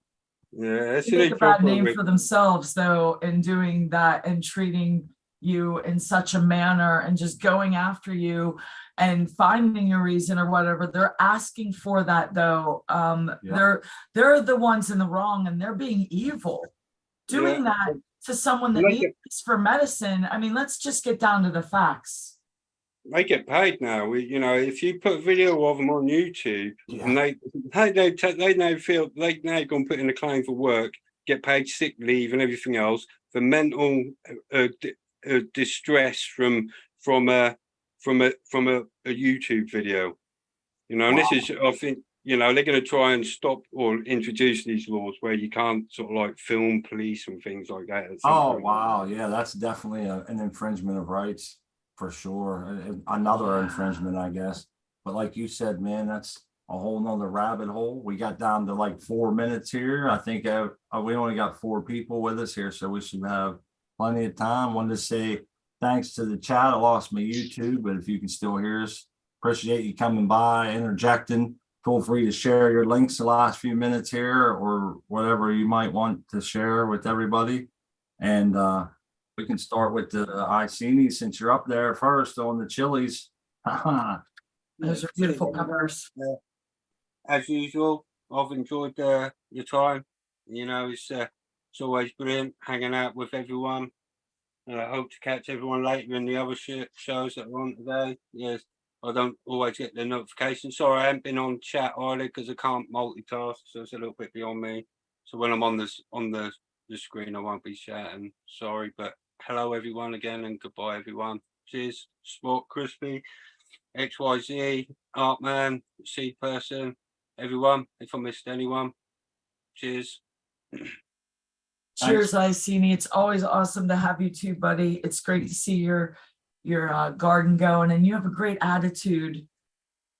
S4: Yeah, that's
S2: They make a bad name for themselves though in doing that and treating you in such a manner and just going after you and finding a reason or whatever. They're asking for that though.
S1: Yeah.
S2: They're the ones in the wrong and they're being evil. Doing that to someone that
S4: Like
S2: needs this for medicine. I mean, let's just get down to the facts.
S4: They get paid now. You know, if you put video of them on YouTube,
S1: Yeah.
S4: and they now feel they now go and put in a claim for work, get paid sick leave and everything else for mental distress from a YouTube video. You know, and this is, I think, you know, they're going to try and stop or introduce these laws where you can't sort of like film police and things like that. at some
S1: Oh,
S4: point.
S1: wow. Yeah, that's definitely an infringement of rights for sure. Another infringement, I guess. But like you said, man, that's a whole nother rabbit hole. We got down to like 4 minutes here. I think we only got 4 people with us here, so we should have plenty of time. Wanted to say thanks to the chat. I lost my YouTube, but if you can still hear us, appreciate you coming by, interjecting. Feel free to share your links the last few minutes here or whatever you might want to share with everybody. And we can start with the Iceni since you're up there first on the chilies.
S2: Those are beautiful peppers.
S4: As usual, I've enjoyed your time. You know, it's always brilliant hanging out with everyone. And I hope to catch everyone later in the other shows that are on today. Yes, I don't always get the notifications. Sorry, I haven't been on chat either because I can't multitask, so it's a little bit beyond me. So when I'm on the screen, I won't be chatting. Sorry, but hello everyone again, and goodbye everyone. Cheers, Sport Crispy, XYZ, Artman, Seed Person, everyone. If I missed anyone, cheers.
S2: Cheers, Iceni. It's always awesome to have you too, buddy. It's great to see your garden going, and you have a great attitude.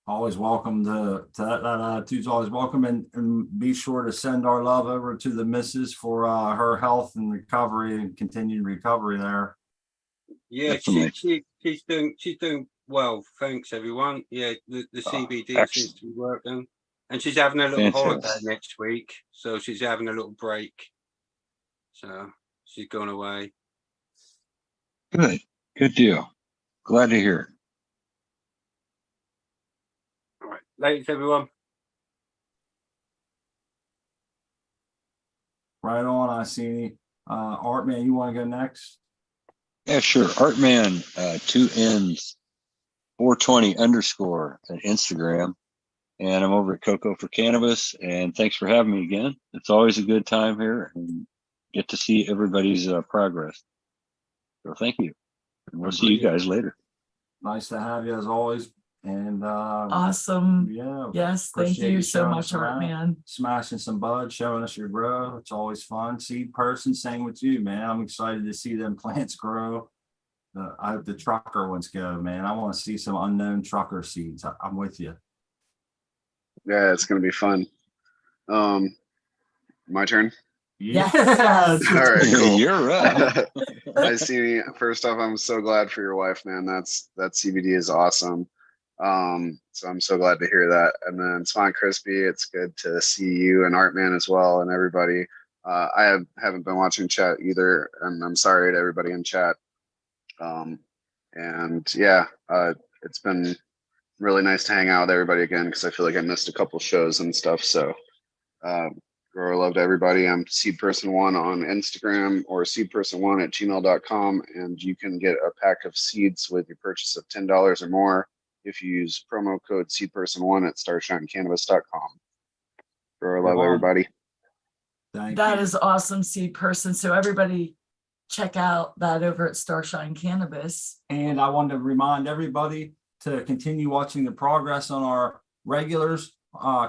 S1: Always welcome to that attitude's always welcome, and be sure to send our love over to the missus for her health and recovery and continued recovery there.
S4: Yeah, she's doing well. Thanks everyone. Yeah, the CBD seems to be working, and she's having a little holiday next week, so she's having a little break. So she's gone away.
S3: Good deal. Glad to hear it.
S4: All right, ladies, everyone.
S1: Right on, Iceni. Artman, you want to go next?
S3: Yeah, sure. Artman, 2 N's, 420 _ on Instagram. And I'm over at Coco for Cannabis. And thanks for having me again. It's always a good time here and get to see everybody's progress. So thank you. And we'll see you guys later.
S1: Nice to have you as always. And
S2: Awesome.
S1: yeah.
S2: Yes, thank
S1: appreciate
S2: you
S1: you
S2: so
S1: showing
S2: much,
S1: us around.
S2: Artman.
S1: Smashing some bud, showing us your grow. It's always fun. Seed person, same with you, man. I'm excited to see them plants grow. I hope the trucker ones go, man. I want to see some unknown trucker seeds. I'm with you.
S5: Yeah, it's gonna be fun. My turn.
S2: Yes.
S5: All right, cool.
S3: You're up.
S5: I see. First off, I'm so glad for your wife, man. That CBD is awesome. So I'm so glad to hear that. And then Spawn Crispy, it's good to see you and Artman as well, and everybody. I haven't been watching chat either, and I'm sorry to everybody in chat. And yeah, it's been really nice to hang out with everybody again because I feel like I missed a couple shows and stuff. So grow love to everybody. I'm seedperson1 on Instagram or seedperson1@gmail.com, and you can get a pack of seeds with your purchase of $10 or more if you use promo code seedperson1 at starshinecannabis.com. Grow love everybody.
S1: Thank
S2: That
S1: you.
S2: is awesome, Seed Person. So everybody check out that over at Starshine Cannabis.
S1: And I wanted to remind everybody to continue watching the progress on our regulars.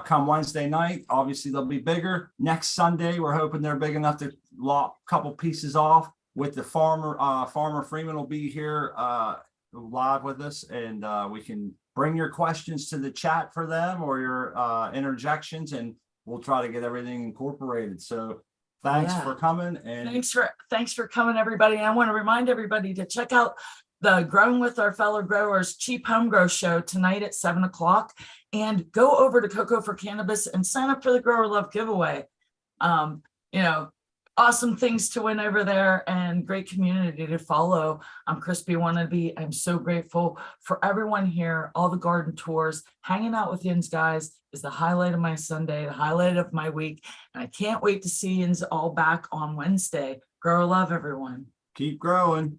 S1: Come Wednesday night, obviously they'll be bigger. Next Sunday, we're hoping they're big enough to lop a couple pieces off with the farmer. Farmer Freeman will be here live with us, and we can bring your questions to the chat for them or your interjections, and we'll try to get everything incorporated. So thanks
S2: Yeah.
S1: for coming. And
S2: Thanks for coming, everybody. And I want to remind everybody to check out the Growing with Our Fellow Growers Cheap Home Grow Show tonight at 7 o'clock, and go over to Cocoa for Cannabis and sign up for the Grower Love giveaway. You know, awesome things to win over there and great community to follow. I'm Crispy Wannabe. I'm so grateful for everyone here, all the garden tours. Hanging out with yins, guys, is the highlight of my Sunday, the highlight of my week. And I can't wait to see yins all back on Wednesday. Grow love, everyone.
S1: keep growing.